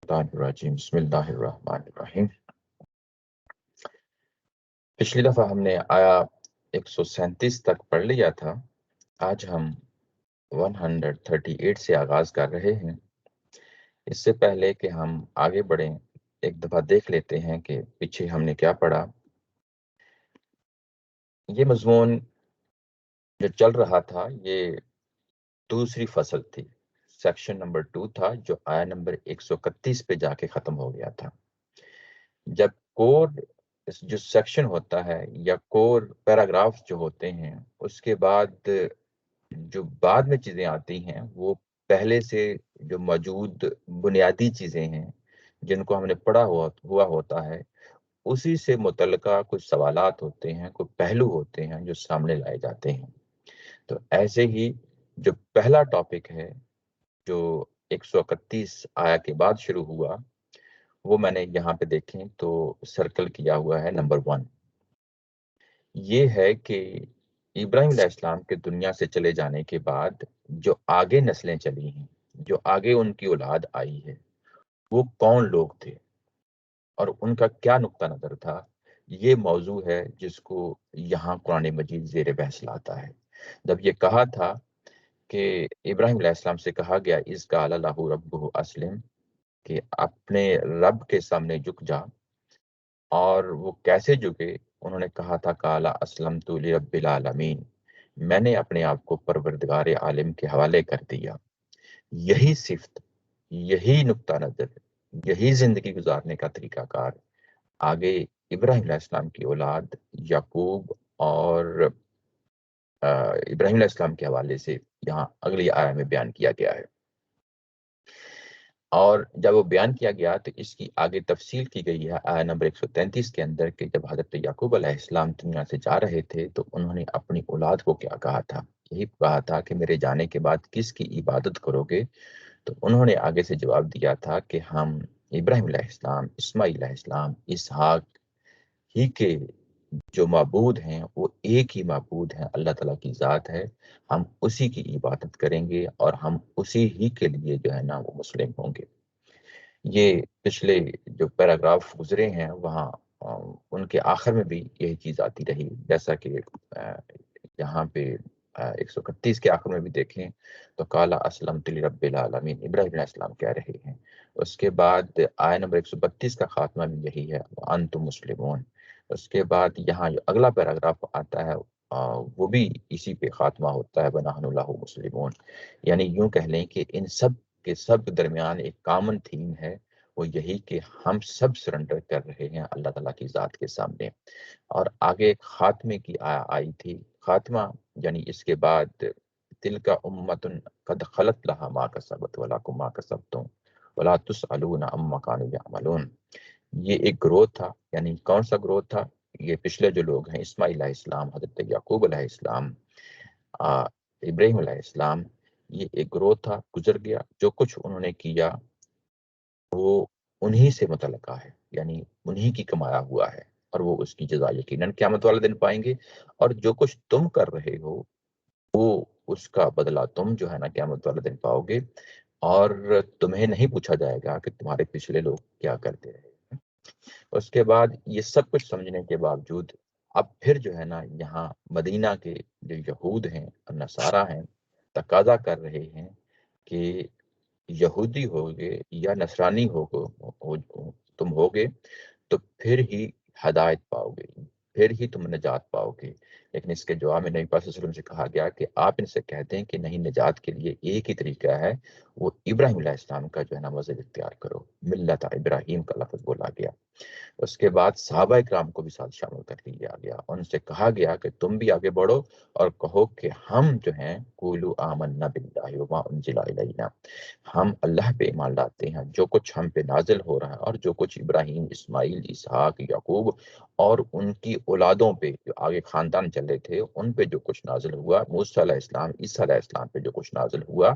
بسم اللہ الرحمن الرحیم۔ پچھلی دفعہ ہم نے آیا 137 تک پڑھ لیا تھا۔ آج ہم 138 سے آغاز کر رہے ہیں۔ اس سے پہلے کہ ہم آگے بڑھیں، ایک دفعہ دیکھ لیتے ہیں کہ پیچھے ہم نے کیا پڑھا۔ یہ مضمون جو چل رہا تھا یہ دوسری فصل تھی، سیکشن نمبر 2 تھا، جو آیا نمبر 131 پہ جا کے ختم ہو گیا تھا۔ جب کور جو سیکشن ہوتا ہے یا کور پیراگراف جو ہوتے ہیں، اس کے بعد جو بعد میں چیزیں آتی ہیں وہ پہلے سے جو موجود بنیادی چیزیں ہیں جن کو ہم نے پڑھا ہوا ہوتا ہے، اسی سے متعلقہ کچھ سوالات ہوتے ہیں، کچھ پہلو ہوتے ہیں جو سامنے لائے جاتے ہیں۔ تو ایسے ہی جو پہلا ٹاپک ہے جو 131 آیا کے بعد شروع ہوا، وہ میں نے یہاں پہ دیکھیں تو سرکل کیا ہوا ہے نمبر 1۔ یہ ہے کہ ابراہیم علیہ السلام کے دنیا سے چلے جانے کے بعد جو آگے نسلیں چلی ہیں، جو آگے ان کی اولاد آئی ہے، وہ کون لوگ تھے اور ان کا کیا نقطہ نظر تھا۔ یہ موضوع ہے جس کو یہاں قرآن مجید زیر بحث لاتا ہے۔ جب یہ کہا تھا کہ ابراہیم علیہ السلام سے کہا گیا اس کا اللہ ربہ اسلم، کہ اپنے رب کے سامنے جھک جا، اور وہ کیسے جھکے؟ انہوں نے کہا تھا کالا اسلمت لرب العالمین، میں نے اپنے آپ کو پروردگار عالم کے حوالے کر دیا۔ یہی صفت، یہی نقطہ نظر، یہی زندگی گزارنے کا طریقہ کار آگے ابراہیم علیہ السلام کی اولاد یعقوب اور ابراہیم علیہ السلام کے حوالے سے یہاں اگلی آیہ میں بیان کیا گیا ہے۔ اور جب وہ بیان کیا گیا تو اس کی آگے تفصیل کی گئی ہے آیہ نمبر 133 کے اندر، کہ جب حضرت یعقوب علیہ السلام دنیا سے جا رہے تھے تو انہوں نے اپنی اولاد کو کیا کہا تھا۔ یہی کہا تھا کہ میرے جانے کے بعد کس کی عبادت کرو گے؟ تو انہوں نے آگے سے جواب دیا تھا کہ ہم ابراہیم علیہ السلام، اسماعیل علیہ السلام، اسحاق ہی کے جو معبود ہیں وہ ایک ہی معبود ہیں، اللہ تعالیٰ کی ذات ہے، ہم اسی کی عبادت کریں گے اور ہم اسی ہی کے لیے جو ہے نا وہ مسلم ہوں گے۔ یہ پچھلے جو پیراگراف گزرے ہیں وہاں ان کے آخر میں بھی یہی چیز آتی رہی، جیسا کہ یہاں پہ 131 کے آخر میں بھی دیکھیں تو کالا اسلمت لرب العالمین، ابراہیم علیہ السلام کہہ رہے ہیں۔ اس کے بعد آیہ نمبر 132 کا خاتمہ بھی یہی ہے، وانتم مسلمون۔ اس کے بعد یہاں جو اگلا پیراگراف آتا ہے وہ بھی اسی پہ خاتمہ ہوتا ہے، بنحن اللہ مسلمون۔ یعنی یوں کہہ لیں کہ ان سب کے سب درمیان ایک کامن تھیم ہے، وہ یہی کہ ہم سب سرنڈر کر رہے ہیں اللہ تعالیٰ کی ذات کے سامنے۔ اور آگے ایک خاتمے کی آئی تھی، خاتمہ یعنی اس کے بعد تلک امۃ قد خلت لہا ما کسبت ولکم ما کسبتم ولا تسألون عما کانوا یعملون۔ یہ ایک گروہ تھا، یعنی کون سا گروہ تھا؟ یہ پچھلے جو لوگ ہیں، اسماعیل علیہ السلام، حضرت یعقوب علیہ السلام، ابراہیم علیہ السلام، یہ ایک گروہ تھا، گزر گیا۔ جو کچھ انہوں نے کیا وہ انہی سے متعلقہ ہے، یعنی انہی کی کمایا ہوا ہے، اور وہ اس کی جزا یقیناً قیامت والے دن پائیں گے۔ اور جو کچھ تم کر رہے ہو وہ اس کا بدلہ تم جو ہے نا قیامت والے دن پاؤ گے، اور تمہیں نہیں پوچھا جائے گا کہ تمہارے پچھلے لوگ کیا کرتے رہے۔ اس کے بعد یہ سب کچھ سمجھنے کے باوجود اب پھر جو ہے نا یہاں مدینہ کے جو یہود ہیں اور نصارہ ہیں تقاضا کر رہے ہیں کہ یہودی ہوگے یا نصرانی تم ہوگے تو پھر ہی ہدایت پاؤ گے، پھر ہی تم نجات پاؤ گے۔ لیکن اس کے جواب میں نبی پاک صلی اللہ علیہ وسلم سے کہا گیا کہ آپ ان سے کہتے ہیں کہ نہیں، نجات کے لیے ایک ہی طریقہ ہے، وہ ابراہیم علیہ السلام کا جو ہے نا مذہب اختیار کرو، ملت ابراہیم کا لفظ بولا گیا۔ اس کے بعد صحابہ اکرام کو بھی ساتھ شامل کر لیا گیا، ان سے کہا گیا کہ تم بھی آگے بڑھو اور کہو کہ ہم جو ہیں قولوا آمنا باللہ وما انزل الینا، ہم اللہ پہ ایمان لاتے ہیں، جو کچھ ہم پہ نازل ہو رہا ہے اور جو کچھ ابراہیم، اسماعیل، اسحاق، یعقوب اور ان کی اولادوں پہ جو آگے خاندان چلے تھے ان پہ جو کچھ نازل ہوا، موسیٰ علیہ السلام، عیسیٰ علیہ السلام پہ جو کچھ نازل ہوا،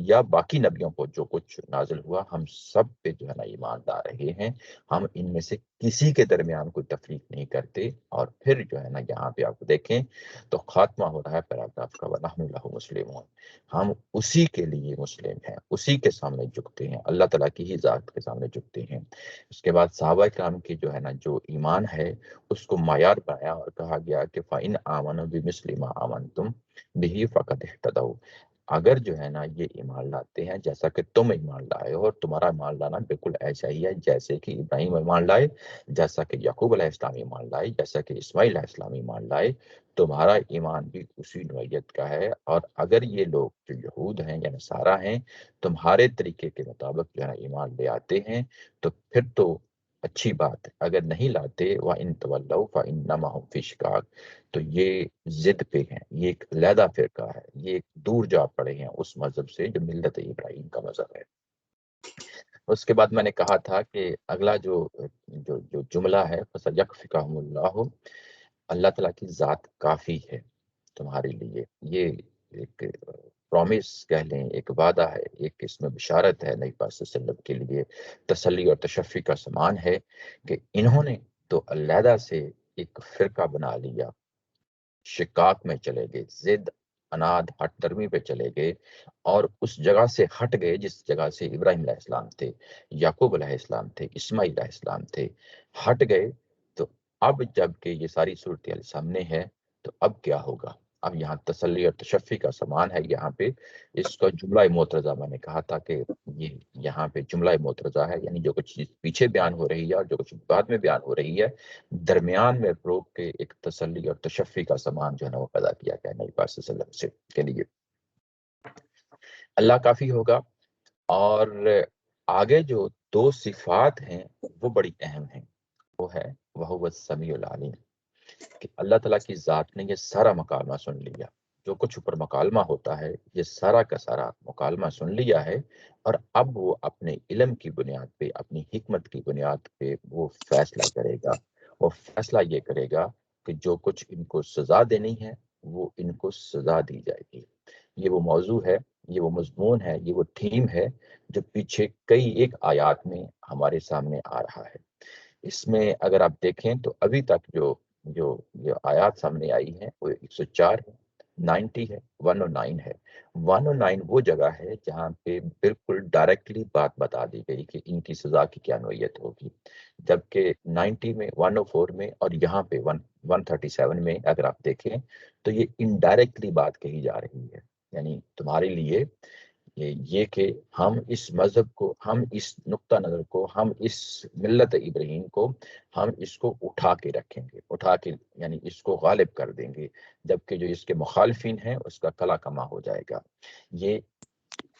یا باقی نبیوں کو جو کچھ نازل ہوا، ہم سب پہ جو ہے نا ایمان لا رہے ہیں۔ ہم ان میں سے کسی کے درمیان کوئی تفریق نہیں کرتے۔ اور پھر جو ہے نا یہاں پہ آپ دیکھیں تو خاتمہ ہو رہا ہے پیراگراف کا، وَنَحْنُ لَهُ مُسْلِمُونَ، ہم اسی کے لیے مسلم ہیں، اسی کے سامنے جھکتے ہیں، اللہ تعالیٰ کی ہی ذات کے سامنے جھکتے ہیں۔ اس کے بعد صحابہ کرام کی جو ہے نا جو ایمان ہے اس کو معیار بنایا اور کہا گیا کہ فَإِنْ آمَنُوا بِمِثْلِ مَا آمَنْتُمْ بِهِ فَقَدِ اهْتَدَوْا، اگر جو ہے نا یہ ایمان لاتے ہیں جیسا کہ تم ایمان لائے ہو، اور تمہارا ایمان لانا بالکل ایسا ہی ہے جیسے کہ ابراہیم ایمان لائے، جیسا کہ یعقوب علیہ السلام ایمان لائے، جیسا کہ اسماعیل علیہ السلام ایمان لائے، تمہارا ایمان بھی اسی نوعیت کا ہے۔ اور اگر یہ لوگ جو یہود ہیں یا نصارہ ہیں تمہارے طریقے کے مطابق جو ہے نا ایمان لے آتے ہیں تو پھر تو اچھی بات ہے، اگر نہیں لاتے وَإِن تَوَلَّوْا فَإِنَّمَا هُمْ فِي شِقَاقٍ، تو یہ ضد پہ ہیں، یہ ایک علیحدہ فرقہ ہے، یہ ایک دور جا پڑے ہیں اس مذہب سے جو ملت ابراہیم کا مذہب ہے۔ اس کے بعد میں نے کہا تھا کہ اگلا جو جملہ ہے فَسَيَكْفِيكَهُمُ اللَّهُ، اللہ تعالیٰ کی ذات کافی ہے تمہارے لیے، یہ ایک پرومس کہہ لیں، ایک وعدہ ہے، ایک اس میں بشارت ہے نبی پاک صلی اللہ علیہ وسلم کے لیے، تسلی اور تشفی کا سامان ہے کہ انہوں نے تو علیحدہ سے ایک فرقہ بنا لیا، شکاک میں چلے گئے، ضد، اناد، ہٹ درمی پہ چلے گئے، اور اس جگہ سے ہٹ گئے جس جگہ سے ابراہیم علیہ السلام تھے، یعقوب علیہ السلام تھے، اسماعیل علیہ السلام تھے، ہٹ گئے۔ تو اب جب کہ یہ ساری صورتحال سامنے ہے تو اب کیا ہوگا؟ اب یہاں تسلی اور تشفی کا سامان ہے، یہاں پہ اس کا جملہ معترضہ میں نے کہا تھا کہ یہ یہاں پہ جملہ معترضہ ہے، یعنی جو کچھ چیز پیچھے بیان ہو رہی ہے اور جو کچھ بعد میں بیان ہو رہی ہے، درمیان میں روک کے ایک تسلی اور تشفی کا سامان جو ہے نا وہ پیدا کیا گیا نبی پاک صلی اللہ علیہ وسلم سے کے لیے۔ اللہ کافی ہوگا، اور آگے جو دو صفات ہیں وہ بڑی اہم ہیں، وہ ہے وَهُوَ السَّمِيعُ الْعَلِيمُ، کہ اللہ تعالیٰ کی ذات نے یہ سارا مکالمہ سن لیا، جو کچھ اوپر مکالمہ ہوتا ہے یہ سارا کا سارا مکالمہ سن لیا ہے، اور اب وہ اپنے علم کی بنیاد پہ، اپنی حکمت کی بنیاد پہ وہ فیصلہ کرے گا۔ وہ فیصلہ یہ کرے گا کہ جو کچھ ان کو سزا دینی ہے وہ ان کو سزا دی جائے گی۔ یہ وہ موضوع ہے، یہ وہ مضمون ہے، یہ وہ تھیم ہے جو پیچھے کئی ایک آیات میں ہمارے سامنے آ رہا ہے۔ اس میں اگر آپ دیکھیں تو ابھی تک جو آیات سامنے آئی ہیں وہ 104 ہے، 90 ہے، 109 ہے۔ 109 وہ جگہ ہے جہاں پہ بالکل ڈائریکٹلی بات بتا دی گئی کہ ان کی سزا کی کیا نوعیت ہوگی، جبکہ 90 میں، 104 میں اور یہاں پہ 137 میں اگر آپ دیکھیں تو یہ انڈائریکٹلی بات کہی جا رہی ہے، یعنی تمہارے لیے یہ کہ ہم اس مذہب کو، ہم اس نقطہ نظر کو، ہم اس ملت ابراہیم کو، ہم اس کو اٹھا کے رکھیں گے، اٹھا کے یعنی اس کو غالب کر دیں گے، جبکہ جو اس کے مخالفین ہیں اس کا کلا کما ہو جائے گا۔ یہ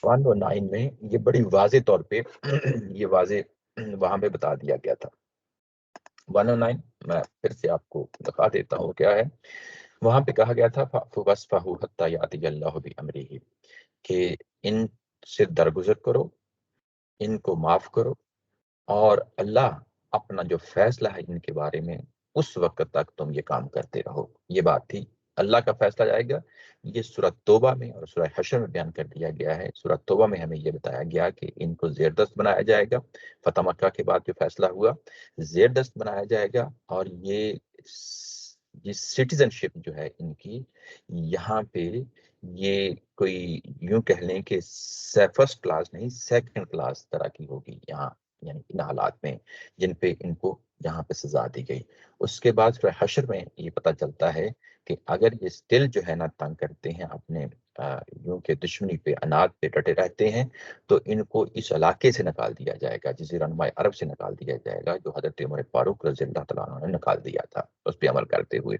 109 میں یہ بڑی واضح طور پہ یہ واضح وہاں پہ بتا دیا گیا تھا۔ 109 میں پھر سے آپ کو دکھا دیتا ہوں کیا ہے۔ وہاں پہ کہا گیا تھا فَاعْفُوا وَاصْفَحُوا حَتَّىٰ يَأْتِيَ اللَّهُ بِأَمْرِهِ، کہ ان سے درگزر کرو، ان کو معاف کرو، اور اللہ اپنا جو فیصلہ ہے ان کے بارے میں اس وقت تک تم یہ کام کرتے رہو۔ یہ بات تھی، اللہ کا فیصلہ آئے گا۔ یہ سورہ توبہ میں اور سورہ حشر میں بیان کر دیا گیا ہے۔ سورہ توبہ میں ہمیں یہ بتایا گیا کہ ان کو زیر دست بنایا جائے گا، فتح مکہ کے بعد جو فیصلہ ہوا زیر دست بنایا جائے گا، اور یہ سٹیزن شپ جو ہے ان کی یہاں پہ یہ کوئی یوں کہہ لیں کہ فرسٹ کلاس نہیں، سیکنڈ کلاس طرح کی ہوگی یہاں، یعنی ان حالات میں جن پہ ان کو یہاں پہ سزا دی گئی۔ اس کے بعد پھر حشر میں یہ پتہ چلتا ہے کہ اگر یہ سٹل جو ہے نا تنگ کرتے ہیں اپنے یوں کہ دشمنی پہ، اناد پہ ڈٹے رہتے ہیں، تو ان کو اس علاقے سے نکال دیا جائے گا، جزیرہ نما عرب سے نکال دیا جائے گا، جو حضرت عمر فاروق رضی اللہ تعالیٰ عنہ نے نکال دیا تھا اس پہ عمل کرتے ہوئے۔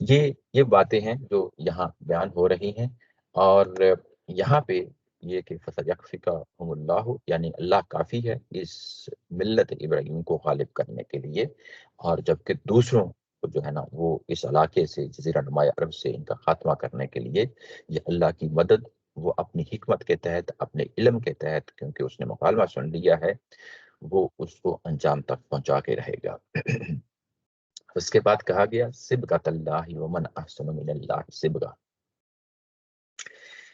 یہ باتیں ہیں جو یہاں بیان ہو رہی ہیں، اور یہاں پہ یہ کہ فَسَيَكْفِيكَهُمُ اللَّهُ، یعنی اللہ کافی ہے اس ملت ابراہیم کو غالب کرنے کے لیے، اور جبکہ دوسروں کو جو ہے نا وہ اس علاقے سے، جزیرہ نما عرب سے ان کا خاتمہ کرنے کے لیے یہ اللہ کی مدد وہ اپنی حکمت کے تحت، اپنے علم کے تحت، کیونکہ اس نے مکالمہ سن لیا ہے، وہ اس کو انجام تک پہنچا کے رہے گا۔ اس کے بعد کہا گیا صبغۃ اللہ ومن احسن من اللہ صبغہ،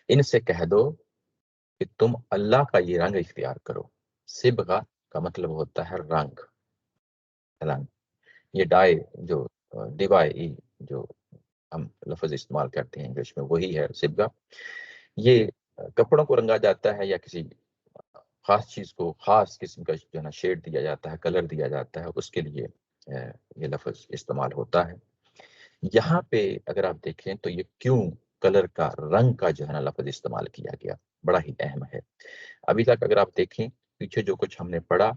ان سے کہہ دو کہ تم اللہ کا یہ رنگ اختیار کرو۔ صبغہ کا مطلب ہوتا ہے رنگ، رنگ، یہ ڈائی جو ڈیوائی جو ہم لفظ استعمال کرتے ہیں انگلش میں، وہی ہے صبغہ۔ یہ کپڑوں کو رنگا جاتا ہے یا کسی خاص چیز کو خاص قسم کا جو ہے نا شیڈ دیا جاتا ہے، کلر دیا جاتا ہے، اس کے لیے یہ لفظ استعمال ہوتا ہے۔ یہاں پہ اگر آپ دیکھیں تو یہ کیوں کلر کا، رنگ کا جو ہے نا لفظ استعمال کیا گیا، بڑا ہی اہم ہے۔ ابھی تک اگر آپ دیکھیں پیچھے جو کچھ ہم نے پڑھا،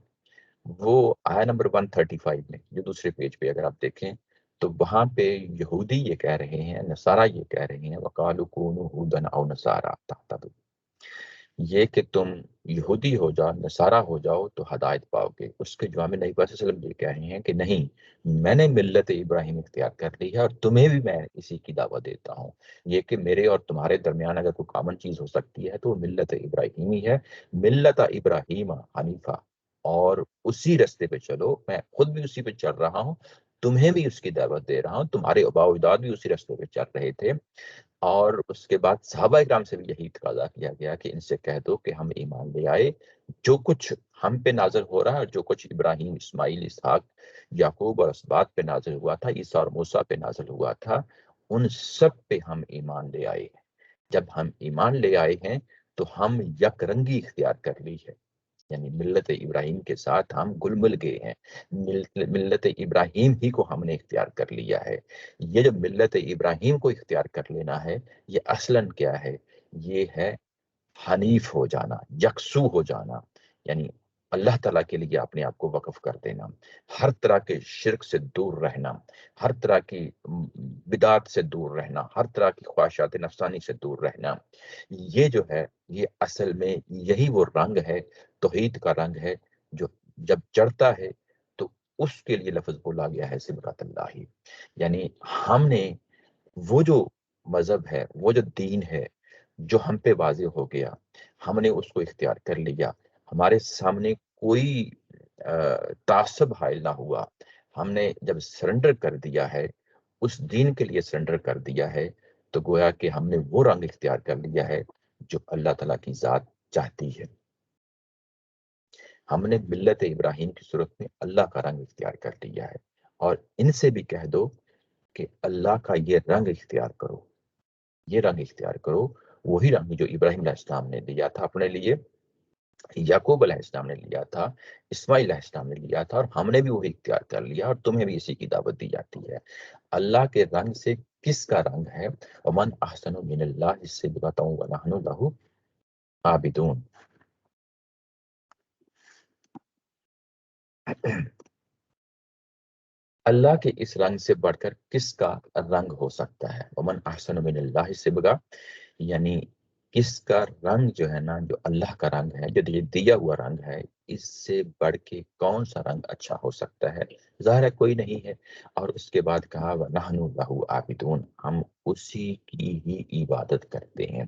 وہ آیا نمبر 135 میں جو دوسرے پیج پہ اگر آپ دیکھیں تو وہاں پہ یہودی یہ کہہ رہے ہیں، نصارہ یہ کہہ رہے ہیں وَقَالُوا كُونُوا هُودًا أَوْ نَصَارَىٰ تَهْتَدُوا، یہ کہ تم یہودی ہو جاؤ، نصارہ ہو جاؤ تو ہدایت پاؤ گے۔ اس کے جواب میں نبی پاک صلی اللہ علیہ وسلم یہ کہہ رہے ہیں کہ نہیں، میں نے ملت ابراہیم اختیار کر لی ہے اور تمہیں بھی میں اسی کی دعوت دیتا ہوں۔ یہ کہ میرے اور تمہارے درمیان اگر کوئی کامن چیز ہو سکتی ہے تو وہ ملت ابراہیمی ہے، ملت ابراہیم حنیفہ، اور اسی رستے پہ چلو، میں خود بھی اسی پہ چل رہا ہوں، تمہیں بھی اس کی دعوت دے رہا ہوں، تمہارے آباء و اجداد بھی اسی رستے پہ چل رہے تھے۔ اور اس کے بعد صحابہ اکرام سے بھی یہی تقاضا کیا گیا کہ ان سے کہہ دو کہ ہم ایمان لے آئے، جو کچھ ہم پہ نازل ہو رہا ہے اور جو کچھ ابراہیم، اسماعیل، اسحاق، یعقوب اور اسباط پہ نازل ہوا تھا، عیسیٰ اور موسیٰ پہ نازل ہوا تھا، ان سب پہ ہم ایمان لے آئے ہیں۔ جب ہم ایمان لے آئے ہیں تو ہم یک رنگی اختیار کر لی ہے، یعنی ملت ابراہیم کے ساتھ ہم گل مل گئے ہیں، ملت ابراہیم ہی کو ہم نے اختیار کر لیا ہے۔ یہ جو ملت ابراہیم کو اختیار کر لینا ہے، یہ اصلاً کیا ہے؟ یہ ہے حنیف ہو جانا، یکسو ہو جانا، یعنی اللہ تعالیٰ کے لیے اپنے آپ کو وقف کر دینا، ہر طرح کے شرک سے دور رہنا، ہر طرح کی بدعات سے دور رہنا، ہر طرح کی خواہشات نفسانی سے دور رہنا۔ یہ جو ہے، یہ اصل میں یہی وہ رنگ ہے، توحید کا رنگ ہے، جو جب چڑھتا ہے تو اس کے لیے لفظ بولا گیا ہے صبغۃ اللہ، یعنی ہم نے وہ جو مذہب ہے، وہ جو دین ہے جو ہم پہ واضح ہو گیا، ہم نے اس کو اختیار کر لیا، ہمارے سامنے کوئی تعصب حائل نہ ہوا، ہم نے جب سرنڈر کر دیا ہے، اس دین کے لیے سرنڈر کر دیا ہے، تو گویا کہ ہم نے وہ رنگ اختیار کر لیا ہے جو اللہ تعالیٰ کی ذات چاہتی ہے۔ ہم نے ملت ابراہیم کی صورت میں اللہ کا رنگ اختیار کر لیا ہے، اور ان سے بھی کہہ دو کہ اللہ کا یہ رنگ اختیار کرو، یہ رنگ اختیار کرو، وہی رنگ جو ابراہیم علیہ السلام نے لیا تھا اپنے لیے، یعقوب علیہ السلام نے لیا تھا، اسماعیل علیہ السلام نے لیا تھا، اور ہم نے بھی وہی اختیار کر لیا، اور تمہیں بھی اسی کی دعوت دی جاتی ہے۔ اللہ کے رنگ سے کس کا رنگ ہے؟ ومن احسن من اللہ، اس سے بتاتا ہوں ونحن لہ عابدون۔ اللہ کے اس رنگ سے بڑھ کر کس کا رنگ ہو سکتا ہے؟ ومن احسن من اللہ صبغہ، یعنی کس کا رنگ جو ہے نا، جو اللہ کا رنگ ہے، جو یہ دیا ہوا رنگ ہے، اس سے بڑھ کے کون سا رنگ اچھا ہو سکتا ہے؟ ظاہر ہے کوئی نہیں ہے۔ اور اس کے بعد کہا وَنَحْنُ لَهُ عَابِدُونَ، ہم اسی کی ہی عبادت کرتے ہیں،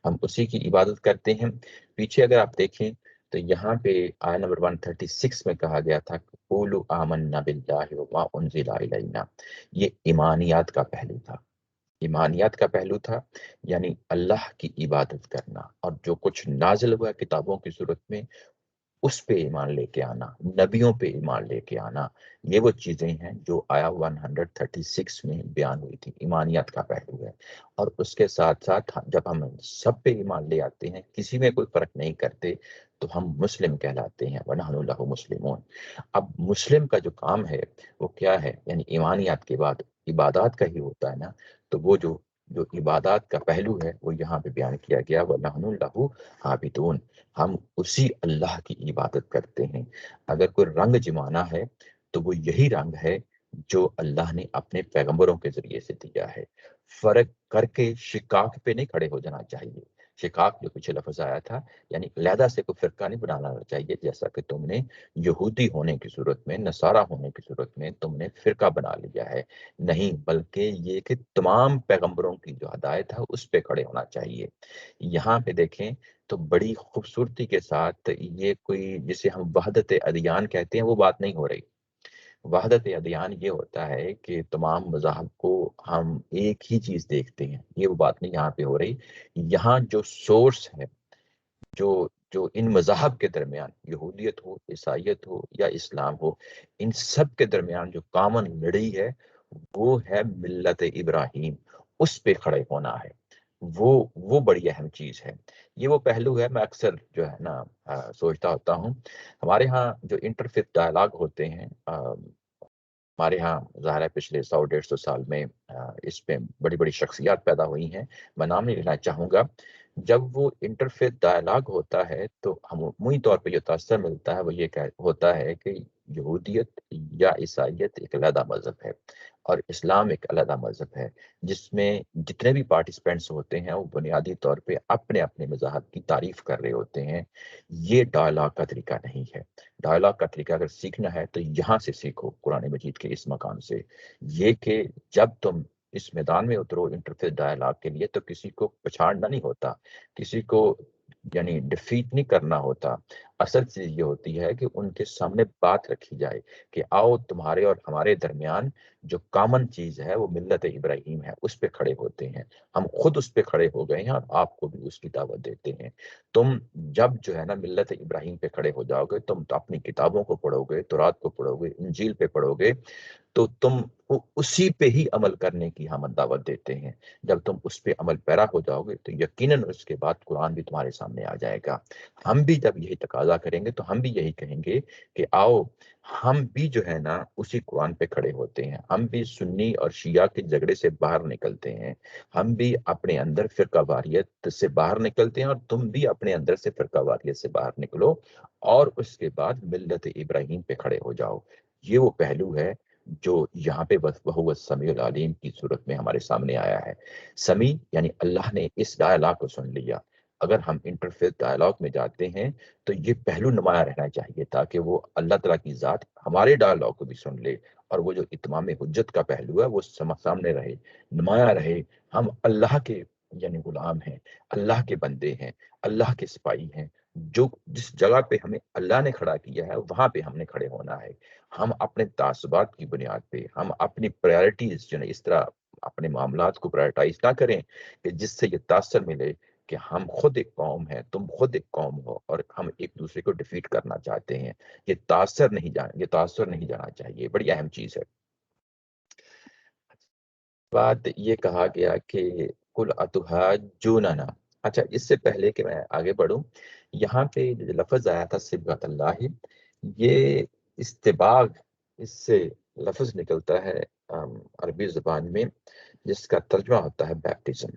ہم اسی کی عبادت کرتے ہیں۔ پیچھے اگر آپ دیکھیں تو یہاں پہ آیت نمبر 136 میں کہا گیا تھا قُولُوا آمَنَّا بِاللَّهِ وَمَا أُنزِلَ إِلَيْنَا، یہ ایمانیات کا پہلو تھا، ایمانیات کا پہلو تھا، یعنی اللہ کی عبادت کرنا، اور جو کچھ نازل ہوا کتابوں کی صورت میں اس پہ ایمان لے کے آنا، نبیوں پہ ایمان لے کے آنا، یہ وہ چیزیں ہیں جو آیا 136 میں بیان ہوئی تھی، ایمانیات کا پہلو ہے۔ اور اس کے ساتھ ساتھ جب ہم سب پہ ایمان لے آتے ہیں، کسی میں کوئی فرق نہیں کرتے، تو ہم مسلم کہلاتے ہیں، وَنَحْنُ لَهُ مُسْلِمُونَ۔ اب مسلم کا جو کام ہے وہ کیا ہے؟ یعنی ایمانیات کے بعد عبادات کا ہی ہوتا ہے نا، تو وہ جو عبادات کا پہلو ہے وہ یہاں پہ بیان کیا گیا، وَنَحْنُ لَهُ عَابِدُونَ، ہم اسی اللہ کی عبادت کرتے ہیں۔ اگر کوئی رنگ جمانا ہے تو وہ یہی رنگ ہے جو اللہ نے اپنے پیغمبروں کے ذریعے سے دیا ہے۔ فرق کر کے شقاق پہ نہیں کھڑے ہو جانا چاہیے۔ شقاق جو پیچھے لفظ آیا تھا، یعنی علیحدہ سے کوئی فرقہ نہیں بنانا چاہیے، جیسا کہ تم نے یہودی ہونے کی صورت میں، نصارہ ہونے کی صورت میں تم نے فرقہ بنا لیا ہے، نہیں، بلکہ یہ کہ تمام پیغمبروں کی جو ہدایت ہے اس پہ کھڑے ہونا چاہیے۔ یہاں پہ دیکھیں تو بڑی خوبصورتی کے ساتھ یہ کوئی جسے ہم وحدت ادیان کہتے ہیں وہ بات نہیں ہو رہی، وحدت ادیان یہ ہوتا ہے کہ تمام مذاہب کو ہم ایک ہی چیز دیکھتے ہیں، یہ وہ بات نہیں یہاں پہ ہو رہی۔ یہاں جو سورس ہے، جو جو ان مذاہب کے درمیان، یہودیت ہو، عیسائیت ہو یا اسلام ہو، ان سب کے درمیان جو کامن لڑی ہے وہ ہے ملت ابراہیم، اس پہ کھڑے ہونا ہے۔ وہ بڑی اہم چیز ہے۔ یہ وہ پہلو ہے، میں اکثر جو ہے نا سوچتا ہوتا ہوں، ہمارے ہاں جو انٹرفیتھ ڈائلاگ ہوتے ہیں، ہمارے ہاں ظاہر ہے پچھلے 100 150 سال میں اس پہ بڑی بڑی شخصیات پیدا ہوئی ہیں، میں نام نہیں لینا چاہوں گا۔ جب وہ انٹرفیتھ ڈائلاگ ہوتا ہے تو عمومی طور پہ جو تاثر ملتا ہے وہ یہ ہوتا ہے کہ یہودیت یا عیسائیت ایک علیحدہ مذہب ہے اور اسلام ایک علیحدہ مذہب ہے، جس میں جتنے بھی پارٹیسپینٹس ہوتے ہیں وہ بنیادی طور پہ اپنے اپنے مذہب کی تعریف کر رہے ہوتے ہیں۔ یہ ڈائلاگ کا طریقہ نہیں ہے۔ ڈائلاگ کا طریقہ اگر سیکھنا ہے تو یہاں سے سیکھو، قرآن مجید کے اس مقام سے، یہ کہ جب تم اس میدان میں اترو انٹرفیس ڈائلاگ کے لیے تو کسی کو پچھاڑنا نہیں ہوتا، کسی کو یعنی ڈیفیٹ نہیں کرنا ہوتا۔ اصل چیز یہ ہوتی ہے کہ ان کے سامنے بات رکھی جائے کہ آؤ تمہارے اور ہمارے درمیان جو کامن چیز ہے وہ ملت ابراہیم ہے، اس پہ کھڑے ہوتے ہیں، ہم خود اس پہ کھڑے ہو گئے ہیں اور آپ کو بھی اس کی دعوت دیتے ہیں۔ تم جب جو ہے نا ملت ابراہیم پہ کھڑے ہو جاؤ گے، تم تو اپنی کتابوں کو پڑھو گے، تورات کو پڑھو گے، انجیل پہ پڑھو گے، تو تم اسی پہ ہی عمل کرنے کی ہم دعوت دیتے ہیں۔ جب تم اس پہ عمل پیرا ہو جاؤ گے تو یقیناً اس کے بعد قرآن بھی تمہارے سامنے آ جائے گا۔ ہم بھی جب یہی تقاضا کریں گے تو ہم بھی یہی کہیں گے کہ آؤ ہم بھی جو ہے نا اسی قرآن پہ کھڑے ہوتے ہیں، ہم بھی سنی اور شیعہ کے جھگڑے سے باہر نکلتے ہیں، ہم بھی اپنے اندر فرقہ واریت سے باہر نکلتے ہیں، اور تم بھی اپنے اندر سے فرقہ واریت سے باہر نکلو اور اس کے بعد ملت ابراہیم پہ کھڑے ہو جاؤ۔ یہ وہ پہلو ہے جو یہاں پہ وہو السمیع العلیم کی صورت میں ہمارے سامنے آیا ہے۔ سمیع یعنی اللہ نے اس ڈائلاگ کو سن لیا۔ اگر ہم انٹرفیس ڈائلاگ میں جاتے ہیں تو یہ پہلو نمایاں رہنا چاہیے تاکہ وہ اللہ تعالیٰ کی ذات ہمارے ڈائلاگ کو بھی سن لے، اور وہ جو اتمام حجت کا پہلو ہے وہ سامنے رہے، نمایاں رہے۔ ہم اللہ کے یعنی غلام ہیں، اللہ کے بندے ہیں، اللہ کے سپاہی ہیں۔ جس جگہ پہ ہمیں اللہ نے کھڑا کیا ہے وہاں پہ ہم نے کھڑے ہونا ہے۔ ہم اپنے تعصبات کی بنیاد پہ، ہم اپنی پرائرٹیز جو ہے اس طرح اپنے معاملات کو پرائرٹائز نہ کریں کہ جس سے یہ تاثر ملے کہ ہم خود ایک قوم ہے، تم خود ایک قوم ہو اور ہم ایک دوسرے کو ڈیفیٹ کرنا چاہتے ہیں۔ یہ تاثر نہیں جانا چاہیے، بڑی اہم چیز ہے۔ بات یہ کہا گیا کہ کل اتحاجوننا، اچھا اس سے پہلے کہ میں آگے بڑھوں، یہاں پہ جو لفظ آیا تھا صبغۃ اللہ، یہ استباغ، اس سے لفظ نکلتا ہے عربی زبان میں جس کا ترجمہ ہوتا ہے بیپٹزم،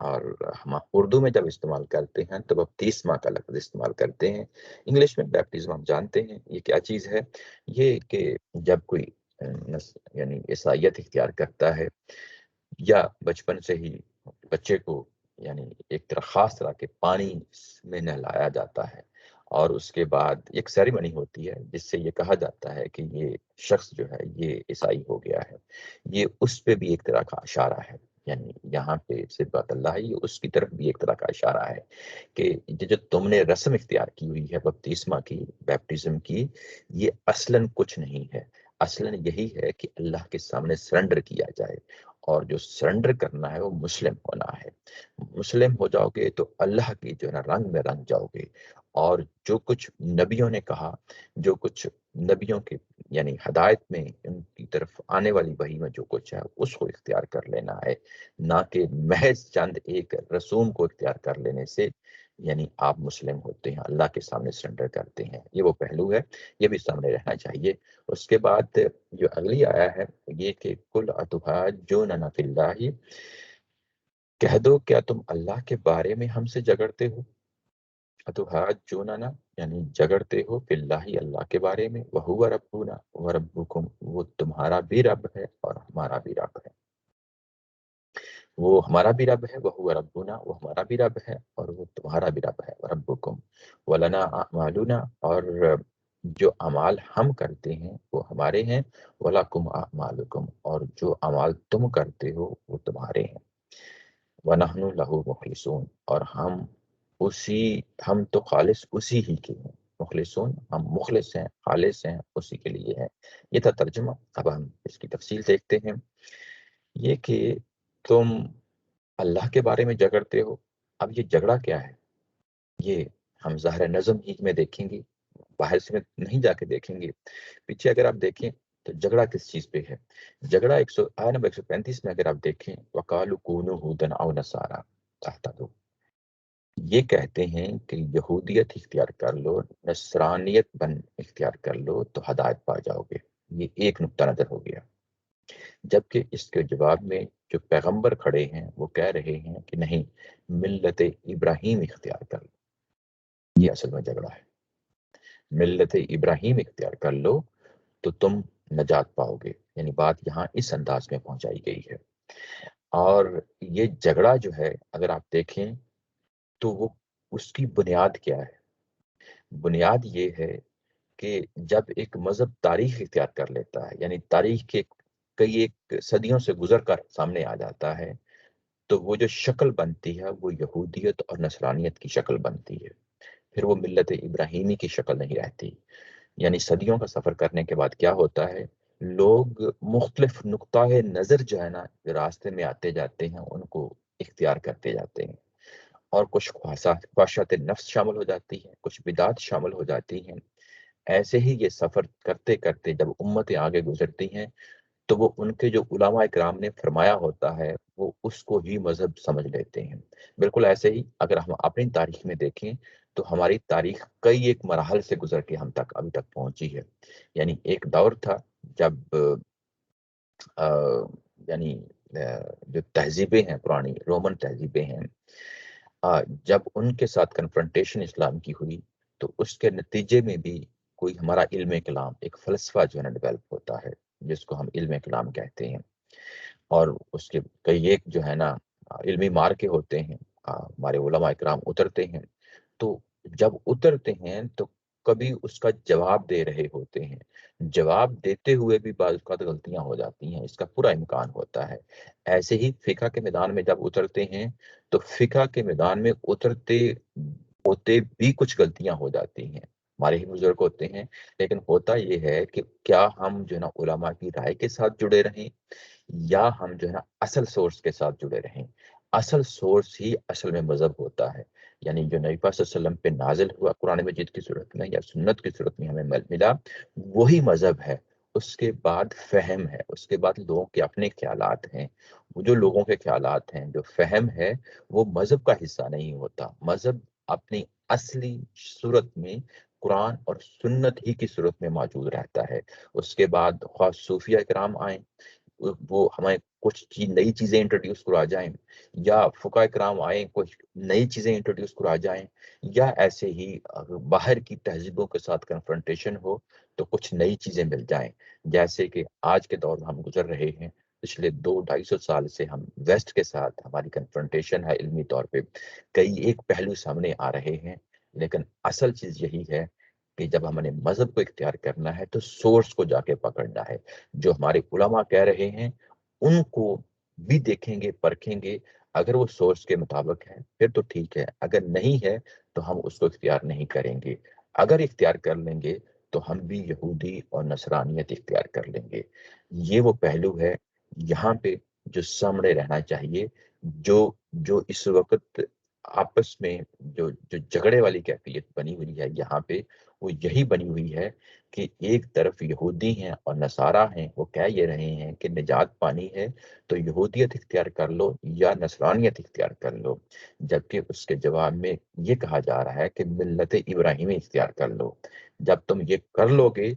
اور ہم اردو میں جب استعمال کرتے ہیں تو بپتیسما کا لفظ استعمال کرتے ہیں۔ انگلش میں بیپٹزم ہم جانتے ہیں یہ کیا چیز ہے۔ یہ کہ جب کوئی یعنی عیسائیت اختیار کرتا ہے یا بچپن سے ہی بچے کو یعنی ایک طرح خاص طرح کے پانی میں نہلایا جاتا ہے، اور اس کے بعد ایک سیریمنی ہوتی ہے جس سے یہ کہا جاتا ہے کہ یہ شخص جو ہے یہ عیسائی ہو گیا ہے، یہ اس پہ بھی ایک طرح کا اشارہ ہے۔ یعنی یہاں پہ صبغۃ اللہ، یہ اس کی طرف بھی ایک طرح کا اشارہ ہے کہ جو تم نے رسم اختیار کی ہوئی ہے بپتیسما کی، بیپٹزم کی، یہ اصلاً کچھ نہیں ہے۔ اصلاً یہی ہے کہ اللہ کے سامنے سرنڈر کیا جائے، اور جو سرنڈر کرنا ہے وہ مسلم ہونا ہے۔ مسلم ہو جاؤ گے تو اللہ کی جو ہے نا رنگ میں رنگ جاؤ گے، اور جو کچھ نبیوں نے کہا، جو کچھ نبیوں کے یعنی ہدایت میں ان کی طرف آنے والی وحی میں جو کچھ ہے اس کو اختیار کر لینا ہے، نہ کہ محض چند ایک رسوم کو اختیار کر لینے سے یعنی آپ مسلم ہوتے ہیں، اللہ کے سامنے سرنڈر کرتے ہیں۔ یہ وہ پہلو ہے، یہ بھی سامنے رہنا چاہیے۔ اس کے بعد جو اگلی آیا ہے یہ کہ کل اتحاجوننا فی اللہ، کہہ دو کیا تم اللہ کے بارے میں ہم سے جھگڑتے ہو؟ اتحاجوننا یعنی جھگڑتے ہو فی اللہ، اللہ کے بارے میں، وہو ربنا وربکم، وہ تمہارا بھی رب ہے اور ہمارا بھی رب ہے۔ وہ ہمارا بھی رب ہے، وہ ربنا، وہ ہمارا بھی رب ہے اور وہ تمہارا بھی رب ہے، ربکم ولنا اعمالنا، اور جو اعمال ہم کرتے ہیں وہ ہمارے ہیں، ولکم اعمالکم، اور جو اعمال تم کرتے ہو وہ تمہارے ہیں، ونحن لہ مخلصون، اور ہم تو خالص اسی ہی کے ہیں، مخلصون، ہم مخلص ہیں، خالص ہیں، اسی کے لیے ہیں۔ یہ تھا ترجمہ۔ اب ہم اس کی تفصیل دیکھتے ہیں۔ یہ کہ تم اللہ کے بارے میں جھگڑتے ہو۔ اب یہ جھگڑا کیا ہے؟ یہ ہم ظاہر نظم ہی میں دیکھیں گے، باہر سے نہیں جا کے دیکھیں گے۔ پیچھے اگر آپ دیکھیں تو جھگڑا کس چیز پہ ہے؟ جھگڑا آیت نمبر 135 میں اگر آپ دیکھیں، وَقَالُوا كُونُوا هُودًا أَوْ نَصَارَىٰ تَهْتَدُوا، یہ کہتے ہیں کہ یہودیت اختیار کر لو، نصرانیت اختیار کر لو تو ہدایت پا جاؤ گے۔ یہ ایک نقطہ نظر ہو گیا۔ جبکہ اس کے جواب میں جو پیغمبر کھڑے ہیں وہ کہہ رہے ہیں کہ نہیں، ملت ابراہیم اختیار کر لو۔ یہ اصل میں جھگڑا ہے۔ ملت ابراہیم اختیار کر لو تو تم نجات پاؤ گے، یعنی بات یہاں اس انداز میں پہنچائی گئی ہے۔ اور یہ جھگڑا جو ہے اگر آپ دیکھیں تو وہ اس کی بنیاد کیا ہے؟ بنیاد یہ ہے کہ جب ایک مذہب تاریخ اختیار کر لیتا ہے، یعنی تاریخ کے کئی ایک صدیوں سے گزر کر سامنے آ جاتا ہے، تو وہ جو شکل بنتی ہے وہ یہودیت اور نصرانیت کی شکل بنتی ہے، پھر وہ ملت ابراہیمی کی شکل نہیں رہتی۔ یعنی صدیوں کا سفر کرنے کے بعد کیا ہوتا ہے، لوگ مختلف نقطۂ نظر جو ہے نا راستے میں آتے جاتے ہیں، ان کو اختیار کرتے جاتے ہیں، اور کچھ خواہشات نفس شامل ہو جاتی ہیں، کچھ بدعات شامل ہو جاتی ہیں۔ ایسے ہی یہ سفر کرتے کرتے جب امتیں آگے گزرتی ہیں تو وہ ان کے جو علماء اکرام نے فرمایا ہوتا ہے وہ اس کو ہی مذہب سمجھ لیتے ہیں۔ بالکل ایسے ہی اگر ہم اپنی تاریخ میں دیکھیں تو ہماری تاریخ کئی ایک مراحل سے گزر کے ہم تک ابھی تک پہنچی ہے۔ یعنی ایک دور تھا جب آ، یعنی جو تہذیبیں ہیں، پرانی رومن تہذیبیں ہیں، جب ان کے ساتھ کنفرنٹیشن اسلام کی ہوئی تو اس کے نتیجے میں بھی کوئی ہمارا علم کلام، ایک فلسفہ جو ہے نا ڈیولپ ہوتا ہے، جس کو ہم علم کلام کہتے ہیں، اور اس کے کئی ایک جو ہے نا علمی مارکے ہوتے ہیں۔ ہمارے علماء اکرام اترتے ہیں، تو جب اترتے ہیں تو کبھی اس کا جواب دے رہے ہوتے ہیں، جواب دیتے ہوئے بھی بعض اوقات غلطیاں ہو جاتی ہیں، اس کا پورا امکان ہوتا ہے۔ ایسے ہی فقہ کے میدان میں جب اترتے ہیں تو فقہ کے میدان میں اترتے ہوتے بھی کچھ غلطیاں ہو جاتی ہیں، ہمارے ہی بزرگ ہوتے ہیں، لیکن ہوتا یہ ہے کہ کیا ہم جو ہے نا علماء کی رائے کے ساتھ جڑے رہیں یا ہم جو ہے نا اصل سورس کے ساتھ جڑے رہیں۔ اصل سورس ہی اصل میں مذہب ہوتا ہے، یعنی جو نبی پاک صلی اللہ علیہ وسلم پہ نازل ہوا قرآن مجید کی صورت میں یا سنت کی صورت میں ہمیں ملا، وہی مذہب ہے۔ اس کے بعد فہم ہے، اس کے بعد لوگوں کے اپنے خیالات ہیں، وہ جو لوگوں کے خیالات ہیں، جو فہم ہے، وہ مذہب کا حصہ نہیں ہوتا۔ مذہب اپنی اصلی صورت میں قرآن اور سنت ہی کی صورت میں موجود رہتا ہے۔ اس کے بعد خواہ صوفیہ کرام آئیں، وہ ہمیں کچھ نئی چیزیں انٹروڈیوس کرا جائیں، یا فقہ کرام آئیں کچھ نئی چیزیں انٹروڈیوس کرا جائیں، یا ایسے ہی باہر کی تہذیبوں کے ساتھ کنفرنٹیشن ہو تو کچھ نئی چیزیں مل جائیں۔ جیسے کہ آج کے دور میں ہم گزر رہے ہیں، پچھلے 200-250 سال سے ہم ویسٹ کے ساتھ ہماری کنفرنٹیشن ہے علمی طور پہ، کئی ایک پہلو سامنے آ رہے ہیں، لیکن اصل چیز یہی ہے کہ جب ہم نے مذہب کو اختیار کرنا ہے تو سورس کو جا کے پکڑنا ہے۔ جو ہمارے علماء کہہ رہے ہیں ان کو بھی دیکھیں گے، پرکھیں گے، اگر وہ سورس کے مطابق ہے پھر تو ٹھیک ہے، اگر نہیں ہے تو ہم اس کو اختیار نہیں کریں گے۔ اگر اختیار کر لیں گے تو ہم بھی یہودی اور نصرانیت اختیار کر لیں گے۔ یہ وہ پہلو ہے یہاں پہ جو سامنے رہنا چاہیے۔ جو جو اس وقت آپس میں جو جو جھگڑے والی کیفیت بنی ہوئی ہے یہاں پہ، وہ یہی بنی ہوئی ہے کہ ایک طرف یہودی ہیں اور نصارہ ہیں، وہ کہہ یہ رہے ہیں کہ نجات پانی ہے تو یہودیت اختیار کر لو یا نصرانیت اختیار کر لو، جبکہ اس کے جواب میں یہ کہا جا رہا ہے کہ ملت ابراہیمی اختیار کر لو۔ جب تم یہ کر لو گے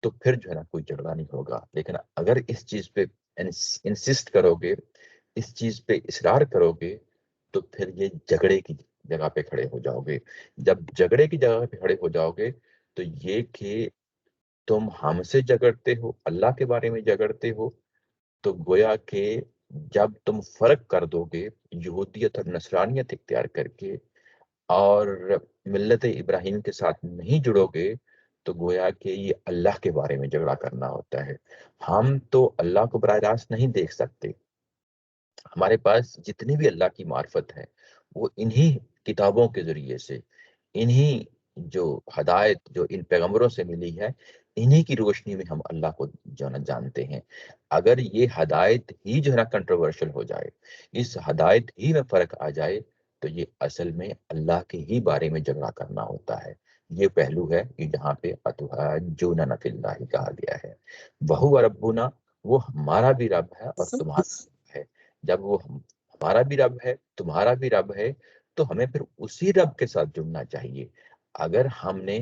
تو پھر جو ہے نا کوئی جھگڑا نہیں ہوگا، لیکن اگر اس چیز پہ انسسٹ کرو گے، اس چیز پہ اصرار کرو گے، تو پھر یہ جھگڑے کی جگہ پہ کھڑے ہو جاؤ گے۔ جب جھگڑے کی جگہ پہ کھڑے ہو جاؤ گے تو یہ کہ تم ہم سے جھگڑتے ہو، اللہ کے بارے میں جھگڑتے ہو، تو گویا کہ جب تم فرق کر دو گے یہودیت اور نصرانیت اختیار کر کے اور ملت ابراہیم کے ساتھ نہیں جڑو گے، تو گویا کہ یہ اللہ کے بارے میں جھگڑا کرنا ہوتا ہے۔ ہم تو اللہ کو براہ راست نہیں دیکھ سکتے، ہمارے پاس جتنی بھی اللہ کی معرفت ہے وہ انہی کتابوں کے ذریعے سے، انہی جو ہدایت جو ان پیغمبروں سے ملی ہے، انہی کی روشنی میں ہم اللہ کو جو ہے نا جانتے ہیں۔ اگر یہ ہدایت ہی جو ہے نا کنٹروورشل ہو جائے، اس ہدایت ہی میں فرق آ جائے، تو یہ اصل میں اللہ کے ہی بارے میں جھگڑا کرنا ہوتا ہے۔ یہ پہلو ہے کہ جہاں پہ اتحاجوننا فی اللہ کہا گیا ہے۔ وہو ربنا، وہ ہمارا بھی رب ہے اور تمہارا بھی ہے۔ جب وہ ہمارا بھی رب ہے، تمہارا بھی رب ہے، تو ہمیں پھر اسی رب کے ساتھ جڑنا چاہیے۔ اگر ہم نے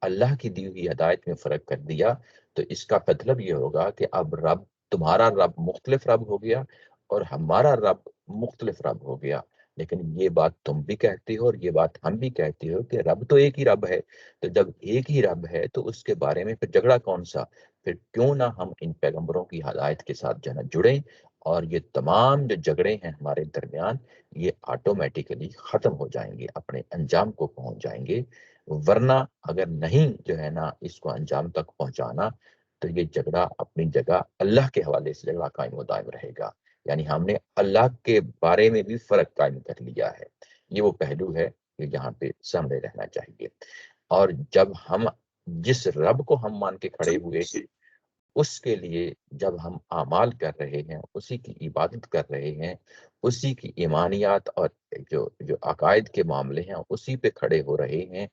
اللہ کی دی ہوئی ہدایت میں فرق کر دیا، تو اس کا مطلب یہ ہوگا کہ اب رب، تمہارا رب مختلف رب ہو گیا اور ہمارا رب مختلف رب ہو گیا۔ لیکن یہ بات تم بھی کہتے ہو اور یہ بات ہم بھی کہتے ہو کہ رب تو ایک ہی رب ہے۔ تو جب ایک ہی رب ہے تو اس کے بارے میں پھر جھگڑا کون سا؟ پھر کیوں نہ ہم ان پیغمبروں کی ہدایت کے ساتھ جنا جڑیں، اور یہ تمام جو جھگڑے ہیں ہمارے درمیان، یہ آٹومیٹیکلی ختم ہو جائیں گے، اپنے انجام کو پہنچ جائیں گے۔ ورنہ اگر نہیں جو ہے نا اس کو انجام تک پہنچانا، تو یہ جھگڑا اپنی جگہ اللہ کے حوالے سے جھگڑا قائم و دائم رہے گا۔ یعنی ہم نے اللہ کے بارے میں بھی فرق قائم کر لیا ہے۔ یہ وہ پہلو ہے کہ جہاں پہ سامنے رہنا چاہیے۔ اور جب ہم جس رب کو ہم مان کے کھڑے ہوئے ہیں، اس کے لیے جب ہم اعمال کر رہے ہیں، اسی کی عبادت کر رہے ہیں، اسی کی ایمانیات اور جو عقائد کے معاملے ہیں اسی پہ کھڑے ہو رہے ہیں،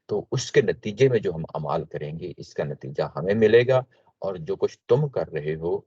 تو اس کے نتیجے میں جو ہم عمال کریں گے، اس کا نتیجہ ہمیں ملے گا، اور جو کچھ تم کر رہے ہو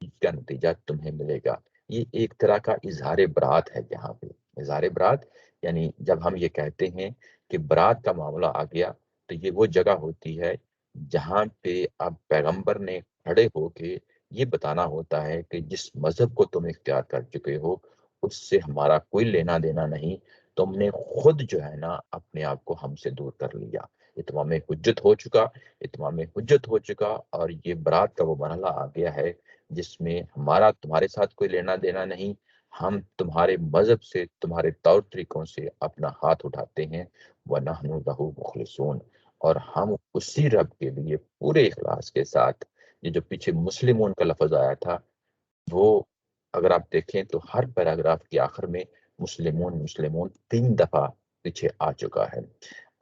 اس کا نتیجہ تمہیں ملے گا۔ یہ ایک طرح کا اظہار برات ہے۔ یہاں پہ اظہار برات یعنی جب ہم یہ کہتے ہیں کہ برات کا معاملہ آ گیا، تو یہ وہ جگہ ہوتی ہے جہاں پہ اب پیغمبر نے کھڑے ہو کے یہ بتانا ہوتا ہے کہ جس مذہب کو تم اختیار کر چکے ہو اس سے ہمارا کوئی لینا دینا نہیں، تم نے خود جو ہے نا اپنے آپ کو ہم سے دور کر لیا۔ اتمام حجت ہو چکا، اتمام حجت ہو چکا، اور یہ برات کا وہ مرحلہ آ گیا ہے جس میں ہمارا تمہارے ساتھ کوئی لینا دینا نہیں۔ ہم تمہارے مذہب سے، تمہارے طور طریقوں سے اپنا ہاتھ اٹھاتے ہیں، وَنَحْنُ لَهُ مُخْلِصُونَ، اور ہم اسی رب کے لیے پورے اخلاص کے ساتھ۔ یہ جو پیچھے مسلمون کا لفظ آیا تھا، وہ اگر آپ دیکھیں تو ہر پیراگراف کے آخر میں مسلمون مسلمون 3 دفعہ پیچھے آ چکا ہے،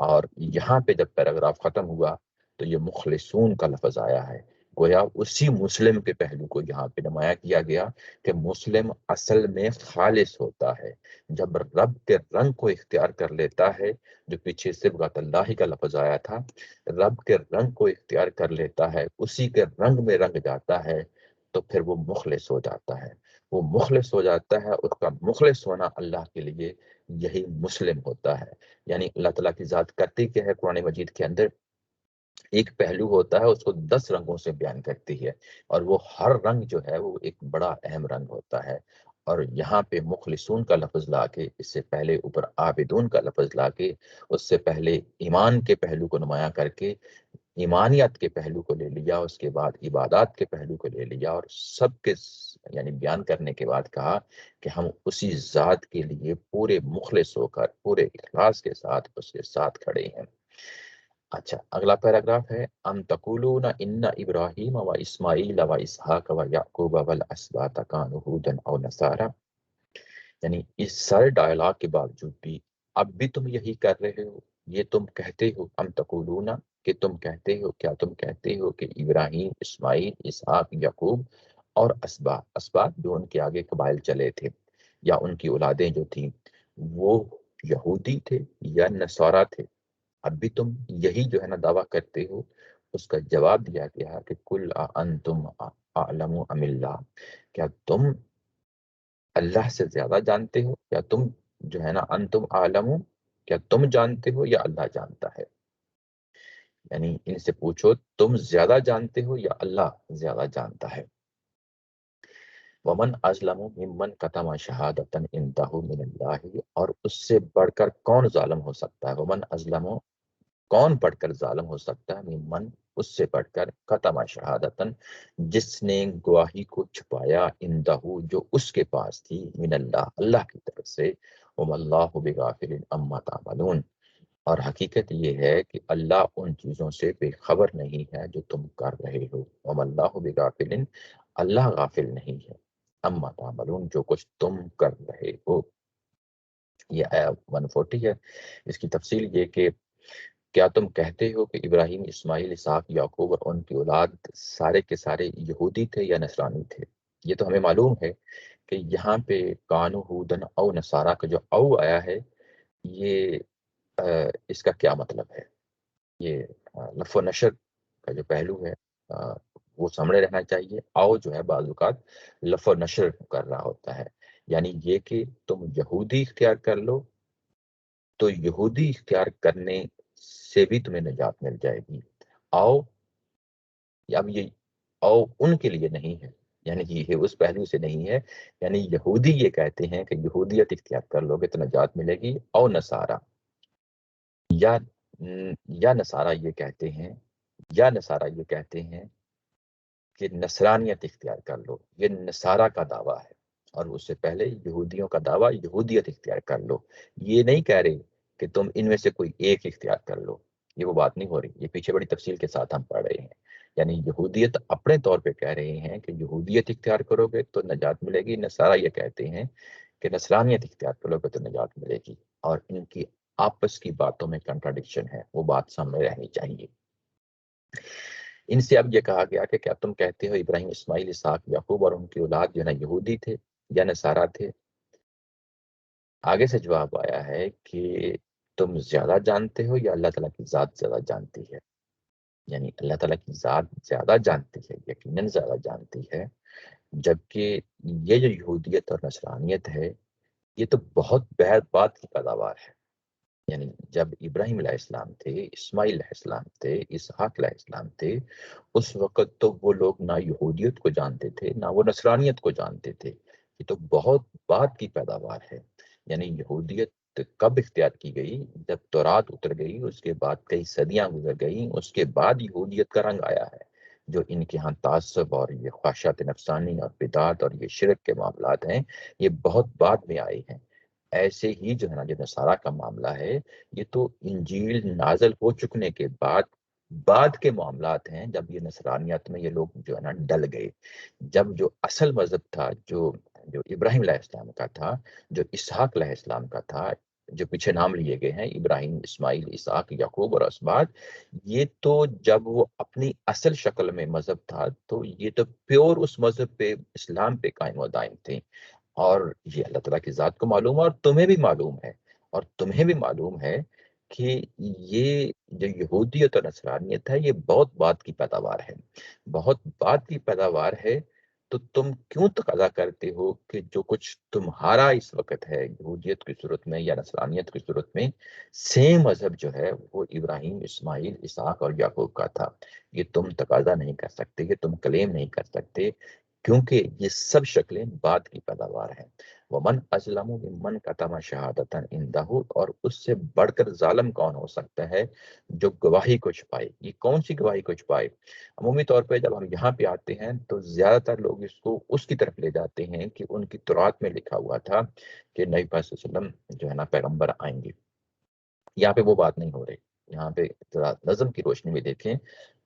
اور یہاں پہ جب پیراگراف ختم ہوا تو یہ مخلصون کا لفظ آیا ہے۔ گویا اسی مسلم کے پہلو کو یہاں پہ نمایاں کیا گیا کہ مسلم اصل میں خالص ہوتا ہے جب رب کے رنگ کو اختیار کر لیتا ہے۔ جو پیچھے صبغۃ اللہ کا لفظ آیا تھا، رب کے رنگ کو اختیار کر لیتا ہے، اسی کے رنگ میں رنگ جاتا ہے، تو پھر وہ مخلص ہو جاتا ہے۔ وہ مخلص ہو جاتا ہے، اس کا مخلص ہونا اللہ کے لیے یہی مسلم ہوتا ہے۔ یعنی اللہ تعالیٰ کی ذات کرتی کیا ہے قرآن مجید کے اندر؟ ایک پہلو ہوتا ہے، اس کو 10 رنگوں سے بیان کرتی ہے، اور وہ ہر رنگ جو ہے وہ ایک بڑا اہم رنگ ہوتا ہے۔ اور یہاں پہ مخلصون کا لفظ لا کے، اس سے پہلے اوپر عابدون کا لفظ لا کے، اس سے پہلے ایمان کے پہلو کو نمایاں کر کے ایمانیت کے پہلو کو لے لیا، اس کے بعد عبادات کے پہلو کو لے لیا، اور سب کے یعنی بیان کرنے کے بعد کہا کہ ہم اسی ذات کے لیے پورے مخلص ہو کر، پورے اخلاص کے ساتھ اس کے ساتھ کھڑے ہیں۔ اچھا، اگلا پیراگراف ہے ام تقولون ان ابراہیم و اسماعیل و اسحاق و یعقوب والاسباط کانوا ھودا او نصارا، یعنی اس سارے ڈائلاگ کے باوجود بھی اب بھی تم یہی کر رہے ہو، یہ تم کہتے ہو، ام تقولون، کہ تم کہتے ہو، کیا تم کہتے ہو کہ ابراہیم، اسماعیل، اسحاق، یعقوب اور اسباط، اسباط جو ان کے آگے قبائل چلے تھے یا ان کی اولادیں جو تھیں، وہ یہودی تھے یا نصارہ تھے؟ اب بھی تم یہی جو ہے نا دعویٰ کرتے ہو؟ اس کا جواب دیا گیا کہ کل انتم اعلم ام اللہ، کیا تم اللہ سے زیادہ جانتے ہو، یا تم جو ہے نا انتم عالم، کیا تم جانتے ہو یا اللہ جانتا ہے؟ یعنی ان سے پوچھو تم زیادہ جانتے ہو یا اللہ زیادہ جانتا ہے۔ ومن ازلم ممن کتم شہادتا عنده من اللہ، اور اس سے بڑھ کر کون ظالم ہو سکتا ہے؟ ومن ازلم، کون بڑھ کر ظالم ہو سکتا ہے؟ ممن، اس سے بڑھ کر، قطع شہادتن، جس نے گواہی کو چھپایا، اندہو، جو اس کے پاس تھی، من اللہ، اللہ کی طرف سے، وما اللہ بغافل عما تعملون، اور حقیقت یہ ہے کہ اللہ ان چیزوں سے بے خبر نہیں ہے جو تم کر رہے ہو۔ وما اللہ بغافل، اللہ غافل نہیں ہے، عما تعملون، جو کچھ تم کر رہے ہو۔ یہ آیا 140 ہے۔ اس کی تفصیل یہ کیا تم کہتے ہو کہ ابراہیم، اسماعیل، اسحاق، یعقوب اور ان کی اولاد سارے کے سارے یہودی تھے یا نصرانی تھے؟ یہ تو ہمیں معلوم ہے کہ یہاں پہ کانو ہودن او نصارہ کا جو او آیا ہے، یہ اس کا کیا مطلب ہے؟ یہ لف و نشر کا جو پہلو ہے آ، وہ سامنے رہنا چاہیے۔ او جو ہے بعض اوقات لف و نشر کر رہا ہوتا ہے، یعنی یہ کہ تم یہودی اختیار کر لو تو یہودی اختیار کرنے سے بھی تمہیں نجات مل جائے گی۔ او اب یہ او ان کے لیے نہیں ہے، یعنی یہ اس پہلو سے نہیں ہے، یعنی یہودی یہ کہتے ہیں کہ یہودیت اختیار کر لو گے تو نجات ملے گی، او نصارہ یا یا نصارہ یہ کہتے ہیں یہ کہتے ہیں کہ نصرانیت اختیار کر لو، یہ نصارہ کا دعویٰ ہے، اور اس سے پہلے یہودیوں کا دعویٰ یہودیت اختیار کر لو۔ یہ نہیں کہہ رہے کہ تم ان میں سے کوئی ایک اختیار کر لو، یہ وہ بات نہیں ہو رہی، یہ پیچھے بڑی تفصیل کے ساتھ ہم پڑھ رہے ہیں۔ یعنی یہودیت اپنے طور پہ کہہ رہے ہیں کہ یہودیت اختیار کرو گے تو نجات ملے گی، نصارہ یہ کہتے ہیں کہ نصرانیت اختیار کرو گے تو نجات ملے گی، اور ان کی آپس کی باتوں میں کنٹراڈکشن ہے، وہ بات سامنے رہنی چاہیے۔ ان سے اب یہ کہا گیا کہ کیا تم کہتے ہو ابراہیم، اسماعیل، اسحاق، یعقوب اور ان کی اولاد جو ہے نا یہودی تھے یا نصارہ تھے؟ آگے سے جواب آیا ہے کہ تم زیادہ جانتے ہو یا اللہ تعالیٰ کی ذات زیادہ جانتی ہے؟ یعنی اللہ تعالیٰ کی ذات زیادہ جانتی ہے، یقیناً زیادہ جانتی ہے، جبکہ یہ جو یہودیت اور نصرانیت ہے یہ تو بہت بعد کی پیداوار ہے۔ یعنی جب ابراہیم علیہ السلام تھے، اسماعیل علیہ السلام تھے، اسحاق علیہ السلام تھے، اس وقت تو وہ لوگ نہ یہودیت کو جانتے تھے نہ وہ نصرانیت کو جانتے تھے، یہ تو بہت بعد کی پیداوار ہے۔ یعنی یہودیت کب اختیار کی گئی؟ جب تورات اتر گئی، اس کے بعد کئی صدیاں گزر گئیں، اس کے بعد یہودیت کا رنگ آیا ہے۔ جو ان کے ہاں تعصب اور یہ خواہشات نفسانی اور بدعت اور یہ شرک کے معاملات ہیں، یہ بہت بعد میں آئے ہیں۔ ایسے ہی جو ہے نا جو نصارہ کا معاملہ ہے، یہ تو انجیل نازل ہو چکنے کے بعد کے معاملات ہیں، جب یہ نصرانیت میں یہ لوگ جو ہے نا ڈل گئے۔ جب جو اصل مذہب تھا، جو ابراہیم علیہ السلام کا تھا، جو اسحاق علیہ السلام کا تھا، جو پیچھے نام لیے گئے ہیں ابراہیم، اسماعیل، اسحاق، یعقوب اور اسباط، یہ تو جب وہ اپنی اصل شکل میں مذہب تھا تو یہ تو پیور اس مذہب پہ، اسلام پہ قائم و دائم تھے، اور یہ اللہ تعالیٰ کی ذات کو معلوم ہے، اور تمہیں بھی معلوم ہے، کہ یہ جو یہودیت اور نصرانیت ہے یہ بہت بعد کی پیداوار ہے، بہت بعد کی پیداوار ہے۔ تو تم کیوں تقاضا کرتے ہو کہ جو کچھ تمہارا اس وقت ہے یہودیت کی صورت میں یا نصرانیت کی صورت میں، سیم مذہب جو ہے وہ ابراہیم، اسماعیل، اسحاق اور یعقوب کا تھا؟ یہ تم تقاضا نہیں کر سکتے، یہ تم کلیم نہیں کر سکتے، کیونکہ یہ سب شکلیں بعد کی پیداوار ہیں۔ ومن ازلم ممن کتم شہادتا عندہ، اور اس سے بڑھ کر ظالم کون ہو سکتا ہے جو گواہی کو چھپائے؟ یہ کون سی گواہی کو چھپائے؟ عمومی طور پہ جب ہم یہاں پہ آتے ہیں تو زیادہ تر لوگ اس کو اس کی طرف لے جاتے ہیں کہ ان کی تورات میں لکھا ہوا تھا کہ نبی پاک صلی اللہ علیہ وسلم جو ہے نا پیغمبر آئیں گے۔ یہاں پہ وہ بات نہیں ہو رہی، یہاں پہ ذرا نظم کی روشنی میں دیکھیں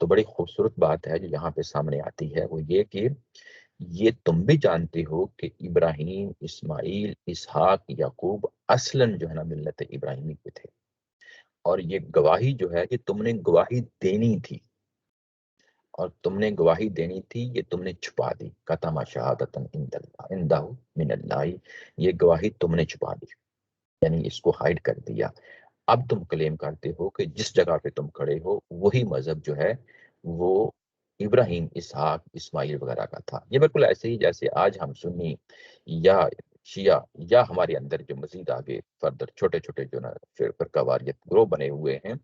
تو بڑی خوبصورت بات ہے جو یہاں پہ سامنے آتی ہے، وہ یہ کہ یہ تم بھی جانتے ہو کہ ابراہیم، اسماعیل، اسحاق، یعقوب اصلاً جو ہے نا ملت ابراہیمی کے تھے، اور یہ گواہی جو ہے کہ تم نے گواہی دینی تھی، یہ تم نے چھپا دی۔ کتم شہادتا عندہ من اللہ، یہ گواہی تم نے چھپا دی، یعنی اس کو ہائڈ کر دیا۔ اب تم کلیم کرتے ہو کہ جس جگہ پہ تم کھڑے ہو وہی مذہب جو ہے وہ ابراہیم، اسحاق، اسماعیل وغیرہ کا تھا۔ یہ بالکل ایسے ہی جیسے آج ہم سنی یا شیعہ یا ہمارے اندر جو مزید آگے فردر چھوٹے چھوٹے جو نا فرقہ واریت گروہ بنے ہوئے ہیں،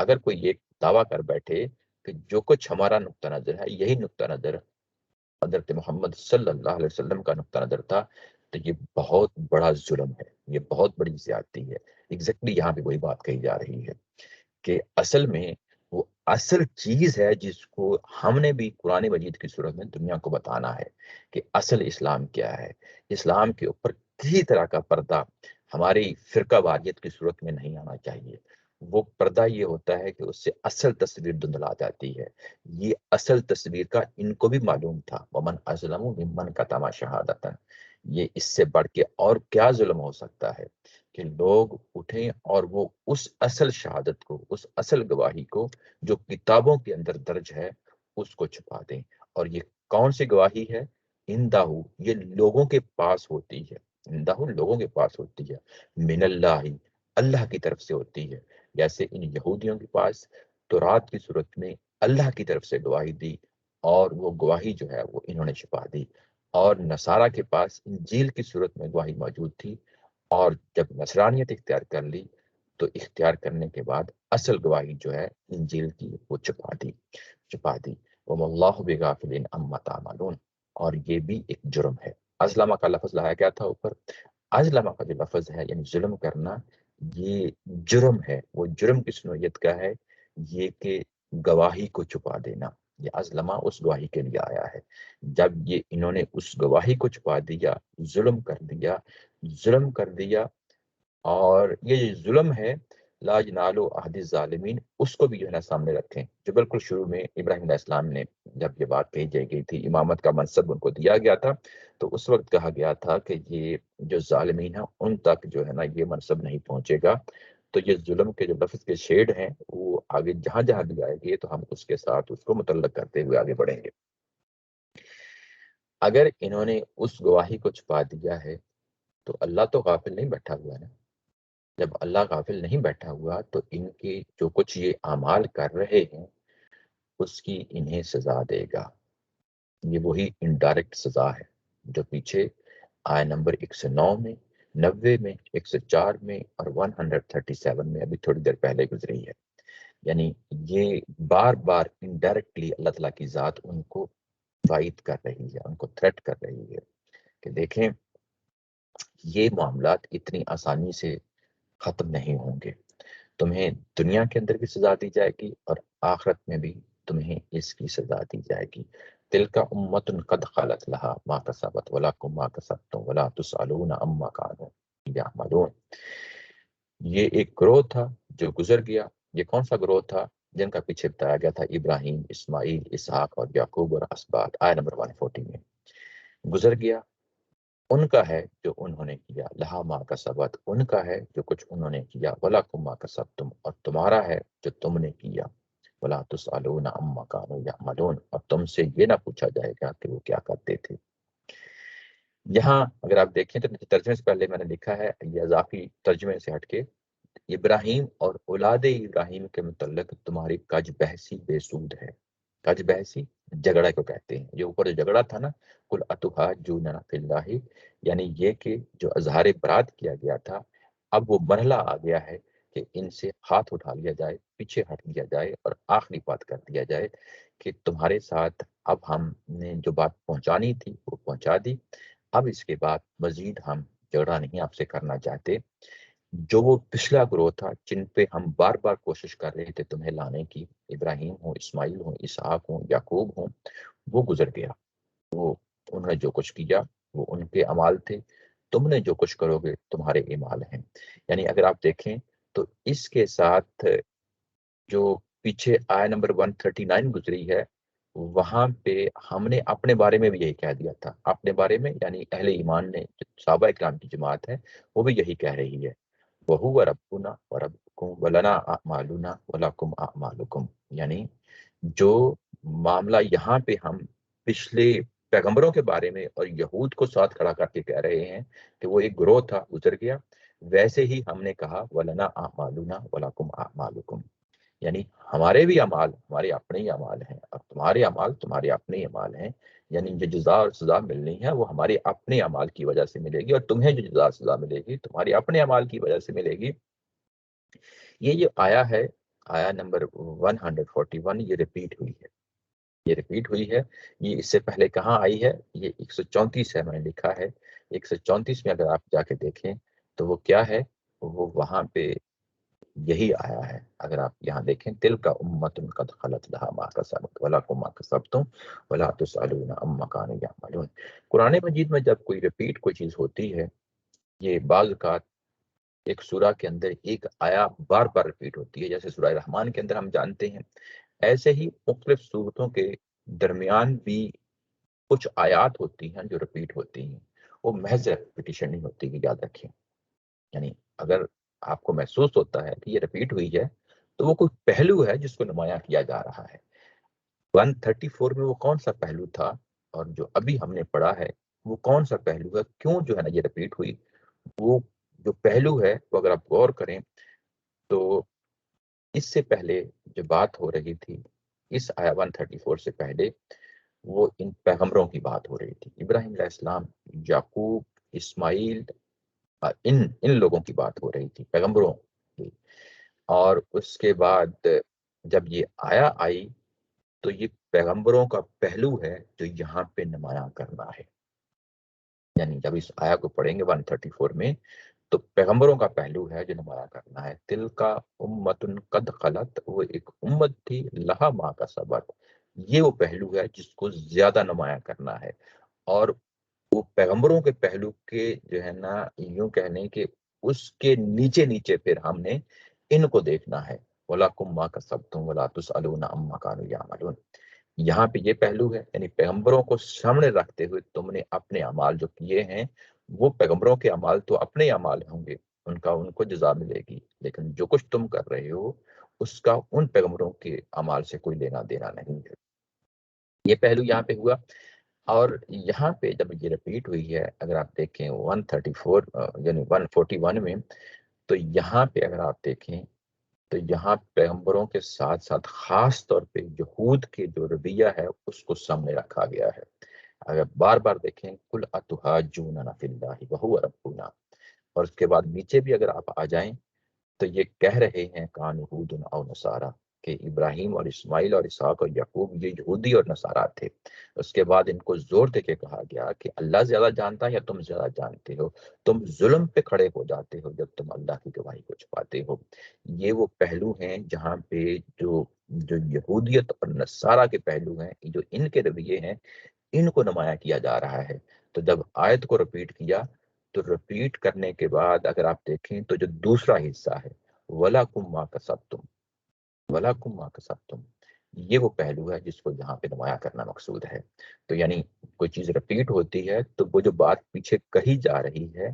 اگر کوئی یہ دعویٰ کر بیٹھے کہ جو کچھ ہمارا نقطہ نظر ہے یہی نقطہ نظر حضرت محمد صلی اللہ علیہ وسلم کا نقطہ نظر تھا، تو یہ بہت بڑا ظلم ہے، یہ بہت بڑی زیادتی ہے۔ ایگزیکٹلی یہاں پہ وہی بات کہی جا رہی ہے کہ اصل میں وہ اصل چیز ہے جس کو ہم نے بھی قرآن مجید کی صورت میں دنیا کو بتانا ہے کہ اصل اسلام کیا ہے۔ اسلام کے اوپر کسی طرح کا پردہ ہماری فرقہ واریت کی صورت میں نہیں آنا چاہیے۔ وہ پردہ یہ ہوتا ہے کہ اس سے اصل تصویر دھندلا جاتی ہے۔ یہ اصل تصویر کا ان کو بھی معلوم تھا۔ ومن ازلم ممن کتم شہادتا، یہ اس سے بڑھ کے اور کیا ظلم ہو سکتا ہے؟ کہ لوگ اٹھیں اور وہ اس اصل شہادت کو، اس اصل گواہی کو جو کتابوں کے اندر درج ہے، اس کو چھپا دیں۔ اور یہ کون سی گواہی ہے؟ اندہو، یہ لوگوں کے پاس ہوتی ہے، اندہو لوگوں کے پاس ہوتی ہے، من اللہ، اللہ کی طرف سے ہوتی ہے۔ جیسے ان یہودیوں کے پاس تورات کی صورت میں اللہ کی طرف سے گواہی دی، اور وہ گواہی جو ہے وہ انہوں نے چھپا دی۔ اور نصارہ کے پاس انجیل کی صورت میں گواہی موجود تھی، اور جب نصرانیت اختیار کر لی تو اختیار کرنے کے بعد اصل گواہی جو ہے انجیل کی وہ چھپا دی۔ وَمَا اللَّهُ بِغَافِلٍ عَمَّا تَعْمَلُونَ، اور یہ بھی ایک جرم ہے۔ ازلمہ کا لفظ لایا گیا تھا اوپر، ازلمہ کا جو لفظ ہے یعنی ظلم کرنا، یہ جرم ہے۔ وہ جرم کس نوعیت کا ہے؟ یہ کہ گواہی کو چھپا دینا۔ یہ ازلمہ اس گواہی کے لیے آیا ہے۔ جب یہ انہوں نے اس گواہی کو چھپا دیا، ظلم کر دیا، اور یہ ظلم ہے، لا ینالو عہد الظالمین، اس کو بھی جو ہے نا سامنے رکھیں، جو بالکل شروع میں ابراہیم علیہ السلام نے جب یہ بات کہی جائے گئی تھی، امامت کا منصب ان کو دیا گیا تھا، تو اس وقت کہا گیا تھا کہ یہ جو ظالمین ہیں ان تک جو ہے نا یہ منصب نہیں پہنچے گا۔ تو یہ ظلم کے جو لفظ کے شیڈ ہیں وہ آگے جہاں جہاں بھی آئے گی تو ہم اس کے ساتھ اس کو متعلق کرتے ہوئے آگے بڑھیں گے۔ اگر انہوں نے اس گواہی کو چھپا دیا ہے تو اللہ تو غافل نہیں بیٹھا ہوا ہے نا۔ جب اللہ غافل نہیں بیٹھا ہوا تو ان کے جو کچھ یہ اعمال کر رہے ہیں اس کی انہیں سزا دے گا۔ یہ وہی انڈائریکٹ سزا ہے جو پیچھے آیہ نمبر 109 میں، 90 میں، 104 میں اور 137 میں ابھی تھوڑی دیر پہلے گزری ہے۔ یعنی یہ بار بار انڈائریکٹلی اللہ تعالیٰ کی ذات ان کو وعید کر رہی ہے، ان کو تھریٹ کر رہی ہے کہ دیکھیں یہ معاملات اتنی آسانی سے ختم نہیں ہوں گے، تمہیں دنیا کے اندر بھی سزا دی جائے گی اور آخرت میں بھی تمہیں اس کی سزا دی جائے گی۔ تلک امت قد خلت لها ما کسبت ولکم ما کسبتم ولا تسألون عما كانوا یعملون۔ یہ ایک گروہ تھا جو گزر گیا۔ یہ کون سا گروہ تھا؟ جن کا پیچھے بتایا گیا تھا، ابراہیم، اسماعیل، اسحاق اور یعقوب اور اسباط، آیہ نمبر 140 میں گزر گیا۔ ان کا ہے جو انہوں نے کیا، لہا ما کسبت، ان کا ہے جو کچھ انہوں نے کیا، ولکم ما کسبتم، اور تمہارا ہے جو تم نے کیا، ولا تسألون عما كانوا يعملون، اور تم سے یہ نہ پوچھا جائے گا کہ وہ کیا کرتے تھے۔ یہاں اگر آپ دیکھیں تو ترجمے سے پہلے میں نے لکھا ہے، یہ اضافی ترجمے سے ہٹ کے، ابراہیم اور اولاد ابراہیم کے متعلق تمہاری کج بحثی بے سود ہے۔ کج بحثی جھگڑا کو کہتے ہیں، جو اوپر جو جھگڑا تھا نا، کل اتحاجوننا فی اللہ، یعنی یہ کہ جو اظہار برات کیا گیا تھا، اب وہ مرحلہ آ گیا ہے کہ ان سے ہاتھ اٹھا لیا جائے، پیچھے ہٹ لیا جائے اور آخری بات کر دیا جائے کہ تمہارے ساتھ اب ہم نے جو بات پہنچانی تھی وہ پہنچا دی، اب اس کے بعد مزید ہم جھگڑا نہیں آپ سے کرنا چاہتے۔ جو وہ پچھلا گروہ تھا جن پہ ہم بار بار کوشش کر رہے تھے تمہیں لانے کی، ابراہیم ہوں، اسماعیل ہوں، اسحاق ہوں، یعقوب ہوں، وہ گزر گیا۔ انہوں نے جو کچھ کیا وہ ان کے اعمال تھے، تم نے جو کچھ کرو گے تمہارے اعمال ہیں۔ یعنی اگر آپ دیکھیں تو اس کے ساتھ جو پیچھے آیہ نمبر 139 گزری ہے، وہاں پہ ہم نے اپنے بارے میں بھی یہی کہہ دیا تھا، اپنے بارے میں یعنی اہل ایمان نے، صحابہ اکرام کی جماعت ہے وہ بھی یہی کہہ رہی ہے، وَهُوَ رَبُّنَا وَرَبُّكُمْ وَلَنَا أَعْمَالُنَا وَلَكُمْ أَعْمَالُكُمْ۔ یعنی جو معاملہ یہاں پہ ہم پچھلے پیغمبروں کے بارے میں اور یہود کو ساتھ کھڑا کر کے کہہ رہے ہیں کہ وہ ایک گروہ تھا گزر گیا، ویسے ہی ہم نے کہا وَلَنَا أَعْمَالُنَا وَلَكُمْ أَعْمَالُكُمْ، یعنی ہمارے بھی اعمال ہمارے اپنے ہی اعمال ہیں اور تمہارے اعمال تمہارے اپنے ہی اعمال ہیں۔ یعنی جو جزا اور سزا ملنی ہے وہ ہمارے اپنے اعمال کی وجہ سے ملے گی، اور تمہیں جو جزا اور سزا ملے گی تمہارے اپنے اعمال کی وجہ سے ملے گی۔ یہ جو آیا ہے، آیا نمبر 141، یہ ریپیٹ ہوئی ہے، یہ ریپیٹ ہوئی ہے۔ یہ اس سے پہلے کہاں آئی ہے؟ یہ 134 ہے، میں نے لکھا ہے 134 میں اگر آپ جا کے دیکھیں تو وہ کیا ہے، وہ وہاں پہ یہی آیا ہے۔ اگر آپ یہاں دیکھیں، تلک امت قد خلت لها ما کسبت ولکم ما کسبتم ولا تسألون عما كانوا يعملون۔ قرآن مجید میں جب کوئی ریپیٹ کوئی چیز ہوتی ہے، یہ بعض اوقات ایک سورہ کے اندر ایک آیا بار بار ریپیٹ ہوتی ہے، جیسے سورہ رحمان کے اندر ہم جانتے ہیں، ایسے ہی مختلف صورتوں کے درمیان بھی کچھ آیات ہوتی ہیں جو ریپیٹ ہوتی ہیں، وہ محض ریپیٹیشن نہیں ہوتی، کہ یاد رکھیں۔ یعنی اگر آپ کو محسوس ہوتا ہے کہ یہ ریپیٹ ہوئی ہے تو وہ کوئی پہلو ہے جس کو نمایاں کیا جا رہا ہے۔ 134 میں وہ کون سا پہلو تھا اور جو ابھی ہم نے پڑھا ہے وہ کون سا پہلو ہے، کیوں جو ہے نا یہ ریپیٹ ہوئی؟ وہ جو پہلو ہے وہ اگر آپ غور کریں تو اس سے پہلے جو بات ہو رہی تھی، اس آیا 134 سے پہلے وہ ان پیغمبروں کی بات ہو رہی تھی، ابراہیم علیہ السلام، یعقوب، اسماعیل، ان لوگوں کی بات ہو رہی تھی، پیغمبروں کی۔ اور اس کے بعد جب یہ آیا آئی تو یہ پیغمبروں کا پہلو ہے جو یہاں پہ نمایاں کرنا ہے۔ یعنی جب اس آیا کو پڑھیں گے 134 میں تو پیغمبروں کا پہلو ہے جو نمایاں کرنا ہے۔ تل کا امت قد خلت، وہ ایک امت تھی، لہا ما کا سبق، یہ وہ پہلو ہے جس کو زیادہ نمایاں کرنا ہے۔ اور وہ پیغمبروں کے پہلو کے جو ہے نا یوں کہنے کہ اس کے نیچے نیچے پھر ہم نے ان کو دیکھنا ہے، وَلَكُمْ مَا كَسَبْتُمْ وَلَا تُسْأَلُونَ عَمَّا كَانُوا يَعْمَلُونَ۔ یہاں پہ یہ پہلو ہے، یعنی پیغمبروں کو سامنے رکھتے ہوئے تم نے اپنے اعمال جو کیے ہیں، وہ پیغمبروں کے اعمال تو اپنے اعمال ہوں گے، ان کو جزا ملے گی، لیکن جو کچھ تم کر رہے ہو اس کا ان پیغمبروں کے اعمال سے کوئی لینا دینا نہیں ہے۔ یہ پہلو یہاں پہ ہوا۔ اور یہاں پہ جب یہ ریپیٹ ہوئی ہے، اگر آپ دیکھیں 134 یعنی 141 میں، تو یہاں پہ اگر آپ دیکھیں تو یہاں پیغمبروں کے ساتھ ساتھ خاص طور پہ یہود کے جو رویہ ہے اس کو سامنے رکھا گیا ہے۔ اگر بار بار دیکھیں کل اتحاجوننا فی اللہ وہو ربنا، اور اس کے بعد نیچے بھی اگر آپ آ جائیں تو یہ کہہ رہے ہیں کان یہود او نصارا، کہ ابراہیم اور اسماعیل اور اسحاق اور یعقوب یہ یہودی اور نصارا تھے۔ اس کے بعد ان کو زور دے کے کہا گیا کہ اللہ زیادہ جانتا ہے یا تم زیادہ جانتے ہو؟ تم ظلم پہ کھڑے ہو جاتے ہو جب تم اللہ کی گواہی کو چھپاتے ہو۔ یہ وہ پہلو ہیں جہاں پہ جو یہودیت اور نصارہ کے پہلو ہیں، جو ان کے رویے ہیں، ان کو نمایاں کیا جا رہا ہے۔ تو جب آیت کو رپیٹ کیا تو رپیٹ کرنے کے بعد اگر آپ دیکھیں تو جو دوسرا حصہ ہے وَلَكُمْ مَا كَسَبْتُمْ وَلَكُمْ مَا كَسَبْتُمْ، یہ وہ پہلو ہے جس کو یہاں پہ نمایاں کرنا مقصود ہے۔ تو یعنی کوئی چیز رپیٹ ہوتی ہے تو وہ جو بات پیچھے کہی جا رہی ہے،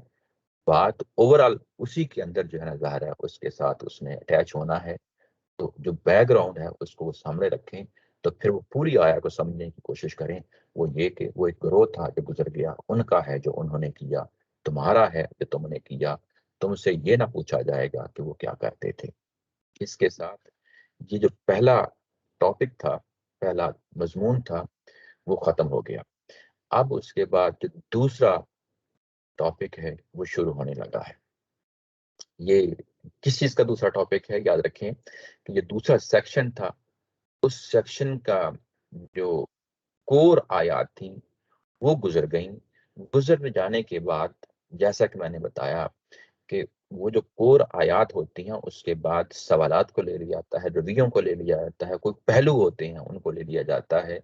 بات اوورال اسی کے اندر جو ہے نا ظاہر ہے اس کے ساتھ اس نے اٹیچ ہونا ہے۔ تو جو بیک گراؤنڈ ہے اس کو وہ سامنے رکھیں تو پھر وہ پوری آیا کو سمجھنے کی کوشش کریں۔ وہ یہ کہ وہ ایک گروہ تھا جو گزر گیا، ان کا ہے جو انہوں نے کیا، تمہارا ہے جو تم نے کیا، تم سے یہ نہ پوچھا جائے گا کہ وہ کیا کرتے تھے۔ اس کے ساتھ یہ جو پہلا ٹاپک تھا، پہلا مضمون تھا، وہ ختم ہو گیا۔ اب اس کے بعد جو دوسرا ٹاپک ہے وہ شروع ہونے لگا ہے۔ یہ کس چیز کا دوسرا ٹاپک ہے؟ یاد رکھیں کہ یہ دوسرا سیکشن تھا، اس سیکشن کا جو کور آیات تھیں وہ گزر گئیں۔ گزر جانے کے بعد جیسا کہ میں نے بتایا کہ وہ جو کور آیات ہوتی ہیں اس کے بعد سوالات کو لے لیا جاتا ہے، رویوں کو لے لیا جاتا ہے، کوئی پہلو ہوتے ہیں ان کو لے لیا جاتا ہے۔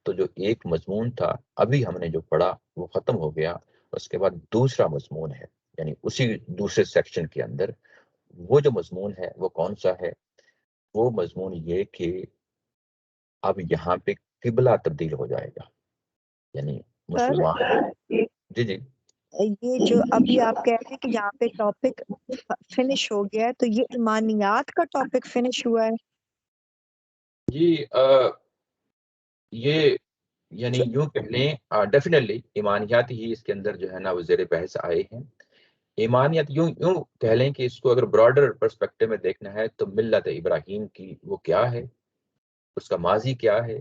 تو جو ایک مضمون تھا ابھی ہم نے جو پڑھا وہ ختم ہو گیا، اس کے بعد دوسرا مضمون ہے، یعنی اسی دوسرے سیکشن کے اندر وہ جو مضمون ہے وہ کون سا ہے؟ وہ مضمون یہ کہ اب یہاں پہ قبلہ تبدیل ہو جائے گا، یعنی سر مسلمان۔ جی جی یہ جو ابھی آپ کہہ رہے ہیں کہ یہاں پہ ٹاپک فنش ہو گیا ہے، تو یہ ایمانیات کا ٹاپک فنش ہوا ہے؟ جی یہ یعنی یوں کہہ لیں ڈیفینیٹلی ایمانیات ہی اس کے اندر جو ہے نا وہ زیر بحث آئے ہیں۔ ایمانیت یوں کہہ لیں کہ اس کو اگر براڈر پرسپیکٹو میں دیکھنا ہے تو ملت ابراہیم کی وہ کیا ہے، اس کا ماضی کیا ہے،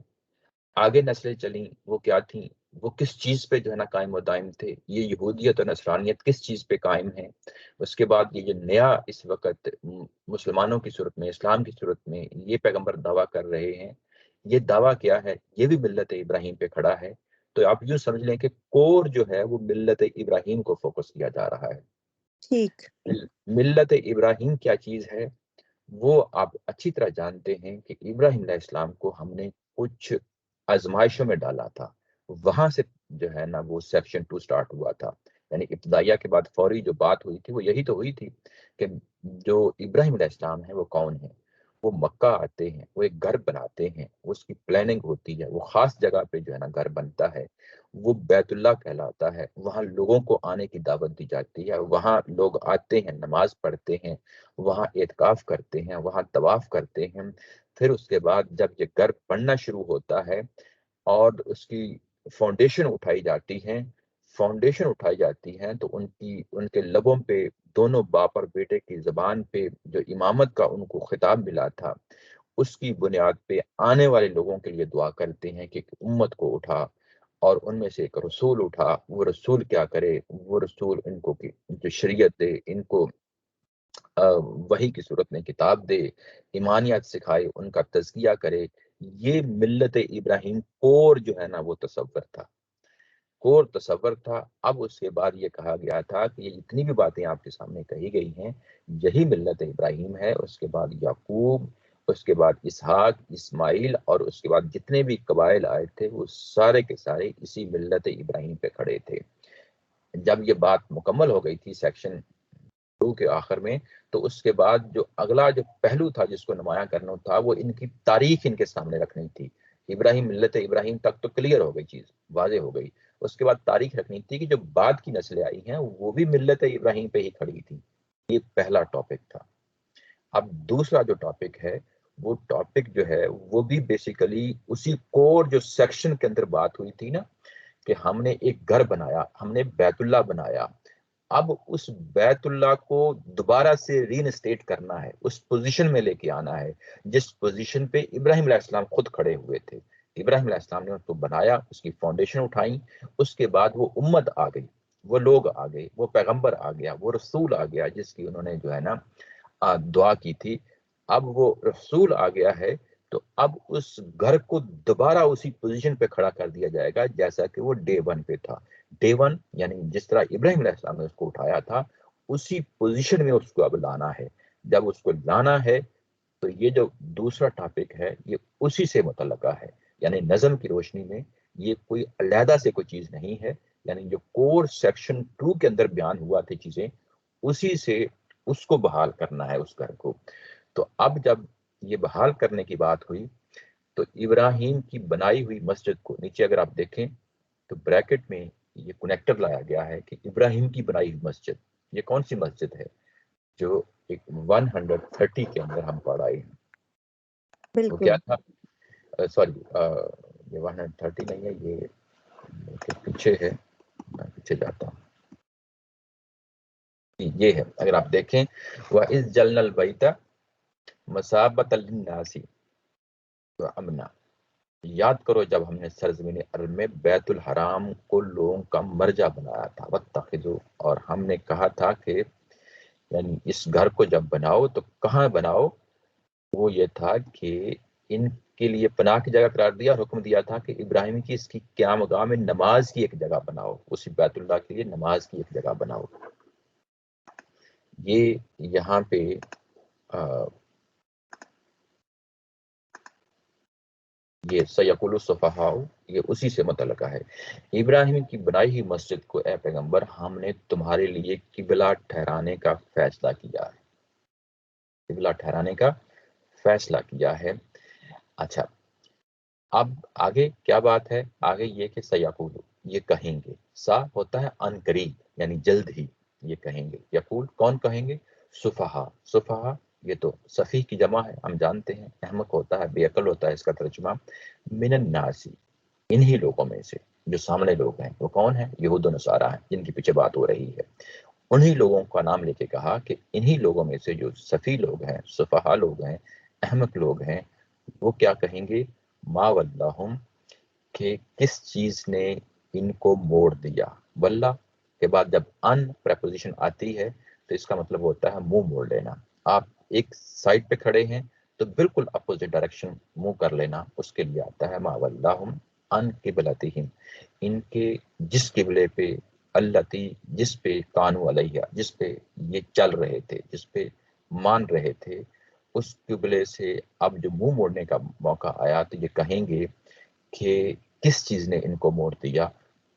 آگے نسلیں چلیں وہ کیا تھیں، وہ کس چیز پہ جو ہے نا قائم و دائم تھے، یہ یہودیت اور نصرانیت کس چیز پہ قائم ہے۔ اس کے بعد یہ جو نیا اس وقت مسلمانوں کی صورت میں، اسلام کی صورت میں یہ پیغمبر دعویٰ کر رہے ہیں، یہ دعویٰ کیا ہے؟ یہ بھی ملت ابراہیم پہ کھڑا ہے۔ تو آپ یوں سمجھ لیں کہ کور جو ہے وہ ملت ابراہیم کو فوکس کیا جا رہا ہے۔ ٹھیک، ملت ابراہیم کیا چیز ہے وہ آپ اچھی طرح جانتے ہیں کہ ابراہیم علیہ السلام کو ہم نے کچھ آزمائشوں میں ڈالا تھا، وہاں سے جو ہے نا وہ سیکشن 2 سٹارٹ ہوا تھا۔ یعنی ابتدائیہ کے بعد فوری جو بات ہوئی تھی وہ یہی تو ہوئی تھی کہ جو ابراہیم علیہ السلام ہے وہ کون ہے، وہ مکہ آتے ہیں، وہ ایک گھر بناتے ہیں، اس کی پلاننگ ہوتی ہے، وہ خاص جگہ پہ جو ہے نا گھر بنتا ہے، وہ بیت اللہ کہلاتا ہے، وہاں لوگوں کو آنے کی دعوت دی جاتی ہے، وہاں لوگ آتے ہیں، نماز پڑھتے ہیں، وہاں اعتکاف کرتے ہیں، وہاں طواف کرتے ہیں۔ پھر اس کے بعد جب یہ گھر بننا شروع ہوتا ہے اور اس کی فاؤنڈیشن اٹھائی جاتی ہے، تو ان کے لبوں پہ، دونوں باپ اور بیٹے کی زبان پہ جو امامت کا ان کو خطاب ملا تھا، اس کی بنیاد پہ آنے والے لوگوں کے لیے دعا کرتے ہیں کہ امت کو اٹھا، اور ان میں سے ایک رسول اٹھا، وہ رسول کیا کرے، وہ رسول ان کو جو شریعت دے، ان کو وحی کی صورت میں کتاب دے، ایمانیات سکھائے، ان کا تزکیہ کرے۔ یہ ملت ابراہیم کور جو ہے نا وہ تصور تھا۔ اب اس کے بعد یہ کہا گیا تھا کہ یہ جتنی بھی باتیں آپ کے سامنے کہی گئی ہیں، یہی ملت ابراہیم ہے۔ اس کے بعد یعقوب، اس کے بعد اسحاق، اسماعیل، اور اس کے بعد جتنے بھی قبائل آئے تھے وہ سارے کے سارے اسی ملت ابراہیم پہ کھڑے تھے۔ جب یہ بات مکمل ہو گئی تھی سیکشن 2 کے آخر میں، تو اس کے بعد جو اگلا جو پہلو تھا جس کو نمایاں کرنا تھا، وہ ان کی تاریخ ان کے سامنے رکھنی تھی۔ ملت ابراہیم تک تو کلیئر ہو گئی، چیز واضح ہو گئی۔ اس کے بعد تاریخ رکھنی تھی کہ جو بعد کی نسلیں آئی ہیں وہ بھی ملت ابراہیم پہ ہی کھڑی تھی۔ یہ پہلا ٹاپک تھا۔ اب دوسرا جو ٹاپک ہے، وہ ٹاپک جو ہے وہ بھی بیسیکلی اسی کور جو سیکشن کے اندر بات ہوئی تھی نا، کہ ہم نے ایک گھر بنایا، ہم نے بیت اللہ بنایا، اب اس بیت اللہ کو دوبارہ سے ری انسٹیٹ کرنا ہے، اس پوزیشن میں لے کے آنا ہے جس پوزیشن پہ ابراہیم علیہ السلام خود کھڑے ہوئے تھے۔ ابراہیم علیہ السلام نے اس کو بنایا، اس کی فاؤنڈیشن اٹھائی، اس کے بعد وہ امت آ گئی، وہ لوگ آ گئے، وہ پیغمبر آ گیا، وہ رسول آ گیا جس کی انہوں نے جو ہے نا دعا کی تھی۔ اب وہ رسول آ گیا ہے، تو اب اس گھر کو دوبارہ اسی پوزیشن پہ کھڑا کر دیا جائے گا جیسا کہ وہ ڈے 1 پہ تھا۔ ڈے 1 یعنی جس طرح ابراہیم علیہ السلام نے اس کو اٹھایا تھا، اسی پوزیشن میں اس کو اب لانا ہے۔ جب اس کو لانا ہے تو یہ جو دوسرا ٹاپک ہے یہ اسی سے متعلقہ ہے، یعنی نظم کی روشنی میں یہ کوئی علیحدہ سے کوئی چیز نہیں ہے، یعنی جو کور سیکشن 2 کے اندر بیان ہوا تھی چیزیں، اسی سے اس کو بحال کرنا ہے، اس گھر کو۔ تو اب جب یہ بحال کرنے کی بات ہوئی تو ابراہیم کی بنائی ہوئی مسجد کو نیچے اگر آپ دیکھیں تو بریکٹ میں یہ کنیکٹر لایا گیا ہے کہ ابراہیم کی بنائی ہوئی مسجد، یہ کون سی مسجد ہے جو ایک 130 کے اندر ہم پڑھ آئے ہیں؟ وہ بالکل کیا تھا؟ سوری، یہ 130 نہیں ہے، یہ پیچھے ہے، میں پیچھے جاتا ہوں۔ یہ ہے، اگر آپ دیکھیں وَإِذْ جَلْنَا الْبَيْتَ مَثَابَةً لِلنَّاسِ وَأَمْنًا، یاد کرو جب ہم نے سرزمین ارض میں بیت الحرام کو لوگوں کا مرجع بنایا تھا، وَاتَّخِذُوا، اور ہم نے کہا تھا کہ یعنی اس گھر کو جب بناؤ تو کہاں بناؤ، وہ یہ تھا کہ ان کے لیے پناہ کی جگہ قرار دیا، اور حکم دیا تھا کہ ابراہیم کی اس کی قیام گاہ میں نماز کی ایک جگہ بناؤ، اسی بیت اللہ کے لیے نماز کی ایک جگہ بناؤ۔ یہ یہاں پہ یہ سیقول الصفحاء، یہ اسی سے متعلقہ ہے۔ ابراہیم کی بنائی ہوئی مسجد کو اے پیغمبر ہم نے تمہارے لیے قبلہ ٹھہرانے کا فیصلہ کیا ہے، قبلہ ٹھہرانے کا فیصلہ کیا ہے۔ اچھا، اب آگے کیا بات ہے؟ آگے یہ کہ سیقول، یہ کہیں گے، سا ہوتا ہے ان قریب یعنی جلد ہی یہ کہیں گے، یقول کون کہیں گے؟ صفحاء، صفحاء یہ تو صفیح کی جمع ہے، ہم جانتے ہیں، احمق ہوتا ہے، بے عقل ہوتا ہے اس کا ترجمہ۔ من الناس، انہی لوگوں میں سے، جو سامنے لوگ ہیں وہ کون ہیں؟ یہود و نصارہ ہیں جن کے پیچھے بات ہو رہی ہے۔ انہی لوگوں کا نام لے کے کہا کہ انہی لوگوں میں سے جو صفی لوگ ہیں، صفحاء لوگ ہیں، احمق لوگ ہیں، وہ کیا کہیں گے؟ ما ولاہم، کہ کس چیز نے ان کو موڑ دیا۔ واللہ کے بعد جب ان پریپوزیشن آتی ہے تو اس کا مطلب ہوتا ہے منہ موڑ لینا۔ آپ ایک سائڈ پہ کھڑے ہیں تو بالکل اپوزٹ ڈائریکشن منہ کر لینا، اس کے لیے آتا ہے ما ولاہم ان قبلتہم، ان کے جس قبلے پہ، التی جس پہ، کانو علیہ جس پہ یہ چل رہے تھے، جس پہ مان رہے تھے، اس قبلے سے اب جو منہ موڑنے کا موقع آیا تو یہ کہیں گے کہ کس چیز نے ان کو موڑ دیا؟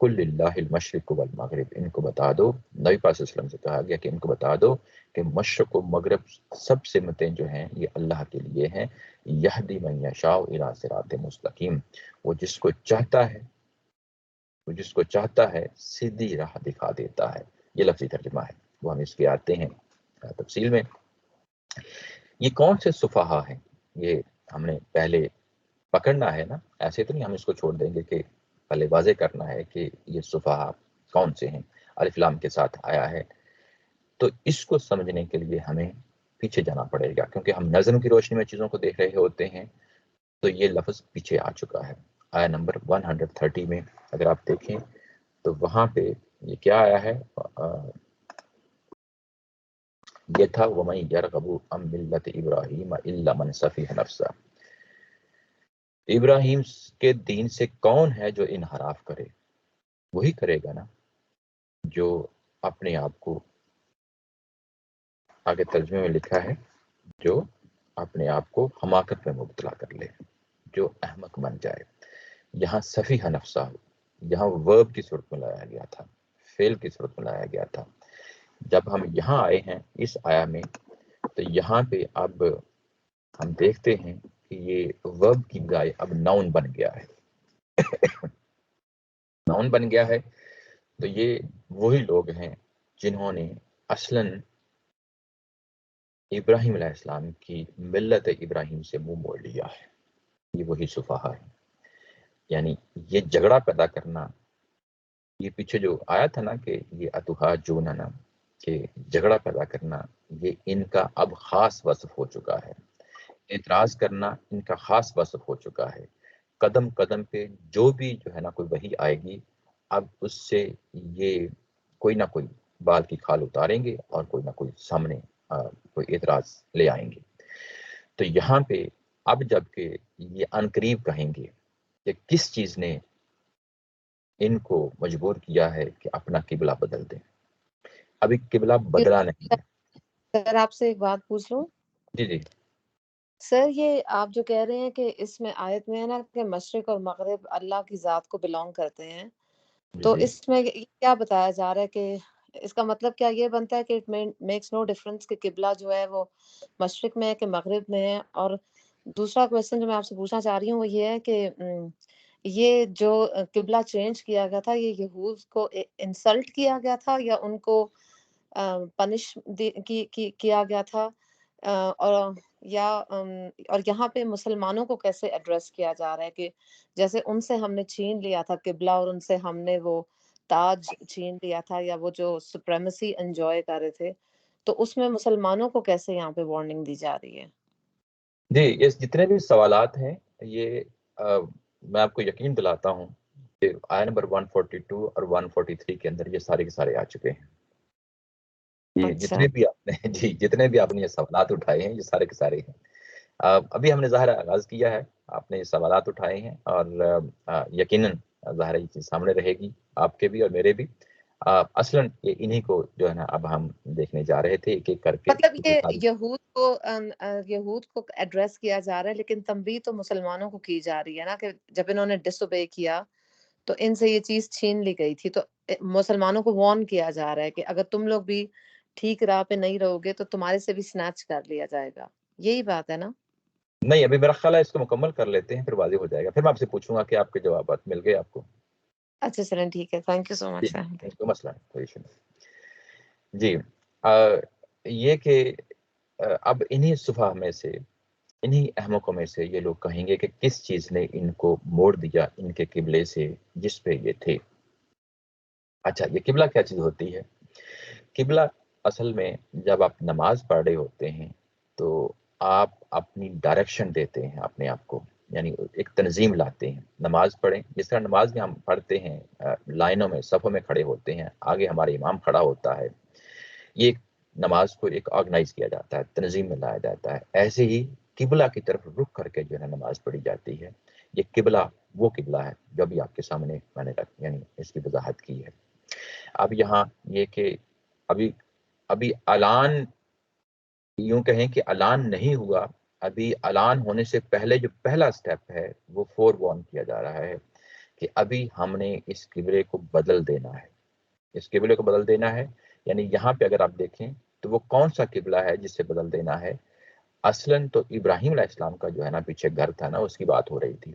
قل للہ المشرق والمغرب، ان کو بتا دو، نبی پاک صلی اللہ علیہ وسلم سے کہا گیا کہ ان کو بتا دو کہ مشرق و مغرب سب سمتیں جو ہیں یہ اللہ کے لیے ہیں، یہدی من یشاء الی صراط مستقیم، وہ جس کو چاہتا ہے، وہ جس کو چاہتا ہے سیدھی راہ دکھا دیتا ہے۔ یہ لفظی ترجمہ ہے، وہ ہم اس کے آتے ہیں تفصیل میں۔ یہ کون سے صفحا ہیں، یہ ہم نے پہلے پکڑنا ہے نا، ایسے تو نہیں ہم اس کو چھوڑ دیں گے، کہ پہلے واضح کرنا ہے کہ یہ صفحا کون سے ہیں، الف لام کے ساتھ آیا ہے، تو اس کو سمجھنے کے لیے ہمیں پیچھے جانا پڑے گا، کیونکہ ہم نظم کی روشنی میں چیزوں کو دیکھ رہے ہوتے ہیں، تو یہ لفظ پیچھے آ چکا ہے۔ آیا نمبر 130 میں اگر آپ دیکھیں تو وہاں پہ یہ کیا آیا ہے، یہ تھا وَمَن يَرْغَبُ عَن مِّلَّةِ إِبْرَاهِيمَ إِلَّا مَن سَفِهَ نَفْسَهُ، ابراہیم کے دین سے کون ہے جو انحراف کرے، وہی کرے گا نا جو اپنے آپ کو، آگے ترجمے میں لکھا ہے، جو اپنے آپ کو حماقت میں مبتلا کر لے، جو احمق بن جائے۔ یہاں سفیہ نفسہ، یہاں ورب کی صورت میں لایا گیا تھا، فعل کی صورت میں لایا گیا تھا۔ جب ہم یہاں آئے ہیں اس آیا میں، تو یہاں پہ اب ہم دیکھتے ہیں کہ یہ ورب کی بجائے اب ناؤن بن گیا ہے، ناؤن بن گیا ہے۔ تو یہ وہی لوگ ہیں جنہوں نے اصلاً ابراہیم علیہ السلام کی ملت ابراہیم سے منہ موڑ لیا ہے، یہ وہی صفحا ہے۔ یعنی یہ جھگڑا پیدا کرنا، یہ پیچھے جو آیا تھا نا کہ یہ اتوہا جوننا، کہ جھگڑا پیدا کرنا، یہ ان کا اب خاص وصف ہو چکا ہے، اعتراض کرنا ان کا خاص وصف ہو چکا ہے۔ قدم قدم پہ جو بھی جو ہے نا کوئی وحی آئے گی، اب اس سے یہ کوئی نہ کوئی بال کی کھال اتاریں گے اور کوئی نہ کوئی سامنے کوئی اعتراض لے آئیں گے۔ تو یہاں پہ اب جب کہ یہ عنقریب کہیں گے کہ کس چیز نے ان کو مجبور کیا ہے کہ اپنا قبلہ بدل دیں، ابھی قبلہ بدلا نہیں ہے۔ سر آپ سے ایک بات پوچھ لوں؟ جی جی سر یہ آپ جو کہہ رہے ہیں کہ اس میں آیت میں ہے نا کہ مشرق اور مغرب اللہ کی ذات کو بلونگ کرتے ہیں، تو جی اس میں کیا بتایا جا رہا ہے کہ اس کا مطلب کیا یہ بنتا ہے کہ اٹ میکس نو ڈفرنس کہ قبلہ جو ہے وہ مشرق میں ہے کہ مغرب میں ہے؟ اور دوسرا کویسچن جو میں آپ سے پوچھنا چاہ رہی ہوں وہ یہ ہے کہ یہ جو قبلہ چینج کیا گیا تھا، یہ یہود کو انسلٹ کیا گیا تھا یا ان کو پنش کیا گیا تھا، اور یا اور یہاں پہ مسلمانوں کو کیسے ایڈریس کیا جا رہا ہے کہ جیسے ان سے ہم نے چھین لیا تھا قبلہ اور ان سے ہم نے وہ تاج چھین لیا تھا یا وہ جو سپریمیسی انجوائے کر رہے تھے، تو اس میں مسلمانوں کو کیسے یہاں پہ وارننگ دی جا رہی ہے؟ جی، یہ جتنے بھی سوالات ہیں یہ میں آپ کو یقین دلاتا ہوں کہ آیا نمبر 142 اور 143 کے اندر یہ سارے کے سارے آ چکے ہیں۔ یہ اچھا، جتنے بھی آپ نے جی جتنے بھی آپ نے یہ سوالات اٹھائے ہیں یہ سارے کے سارے ہیں۔ ابھی ہم نے ظاہر آغاز کیا ہے، آپ نے یہ سوالات اٹھائے ہیں اور یقیناً ظاہر یہ چیز سامنے رہے گی آپ کے بھی اور میرے بھی۔ اصلاً یہ انہی کو جو ہے نا اب ہم دیکھنے جا رہے تھے ایک ایک کر کے۔ مطلب یہ یہود کو ایڈریس کیا جا رہا ہے، لیکن تنبیہ تو مسلمانوں کو کی جا رہی ہے نا کہ جب انہوں نے ڈس اوبے کیا تو ان سے یہ چیز چھین لی گئی تھی، تو مسلمانوں کو وارن کیا جا رہا ہے کہ اگر تم لوگ بھی ٹھیک راہ پہ نہیں رہو گے تو تمہارے سے بھی سنیچ کر لیا جائے گا، یہی بات ہے نا؟ نہیں، ابھی میرا خیال ہے اس کو مکمل کر لیتے ہیں پھر واضح ہو جائے گا، پھر میں آپ سے پوچھوں گا کہ آپ کے جوابات مل گئے آپ کو؟ اچھا چلیں ٹھیک ہے، تھینک یو سو جی مچ سر۔ کوئی مسئلہ نہیں، کوئی ایشو نہیں۔ جی یہ کہ اب انہی صفحہ میں سے، انہی احمقوں میں سے یہ لوگ کہیں گے کہ کس چیز نے ان کو موڑ دیا ان کے قبلے سے جس پہ یہ تھے۔ اچھا، یہ قبلہ کیا چیز ہوتی ہے؟ قبلہ اصل میں جب آپ نماز پڑھ رہے ہوتے ہیں تو آپ اپنی ڈائریکشن دیتے ہیں اپنے آپ کو، یعنی ایک تنظیم لاتے ہیں۔ نماز پڑھیں جس طرح نماز میں ہم پڑھتے ہیں، لائنوں میں صفوں میں کھڑے ہوتے ہیں، آگے ہمارا امام کھڑا ہوتا ہے، یہ نماز کو ایک آرگنائز کیا جاتا ہے، تنظیم میں لایا جاتا ہے۔ ایسے ہی قبلہ کی طرف رخ کر کے جو ہے نماز پڑھی جاتی ہے۔ یہ قبلہ وہ قبلہ ہے جو ابھی آپ کے سامنے میں نے یعنی اس کی وضاحت کی ہے۔ اب یہاں یہ کہ ابھی اعلان، یوں کہیں کہ اعلان نہیں ہوا، ابھی اعلان ہونے سے پہلے جو پہلا سٹیپ ہے وہ فور وارن کیا جا رہا ہے کہ ابھی ہم نے اس قبلے کو بدل دینا ہے، اس قبلے کو بدل دینا ہے۔ یعنی یہاں پہ اگر آپ دیکھیں تو وہ کون سا قبلہ ہے جس سے بدل دینا ہے؟ اصلاً تو ابراہیم علیہ السلام کا جو ہے نا پیچھے گھر تھا نا، اس کی بات ہو رہی تھی۔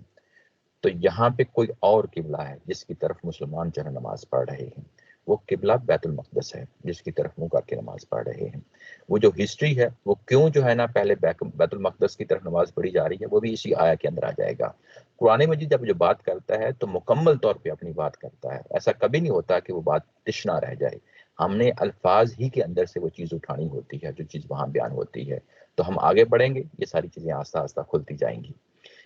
تو یہاں پہ کوئی اور قبلہ ہے جس کی طرف مسلمان جو ہے نماز پڑھ رہے ہیں، وہ قبلہ بیت المقدس ہے جس کی طرف منہ کر کے نماز پڑھ رہے ہیں۔ وہ جو ہسٹری ہے وہ کیوں جو ہے نا پہلے بیت المقدس کی طرف نماز پڑھی جا رہی ہے، وہ بھی اسی آیا کے اندر آ جائے گا۔ قرآن مجید جب جو بات کرتا ہے تو مکمل طور پہ اپنی بات کرتا ہے، ایسا کبھی نہیں ہوتا کہ وہ بات تشنا رہ جائے۔ ہم نے الفاظ ہی کے اندر سے وہ چیز اٹھانی ہوتی ہے جو چیز وہاں بیان ہوتی ہے۔ تو ہم آگے بڑھیں گے، یہ ساری چیزیں آہستہ آہستہ کھلتی جائیں گی۔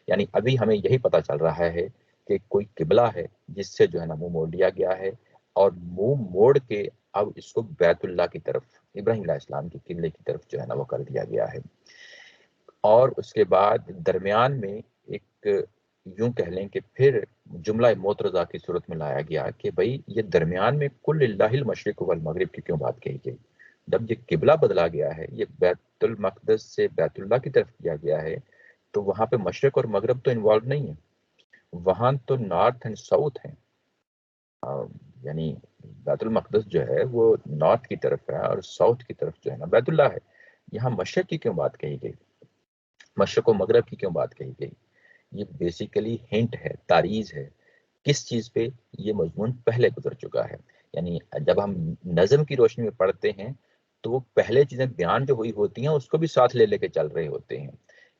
یعنی ابھی ہمیں یہی پتہ چل رہا ہے کہ کوئی قبلہ ہے جس سے جو ہے نا منہ موڑ لیا گیا ہے، اور منہ موڑ کے اب اس کو بیت اللہ کی طرف، ابراہیم علیہ السلام کے قبلے کی طرف جو ہے نا وہ کر دیا گیا ہے۔ اور اس کے بعد درمیان میں ایک یوں کہہ لیں کہ پھر جملہ معترضہ کی صورت میں لایا گیا کہ بھئی یہ درمیان میں کل اللہ المشرق والمغرب کی کیوں بات کہی گئی؟ جب یہ قبلہ بدلا گیا ہے، یہ بیت المقدس سے بیت اللہ کی طرف کیا گیا ہے، تو وہاں پہ مشرق اور مغرب تو انوالو نہیں ہے، وہاں تو نارتھ اینڈ ساؤتھ ہیں۔ یعنی بیت المقدس جو ہے وہ نارتھ کی طرف ہے اور ساؤتھ کی طرف جو ہے نا بیت اللہ ہے۔ یہاں مشرق کی کیوں بات کہی گئی؟ مشرق و مغرب کی کیوں بات کہی گئی؟ یہ بیسیکلی ہنٹ ہے، تعریض ہے۔ کس چیز پہ؟ یہ مضمون پہلے گزر چکا ہے۔ یعنی جب ہم نظم کی روشنی میں پڑھتے ہیں تو وہ پہلے چیزیں بیان جو ہوئی ہوتی ہیں اس کو بھی ساتھ لے کے چل رہے ہوتے ہیں۔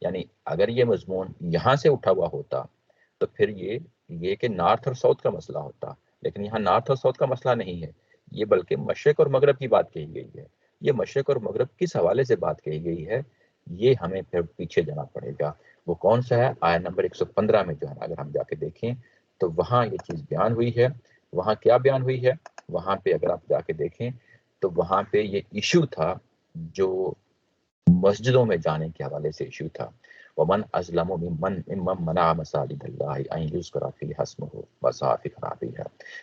یعنی اگر یہ مضمون یہاں سے اٹھا ہوا ہوتا تو پھر یہ کہ نارتھ اور ساؤتھ کا مسئلہ ہوتا، لیکن یہاں نارتھ اور ساؤتھ کا مسئلہ نہیں ہے، یہ بلکہ مشرق اور مغرب کی بات کہی گئی ہے۔ یہ مشرق اور مغرب کس حوالے سے بات کہی گئی ہے، یہ ہمیں پھر پیچھے جانا پڑے گا۔ وہ کون سا ہے؟ آیت نمبر 115 میں جو ہے اگر ہم جا کے دیکھیں تو وہاں یہ چیز بیان ہوئی ہے۔ وہاں کیا بیان ہوئی ہے؟ وہاں پہ اگر آپ جا کے دیکھیں تو وہاں پہ یہ ایشو تھا جو مسجدوں میں جانے کے حوالے سے ایشو تھا۔ ومن ازلم ممن منع مساجد اللہ ان یذکر فیہا اسمہ وسعی فی خرابیہا۔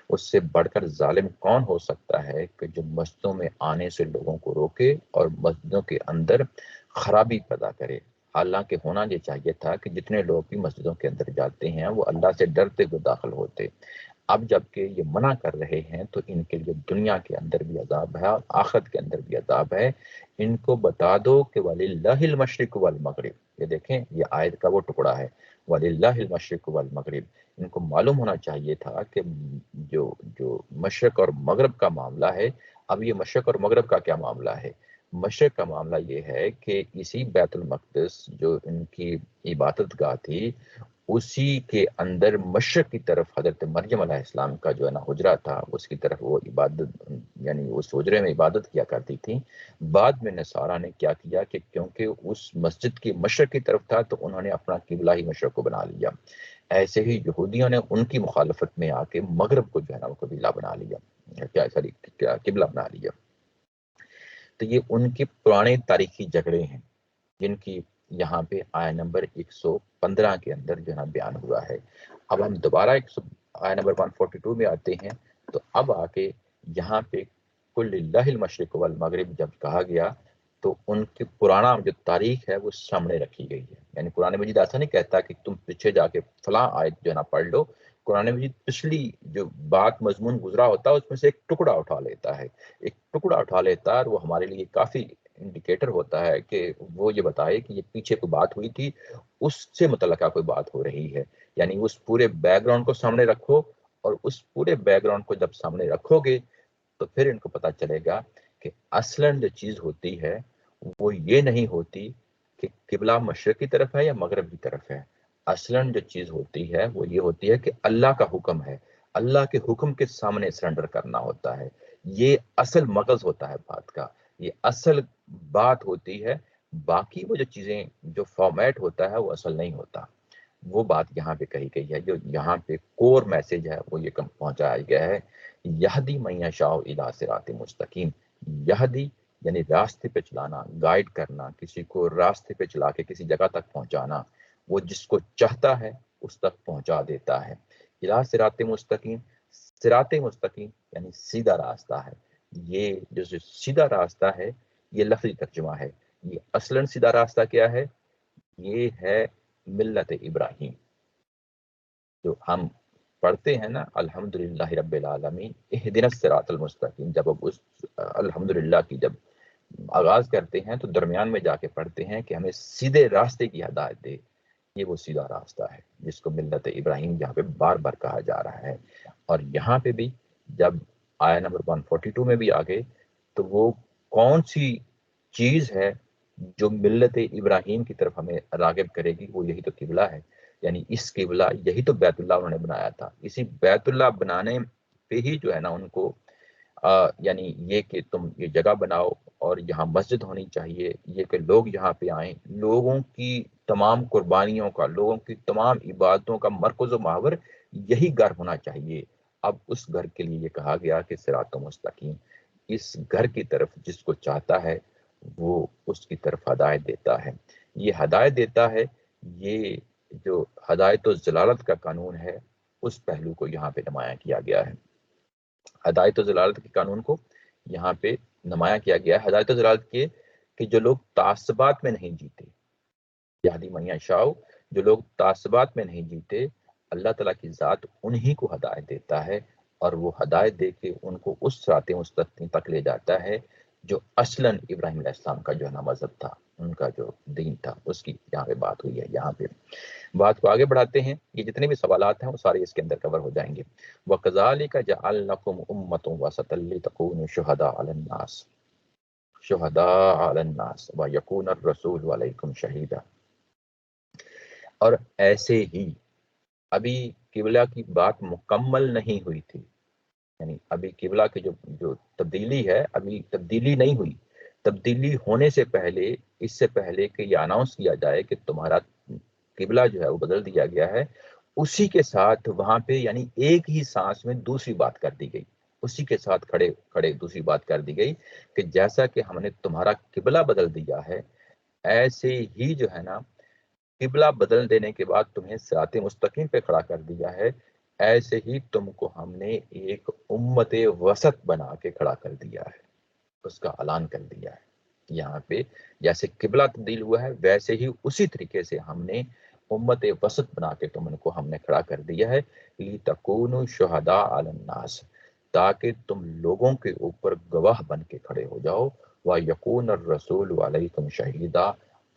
اس سے بڑھ کر ظالم کون ہو سکتا ہے کہ جو مسجدوں میں آنے سے لوگوں کو روکے اور مسجدوں کے اندر خرابی پیدا کرے۔ حالانکہ ہونا یہ چاہیے تھا کہ جتنے لوگ بھی مسجدوں کے اندر جاتے ہیں وہ اللہ سے ڈرتے ہوئے داخل ہوتے۔ اب جب کہ یہ منع کر رہے ہیں تو ان کے لیے دنیا کے اندر بھی عذاب ہے اور آخرت کے اندر بھی عذاب ہے۔ ان کو بتا دو کہ وَلِلَّهِ الْمَشْرِقُ وَالْمَغْرِبُ، یہ دیکھیں یہ آیت کا وہ ٹکڑا ہے، وَلِلَّهِ الْمَشْرِقُ وَالْمَغْرِبُ۔ ان کو معلوم ہونا چاہیے تھا کہ جو مشرق اور مغرب کا معاملہ ہے، اب یہ مشرق اور مغرب کا کیا معاملہ ہے؟ مشرق کا معاملہ یہ ہے کہ اسی بیت المقدس جو ان کی عبادت گاہ تھی، اسی کے اندر مشرق کی طرف حضرت مریم علیہ السلام کا جو ہے نا حجرہ تھا، اس کی طرف وہ عبادت، یعنی اس حجرے میں عبادت کیا کرتی تھی۔ بعد میں نصارہ نے کیا کیا کہ کیونکہ اس مسجد کی مشرق کی طرف تھا تو انہوں نے اپنا قبلہ ہی مشرق کو بنا لیا۔ ایسے ہی یہودیوں نے ان کی مخالفت میں آ کے مغرب کو جو ہے نا وہ قبلہ بنا لیا، کیا قبلہ بنا لیا۔ تو یہ ان کے پرانے تاریخی جھگڑے ہیں جن کی یہاں پہ آیت نمبر 115 کے اندر جو ہے نا بیان ہوا ہے۔ اب ہم دوبارہ آیت نمبر 142 میں آتے ہیں تو اب آ کے یہاں پہ کل اللہ المشرق والمغرب جب کہا گیا تو ان کی پرانا جو تاریخ ہے وہ سامنے رکھی گئی ہے۔ یعنی قرآن مجید ایسا نہیں کہتا کہ تم پیچھے جا کے فلاں آیت جو ہے نا پڑھ لو، قرآن مجید پچھلی جو بات مضمون گزرا ہوتا ہے اس میں سے ایک ٹکڑا اٹھا لیتا ہے، ایک ٹکڑا اٹھا لیتا ہے، اور وہ ہمارے لیے کافی انڈیکیٹر ہوتا ہے کہ وہ یہ بتائے کہ یہ پیچھے کوئی بات ہوئی تھی، اس سے متعلقہ کوئی بات ہو رہی ہے۔ یعنی اس پورے بیک گراؤنڈ کو سامنے رکھو، اور اس پورے بیک گراؤنڈ کو جب سامنے رکھو گے تو پھر ان کو پتہ چلے گا کہ اصلاً جو چیز ہوتی ہے وہ یہ نہیں ہوتی کہ قبلہ مشرق کی طرف ہے یا مغرب کی طرف ہے۔ اصلاً جو چیز ہوتی ہے وہ یہ ہوتی ہے کہ اللہ کا حکم ہے، اللہ کے حکم کے سامنے سرنڈر کرنا ہوتا ہے۔ یہ اصل مغز ہوتا ہے بات کا، یہ اصل بات ہوتی ہے۔ باقی وہ جو چیزیں جو فارمیٹ ہوتا ہے وہ اصل نہیں ہوتا۔ وہ بات یہاں پہ کہی گئی ہے، جو یہاں پہ کور میسج ہے وہ یہ پہنچایا گیا ہے، یہدی من یشاء الی صراط مستقیم۔ یہدی یعنی راستے پہ چلانا، گائیڈ کرنا، کسی کو راستے پہ چلا کے کسی جگہ تک پہنچانا، وہ جس کو چاہتا ہے اس تک پہنچا دیتا ہے۔ الی صراط مستقیم، صراط مستقیم یعنی سیدھا راستہ ہے۔ یہ جو سیدھا راستہ ہے یہ لفظی ترجمہ ہے، یہ اصلاً سیدھا راستہ کیا ہے؟ یہ ہے ملت ابراہیم، جو ہم پڑھتے ہیں نا الحمدللہ رب العالمین اہدنا الصراط المستقیم، جب اب اس الحمدللہ کی جب آغاز کرتے ہیں تو درمیان میں جا کے پڑھتے ہیں کہ ہمیں سیدھے راستے کی ہدایت دے، یہ وہ سیدھا راستہ ہے جس کو ملت ابراہیم یہاں پہ بار بار کہا جا رہا ہے۔ اور یہاں پہ بھی جب آیا نمبر 142 میں بھی آگے تو وہ کون سی چیز ہے جو ملت ابراہیم کی طرف ہمیں راغب کرے گی، وہ یہی تو قبلہ ہے، یعنی اس قبلہ یہی تو بیت اللہ انہوں نے بنایا تھا، اسی بیت اللہ بنانے پہ ہی جو ہے نا ان کو یعنی یہ کہ تم یہ جگہ بناؤ اور یہاں مسجد ہونی چاہیے، یہ کہ لوگ یہاں پہ آئیں، لوگوں کی تمام قربانیوں کا، لوگوں کی تمام عبادتوں کا مرکز و محور یہی گھر ہونا چاہیے۔ اب اس گھر کے لیے یہ کہا گیا کہ صراط مستقیم، اس گھر کی طرف جس کو چاہتا ہے وہ اس کی طرف ہدایت دیتا ہے۔ یہ ہدایت دیتا ہے، یہ جو ہدایت و ضلالت کا قانون ہے اس پہلو کو یہاں پہ نمایاں کیا گیا ہے۔ ہدایت و ضلالت کے قانون کو یہاں پہ نمایاں کیا گیا ہے۔ ہدایت و ضلالت کے کہ جو لوگ تعصبات میں نہیں جیتے، یہدی من یشاء، جو لوگ تعصبات میں نہیں جیتے، اللہ تعالیٰ کی ذات انہی کو ہدایت دیتا ہے، اور وہ ہدایت دے کے ان کو اس صراط مستقیم تک لے جاتا ہے جو اصلاً ابراہیم علیہ السلام کا جو ہے نا مذہب تھا، ان کا جو دین تھا، اس کی یہاں پہ بات ہوئی ہے۔ یہاں پہ بات کو آگے بڑھاتے ہیں، یہ جتنے بھی سوالات ہیں وہ سارے اس کے اندر کور ہو جائیں گے۔ وَكَذَلِكَ جَعَلْنَكُمْ أُمَّةً وَسَطًا لِتَكُونُوا شُهَدَاءَ عَلَى النَّاسِ وَيَكُونَ الرَّسُولُ عَلَيْكُمْ شَهِيدًا۔ اور ایسے ہی ابھی قبلہ کی بات مکمل نہیں ہوئی تھی، یعنی ابھی قبلہ کی جو تبدیلی ہے ابھی تبدیلی نہیں ہوئی، تبدیلی ہونے سے پہلے، اس سے پہلے کہ یہ اناؤنس کیا جائے کہ تمہارا قبلہ جو ہے وہ بدل دیا گیا ہے، اسی کے ساتھ وہاں پہ یعنی ایک ہی سانس میں دوسری بات کر دی گئی، اسی کے ساتھ کھڑے کھڑے دوسری بات کر دی گئی کہ جیسا کہ ہم نے تمہارا قبلہ بدل دیا ہے، ایسے ہی جو ہے نا قبلہ بدل دینے کے بعد تمہیں صراط مستقیم پہ کھڑا کر دیا ہے، ایسے ہی تم کو ہم نے ایک امت وسط بنا کے کھڑا کر دیا ہے، اس کا اعلان کر دیا ہے۔ یہاں پہ جیسے قبلہ تبدیل ہوا ہے ویسے ہی اسی طریقے سے ہم نے امت وسط بنا کے تم کو ہم نے کھڑا کر دیا ہے، لِتَكُونُوا شُهَدَاءَ عَلَى النَّاسِ، تاکہ تم لوگوں کے اوپر گواہ بن کے کھڑے ہو جاؤ، وَيَكُونَ الرَّسُولُ عَلَيْكُمْ شَهِيدًا،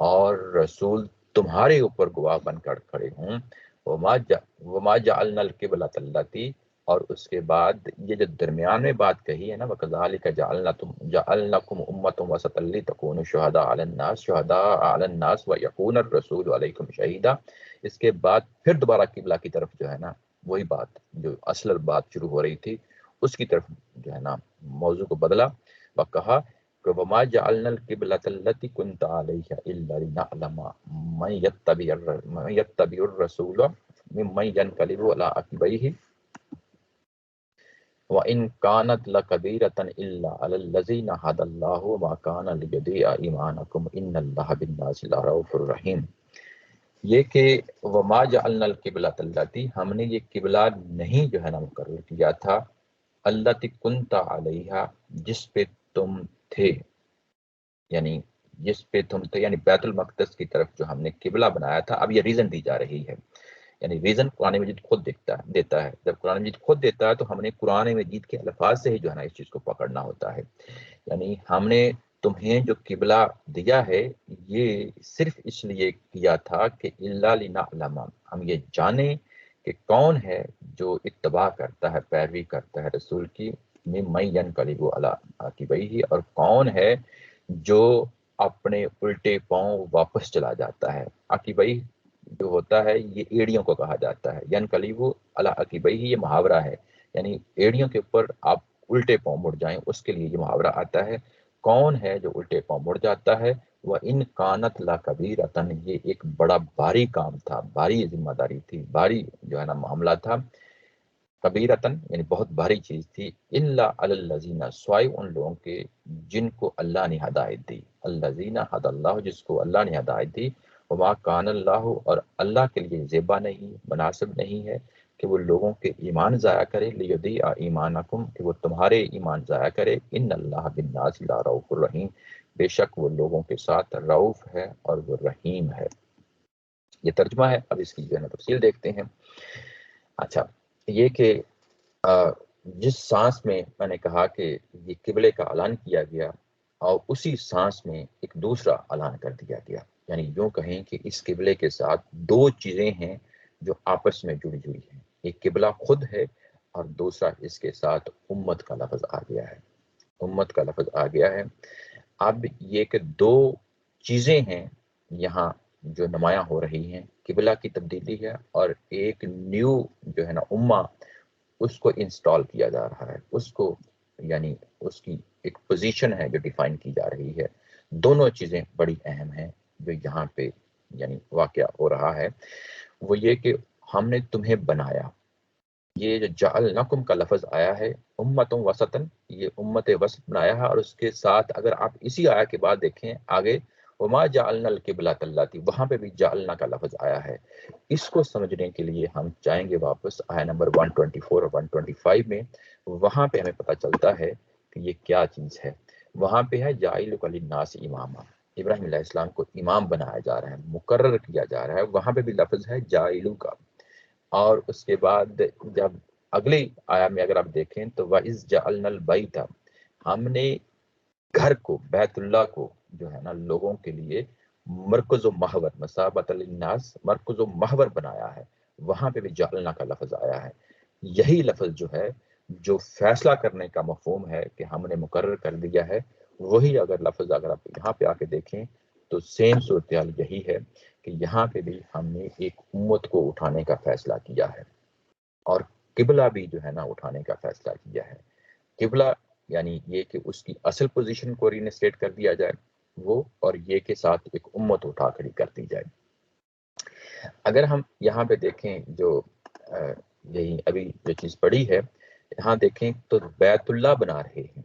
اور رسول تمہارے اوپر گواہ بن کر کھڑے ہوں۔ وَمَا جَعَلْنَا الْقِبْلَةَ الَّتِي، اور اس کے بعد یہ جو درمیان میں بات کہی ہے نا وَكَذَلِكَ جَعَلْنَاكُمْ أُمَّةً وَسَطًا لِتَكُونُوا شُهَدَاءَ عَلَى النَّاسِ وَيَكُونَ الرَّسُولُ عَلَيْكُمْ شَهِيدًا، اس کے بعد پھر دوبارہ قبلہ کی طرف جو ہے نا وہی بات جو اصل بات شروع ہو رہی تھی اس کی طرف جو ہے نا موضوع کو بدلا، وکہا کہ وَمَا جَعَلْنَا الْقِبْلَةَ الَّتِي كُنْتَ عَلَيْهَا إِلَّا لِنَعْلَمَ مَن يَتَّبِعُ الرَّسُولَ مِمَّن يَنقَلِبُ عَلَىٰ عَقِبَيْهِ وَإِن كَانَتْ لَكَبِيرَةً إِلَّا عَلَى الَّذِينَ هَدَى اللَّهُ وَمَا كَانَ لِيُضِيعَ إِيمَانَكُمْ إِنَّ اللَّهَ بِالنَّاسِ لَرَءُوفٌ رَحِيمٌ، یہ کہ وَمَا جَعَلْنَا الْقِبْلَةَ الَّتِي، ہم نے یہ قبلہ نہیں جو ہے نا مقرر کیا تھا، الَّتِي كُنْتَ عَلَيْهَا جس پہ تم تھے، یعنی جس پہ تم تھے یعنی بیت المقدس کی طرف جو ہم نے قبلہ بنایا تھا۔ اب یہ ریزن دی جا رہی ہے، یعنی ریزن قرآن مجید خود دیتا ہے، جب قرآن مجید خود دیتا ہے تو ہم نے قرآن مجید کے الفاظ سے ہی جو ہے نا اس چیز کو پکڑنا ہوتا ہے۔ یعنی ہم نے تمہیں جو قبلہ دیا ہے یہ صرف اس لیے کیا تھا کہ الا لنعلم، ہم یہ جانیں کہ کون ہے جو اتباع کرتا ہے، پیروی کرتا ہے رسول کی، ممن ينقلب علی عقبیہ، اور کون ہے جو اپنے الٹے پاؤں واپس چلا جاتا ہے۔ عقبیہ جو ہوتا ہے یہ ایڑیوں کو کہا جاتا ہے، ینقلب علی عقبیہ یہ محاورہ ہے، یعنی ایڑیوں کے اوپر آپ الٹے پاؤں مڑ جائیں، اس کے لیے یہ محاورہ آتا ہے۔ کون ہے جو الٹے پاؤں مڑ جاتا ہے؟ وَإِن كَانَتْ لَكَبِيرَةً، یہ ایک بڑا بھاری کام تھا، بھاری ذمہ داری تھی، بھاری جو ہے نا معاملہ تھا، کبیرتن یعنی بہت بھاری چیز تھی، الا علی الذین، سوائے ان لوگوں کے جن کو اللہ نے ہدایت دی، الذین ہدی اللہ، جس کو اللہ نے ہدایت دی، وما کان اللہ، اور اللہ کے لیے زیبا نہیں، مناسب نہیں ہے کہ وہ لوگوں کے ایمان ضائع کرے، لیضیع ایمانکم، کہ وہ تمہارے ایمان ضائع کرے، ان اللہ بالناس لرؤوف الرحیم، بے شک وہ لوگوں کے ساتھ رؤوف ہے اور وہ رحیم ہے۔ یہ ترجمہ ہے، اب اس کی جو ہے نا تفصیل دیکھتے ہیں۔ اچھا، یہ کہ جس سانس میں میں نے کہا کہ یہ قبلے کا اعلان کیا گیا اور اسی سانس میں ایک دوسرا اعلان کر دیا گیا، یعنی یوں کہیں کہ اس قبلے کے ساتھ دو چیزیں ہیں جو آپس میں جڑی ہوئی ہیں، ایک قبلہ خود ہے اور دوسرا اس کے ساتھ امت کا لفظ آ گیا ہے، امت کا لفظ آ گیا ہے۔ اب یہ کہ دو چیزیں ہیں یہاں جو نمایاں ہو رہی ہیں، قبلہ کی تبدیلی ہے اور ایک نیو جو ہے نا امہ، اس کو انسٹال کیا جا رہا ہے، اس کو یعنی اس کی ایک پوزیشن ہے جو ڈیفائن کی جا رہی ہے۔ دونوں چیزیں بڑی اہم ہیں جو یہاں پہ یعنی واقعہ ہو رہا ہے، وہ یہ کہ ہم نے تمہیں بنایا۔ یہ جو جعلنکم کا لفظ آیا ہے امتوں وسطن، یہ امت وسط بنایا ہے، اور اس کے ساتھ اگر آپ اسی آیا کے بعد دیکھیں آگے وما جعلنا القبلۃ اللاتی، وہاں پہ بھی جعلنا کا لفظ آیا ہے۔ اس کو سمجھنے کے لیے ہم جائیں گے واپس آیا نمبر 124 اور 125 میں، وہاں پہ ہمیں پتہ چلتا ہے کہ یہ کیا چیز ہے۔ وہاں پہ ہے جاعلک للناس اماما، ابراہیم علیہ السلام کو امام بنایا جا رہا ہے، مقرر کیا جا رہا ہے، وہاں پہ بھی لفظ ہے جاعلو کا۔ اور اس کے بعد جب اگلی آیا میں اگر آپ دیکھیں تو وَإِذْ جَعَلْنَا الْبَيْتَ، ہم نے گھر کو، بیت اللہ کو جو ہے نا لوگوں کے لیے مرکز و محور، مثابۃ للناس، مرکز و محور بنایا ہے، وہاں پہ بھی جعلنا کا لفظ آیا ہے۔ یہی لفظ جو ہے جو فیصلہ کرنے کا مفہوم ہے کہ ہم نے مقرر کر دیا ہے، وہی اگر لفظ اگر آپ یہاں پہ آ کے دیکھیں تو سیم صورتحال یہی ہے کہ یہاں پہ بھی ہم نے ایک امت کو اٹھانے کا فیصلہ کیا ہے اور قبلہ بھی جو ہے نا اٹھانے کا فیصلہ کیا ہے۔ قبلہ یعنی یہ کہ اس کی اصل پوزیشن کو رینسٹیٹ کر دیا جائے وہ، اور یہ کہ ساتھ ایک امت اٹھا کھڑی کر دی جائے۔ اگر ہم یہاں پہ دیکھیں جو یہی ابھی جو چیز پڑھی ہے، یہاں دیکھیں تو بیت اللہ بنا رہے ہیں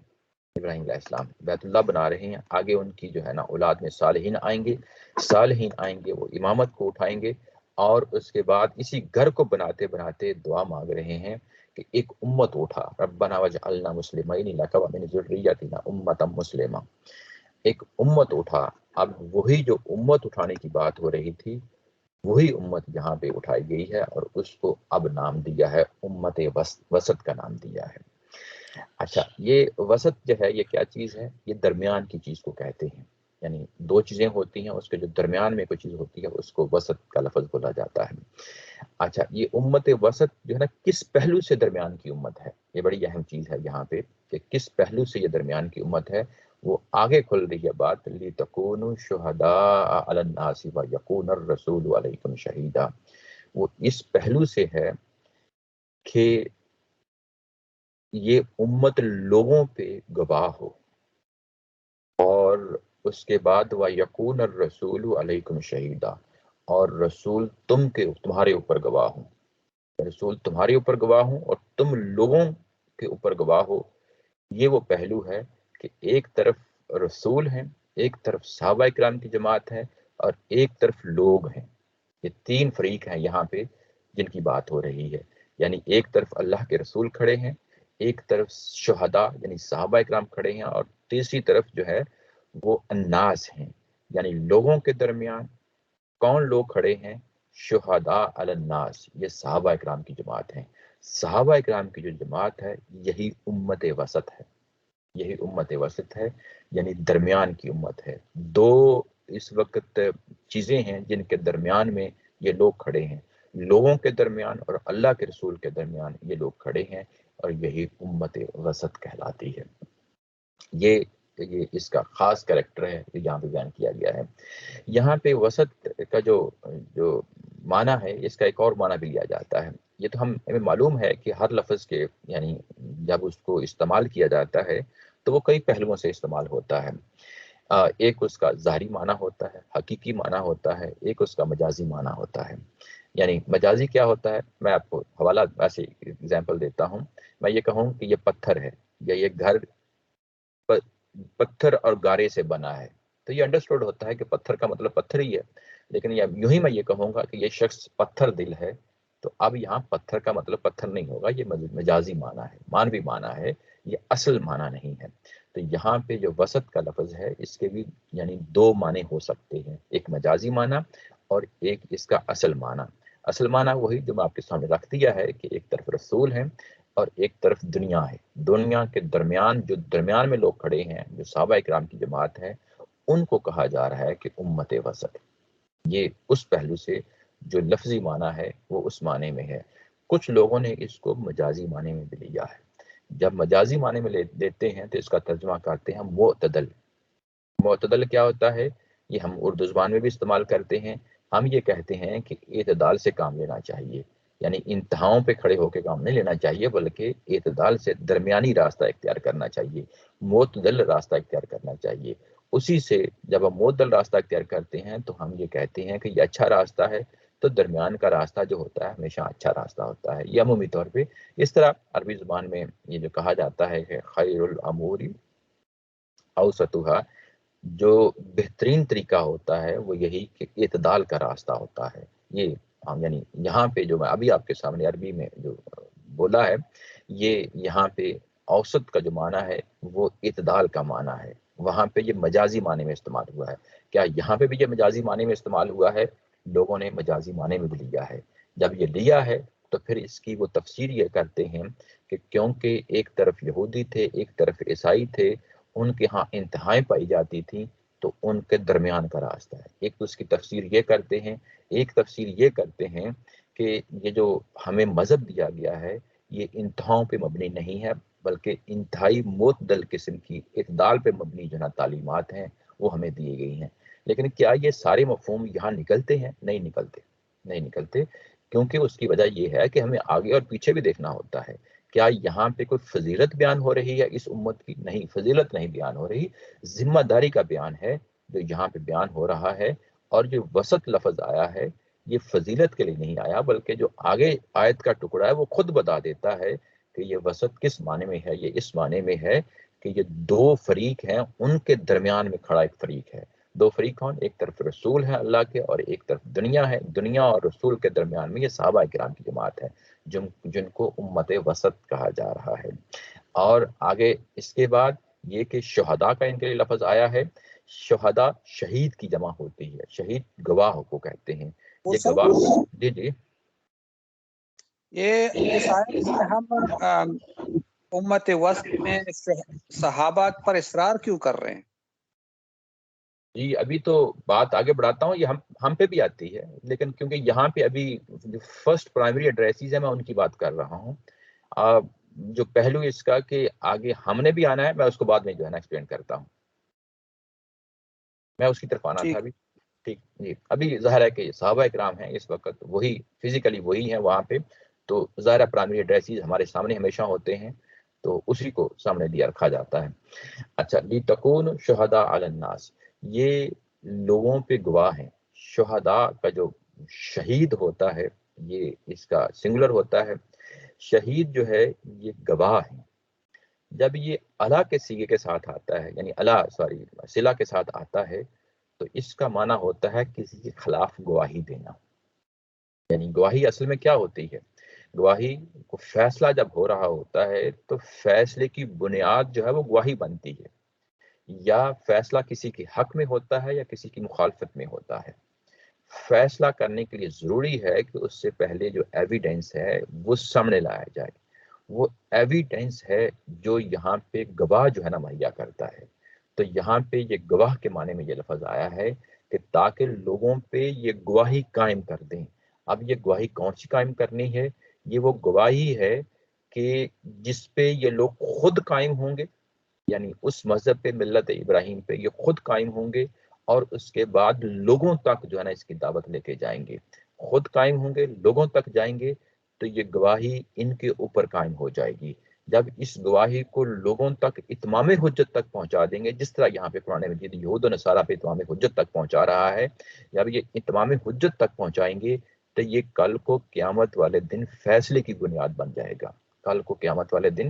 ابراہیم علیہ السلام، بیت اللہ بنا رہے ہیں، آگے ان کی جو ہے نا اولاد میں صالحین آئیں گے، صالحین آئیں گے وہ امامت کو اٹھائیں گے، اور اس کے بعد اسی گھر کو بناتے بناتے دعا مانگ رہے ہیں کہ ایک امت اٹھا، ربنا وجعلنا مسلمین لک ومن ذریتنا امۃ مسلمہ، ایک امت اٹھا۔ اب وہی جو امت اٹھانے کی بات ہو رہی تھی، وہی امت یہاں پہ اٹھائی گئی ہے اور اس کو اب نام دیا ہے امت وسط کا نام دیا ہے۔ اچھا، یہ وسط جو ہے یہ کیا چیز ہے؟ یہ درمیان کی چیز کو کہتے ہیں، یعنی دو چیزیں ہوتی ہیں اس کے جو درمیان میں کوئی چیز ہوتی ہے اس کو وسط کا لفظ بولا جاتا ہے۔ اچھا، یہ امت وسط جو ہے نا کس پہلو سے درمیان کی امت ہے، یہ بڑی اہم چیز ہے یہاں پہ کہ کس پہلو سے یہ درمیان کی امت ہے، وہ آگے کھل رہی ہے بات، لِتَكُونُوا شُهَدَاءَ عَلَى النَّاسِ وَيَكُونَ الرَّسُولُ عَلَيْكُمْ شَهِيدًا، وہ اس پہلو سے ہے کہ یہ امت لوگوں پہ گواہ ہو، اور اس کے بعد وَيَكُونَ الرَّسُولُ عَلَيْكُمْ شَهِيدًا، اور رسول تمہارے اوپر گواہ ہوں، رسول تمہارے اوپر گواہ ہوں اور تم لوگوں کے اوپر گواہ ہو۔ یہ وہ پہلو ہے کہ ایک طرف رسول ہیں، ایک طرف صحابہ کرام کی جماعت ہے، اور ایک طرف لوگ ہیں۔ یہ تین فریق ہیں یہاں پہ جن کی بات ہو رہی ہے، یعنی ایک طرف اللہ کے رسول کھڑے ہیں، ایک طرف شہداء یعنی صحابہ کرام کھڑے ہیں، اور تیسری طرف جو ہے وہ الناس ہیں، یعنی لوگوں کے درمیان کون لوگ کھڑے ہیں؟ شہداء علی الناس، یہ صحابہ کرام کی جماعت ہیں۔ صحابہ کرام کی جو جماعت ہے یہی امت وسط ہے، یہی امت وسط ہے، یعنی درمیان کی امت ہے۔ دو اس وقت چیزیں ہیں جن کے درمیان میں یہ لوگ کھڑے ہیں، لوگوں کے درمیان اور اللہ کے رسول کے درمیان یہ لوگ کھڑے ہیں، اور یہی امت وسط کہلاتی ہے۔ یہ اس کا خاص کریکٹر ہے جو یہاں پہ بیان کیا گیا ہے۔ یہاں پہ وسط کا جو معنی ہے، اس کا ایک اور معنی بھی لیا جاتا ہے۔ یہ تو ہمیں معلوم ہے کہ ہر لفظ کے یعنی جب اس کو استعمال کیا جاتا ہے تو وہ کئی پہلوؤں سے استعمال ہوتا ہے۔ ایک اس کا ظاہری معنی ہوتا ہے، حقیقی معنی ہوتا ہے، ایک اس کا مجازی معنی ہوتا ہے۔ یعنی مجازی کیا ہوتا ہے، میں آپ کو حوالہ ایسے اگزامپل دیتا ہوں، میں یہ کہوں کہ یہ پتھر ہے یا یہ گھر پتھر اور گارے سے بنا ہے، تو یہ انڈرسٹوڈ ہوتا ہے کہ پتھر کا مطلب پتھر ہی ہے۔ لیکن یوں ہی میں یہ کہوں گا کہ یہ شخص پتھر دل ہے، تو اب یہاں پتھر کا مطلب پتھر نہیں ہوگا، یہ مجازی معنی ہے، مانوی معنی ہے، یہ اصل معنی نہیں ہے۔ تو یہاں پہ جو وسط کا لفظ ہے اس کے بھی یعنی دو معنی ہو سکتے ہیں، ایک مجازی معنی اور ایک اس کا اصل معنی۔ اصل معنی وہی جو میں آپ کے سامنے رکھ دیا ہے کہ ایک طرف رسول ہیں اور ایک طرف دنیا ہے. دنیا کے درمیان جو درمیان میں لوگ کھڑے ہیں، جو صحابہ اکرام کی جماعت ہے، ان کو کہا جا رہا ہے کہ امت وسط. یہ اس پہلو سے جو لفظی معنی ہے وہ اس معنی میں ہے. کچھ لوگوں نے اس کو مجازی معنی میں بھی لیا ہے. جب مجازی معنی میں لیتے ہیں تو اس کا ترجمہ کرتے ہیں معتدل. معتدل کیا ہوتا ہے؟ یہ ہم اردو زبان میں بھی استعمال کرتے ہیں. ہم یہ کہتے ہیں کہ اعتدال سے کام لینا چاہیے، یعنی انتہاؤں پہ کھڑے ہو کے کام نہیں لینا چاہیے، بلکہ اعتدال سے درمیانی راستہ اختیار کرنا چاہیے، معتدل راستہ اختیار کرنا چاہیے. اسی سے جب ہم معتدل راستہ اختیار کرتے ہیں تو ہم یہ کہتے ہیں کہ یہ اچھا راستہ ہے. تو درمیان کا راستہ جو ہوتا ہے ہمیشہ اچھا راستہ ہوتا ہے. یہ عمومی طور پہ اس طرح عربی زبان میں یہ جو کہا جاتا ہے کہ خیر الامور اوسطها، جو بہترین طریقہ ہوتا ہے وہ یہی کہ اعتدال کا راستہ ہوتا ہے. یہ یعنی یہاں پہ جو میں ابھی آپ کے سامنے عربی میں جو بولا ہے، یہ یہاں پہ اوسط کا جو معنی ہے وہ اعتدال کا معنی ہے. وہاں پہ یہ مجازی معنی میں استعمال ہوا ہے. کیا یہاں پہ بھی یہ مجازی معنی میں استعمال ہوا ہے؟ لوگوں نے مجازی معنی میں بھی لیا ہے. جب یہ لیا ہے تو پھر اس کی وہ تفسیر یہ کرتے ہیں کہ کیونکہ ایک طرف یہودی تھے، ایک طرف عیسائی تھے، ان کے ہاں انتہائیں پائی جاتی تھیں، تو ان کے درمیان کا راستہ ہے. ایک تو اس کی تفسیر یہ کرتے ہیں، ایک تفسیر یہ کرتے ہیں کہ یہ جو ہمیں مذہب دیا گیا ہے یہ انتہاؤں پہ مبنی نہیں ہے، بلکہ انتہائی معتدل قسم کی اعتدال پہ مبنی جو نا تعلیمات ہیں وہ ہمیں دی گئی ہیں. لیکن کیا یہ سارے مفہوم یہاں نکلتے ہیں؟ نہیں نکلتے، نہیں نکلتے، کیونکہ اس کی وجہ یہ ہے کہ ہمیں آگے اور پیچھے بھی دیکھنا ہوتا ہے. کیا یہاں پہ کوئی فضیلت بیان ہو رہی ہے اس امت کی؟ نہیں، فضیلت نہیں بیان ہو رہی، ذمہ داری کا بیان ہے جو یہاں پہ بیان ہو رہا ہے. اور جو وسط لفظ آیا ہے یہ فضیلت کے لیے نہیں آیا، بلکہ جو آگے آیت کا ٹکڑا ہے وہ خود بتا دیتا ہے کہ یہ وسط کس معنی میں ہے. یہ اس معنی میں ہے کہ یہ دو فریق ہیں، ان کے درمیان میں کھڑا ایک فریق ہے. دو فریق کون؟ ایک طرف رسول ہے اللہ کے اور ایک طرف دنیا ہے. دنیا اور رسول کے درمیان میں یہ صحابہ کرام کی جماعت ہے جن کو امت وسط کہا جا رہا ہے. اور آگے اس کے بعد یہ کہ شہداء کا ان کے لیے لفظ آیا ہے. شہداء شہید کی جمع ہوتی ہے، شہید گواہ کو کہتے ہیں. یہ گواہ جی جی یہ اس آیت میں ہم امت وسط میں صحابہ پر اصرار کیوں کر رہے ہیں؟ جی ابھی تو بات آگے بڑھاتا ہوں، یہ ہم پہ بھی آتی ہے، لیکن کیونکہ یہاں پہ ابھی جو فرسٹ پرائمری ایڈریسز ہیں میں ان کی بات کر رہا ہوں. جو پہلو اس کا کہ آگے ہم نے بھی آنا ہے، میں اس کو بعد میں جو ہے نا ایکسپلین کرتا ہوں. میں اس کی طرف آنا تھا ابھی. ٹھیک جی، ابھی ظاہر ہے کہ صحابہ اکرام ہیں اس وقت، وہی فزیکلی وہی ہیں وہاں پہ، تو ظاہر پرائمری ایڈریسز ہمارے سامنے ہمیشہ ہوتے ہیں، تو اسی کو سامنے دیا رکھا جاتا ہے. اچھا، لِتَكُونُوا شُهَدَاءَ عَلَى النَّاسِ، یہ لوگوں پہ گواہ ہیں. شہداء کا جو شہید ہوتا ہے یہ اس کا سنگولر ہوتا ہے. شہید جو ہے یہ گواہ ہے. جب یہ اللہ کے سیغے کے ساتھ آتا ہے، یعنی صلہ کے ساتھ آتا ہے، تو اس کا معنی ہوتا ہے کسی کے خلاف گواہی دینا. یعنی گواہی اصل میں کیا ہوتی ہے؟ گواہی کو فیصلہ جب ہو رہا ہوتا ہے تو فیصلے کی بنیاد جو ہے وہ گواہی بنتی ہے. یا فیصلہ کسی کے حق میں ہوتا ہے یا کسی کی مخالفت میں ہوتا ہے. فیصلہ کرنے کے لیے ضروری ہے کہ اس سے پہلے جو ایویڈنس ہے وہ سامنے لایا جائے. وہ ایویڈنس ہے جو یہاں پہ گواہ جو ہے نا مہیا کرتا ہے. تو یہاں پہ یہ گواہ کے معنی میں یہ لفظ آیا ہے کہ تاکہ لوگوں پہ یہ گواہی قائم کر دیں. اب یہ گواہی کون سی قائم کرنی ہے؟ یہ وہ گواہی ہے کہ جس پہ یہ لوگ خود قائم ہوں گے، یعنی اس مذہب پہ، ملت ابراہیم پہ یہ خود قائم ہوں گے، اور اس کے بعد لوگوں تک جو ہے نا اس کی دعوت لے کے جائیں گے. خود قائم ہوں گے، لوگوں تک جائیں گے، تو یہ گواہی ان کے اوپر قائم ہو جائے گی. جب اس گواہی کو لوگوں تک اتمام حجت تک پہنچا دیں گے، جس طرح یہاں پہ قرآن مجید یہود و نصارہ پہ اتمام حجت تک پہنچا رہا ہے، جب یہ اتمام حجت تک پہنچائیں گے تو یہ کل کو قیامت والے دن فیصلے کی بنیاد بن جائے گا. کل کو قیامت والے دن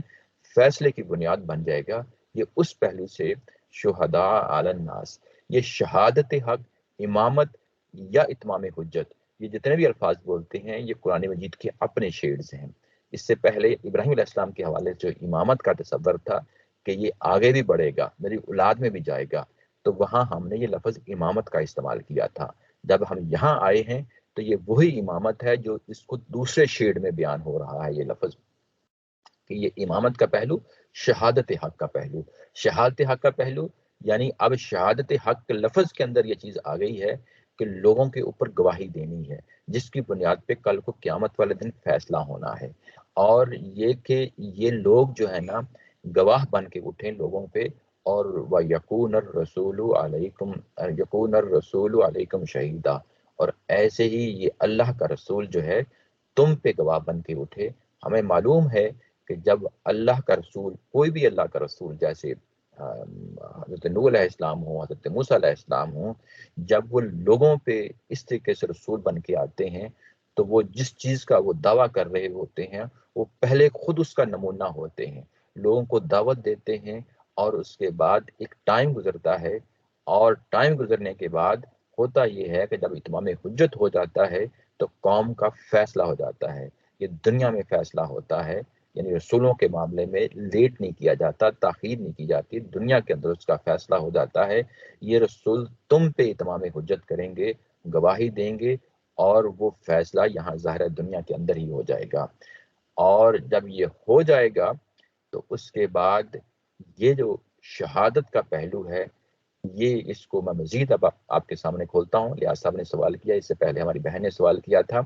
فیصلے کی بنیاد بن جائے گا. یہ اس پہلو سے شہداء علی الناس، یہ شہادت حق، امامت یا اتمام حجت، یہ جتنے بھی الفاظ بولتے ہیں یہ قرآن مجید کے اپنے شیڈز ہیں. اس سے پہلے ابراہیم علیہ السلام کے حوالے سے جو امامت کا تصور تھا کہ یہ آگے بھی بڑھے گا، میری اولاد میں بھی جائے گا، تو وہاں ہم نے یہ لفظ امامت کا استعمال کیا تھا. جب ہم یہاں آئے ہیں تو تو یہ وہی امامت ہے جو اس کو دوسرے شیڈ میں بیان ہو رہا ہے یہ لفظ، کہ یہ امامت کا پہلو شہادت حق کا پہلو، شہادت حق کا پہلو یعنی اب شہادت حق کے لفظ کے اندر یہ چیز آ گئی ہے کہ لوگوں کے اوپر گواہی دینی ہے، جس کی بنیاد پہ کل کو قیامت والے دن فیصلہ ہونا ہے، اور یہ کہ یہ لوگ جو ہے نا گواہ بن کے اٹھیں لوگوں پہ، اور وَيَكُونَ الرَّسُولُ عَلَيْكُمْ يَكُونَ الرَّسُولُ عَلَيْكُمْ شَهِيدًا، اور ایسے ہی یہ اللہ کا رسول جو ہے تم پہ گواہ بن کے اٹھے۔ ہمیں معلوم ہے کہ جب اللہ کا رسول، کوئی بھی اللہ کا رسول، جیسے حضرت نوح علیہ السلام ہوں، حضرت موسیٰ علیہ السلام ہوں، جب وہ لوگوں پہ اس طریقے سے رسول بن کے آتے ہیں تو وہ جس چیز کا وہ دعویٰ کر رہے ہوتے ہیں وہ پہلے خود اس کا نمونہ ہوتے ہیں، لوگوں کو دعوت دیتے ہیں، اور اس کے بعد ایک ٹائم گزرتا ہے، اور ٹائم گزرنے کے بعد ہوتا یہ ہے کہ جب اتمام حجت ہو جاتا ہے تو قوم کا فیصلہ ہو جاتا ہے، یہ دنیا میں فیصلہ ہوتا ہے، یعنی رسولوں کے معاملے میں لیٹ نہیں کیا جاتا، تاخیر نہیں کی جاتی، دنیا کے اندر اس کا فیصلہ ہو جاتا ہے۔ یہ رسول تم پہ اتمام حجت کریں گے، گواہی دیں گے، اور وہ فیصلہ یہاں ظاہر دنیا کے اندر ہی ہو جائے گا، اور جب یہ ہو جائے گا تو اس کے بعد یہ جو شہادت کا پہلو ہے، یہ اس کو میں مزید اب آپ کے سامنے کھولتا ہوں۔ لیاس صاحب نے سوال کیا، اس سے پہلے ہماری بہن نے سوال کیا تھا،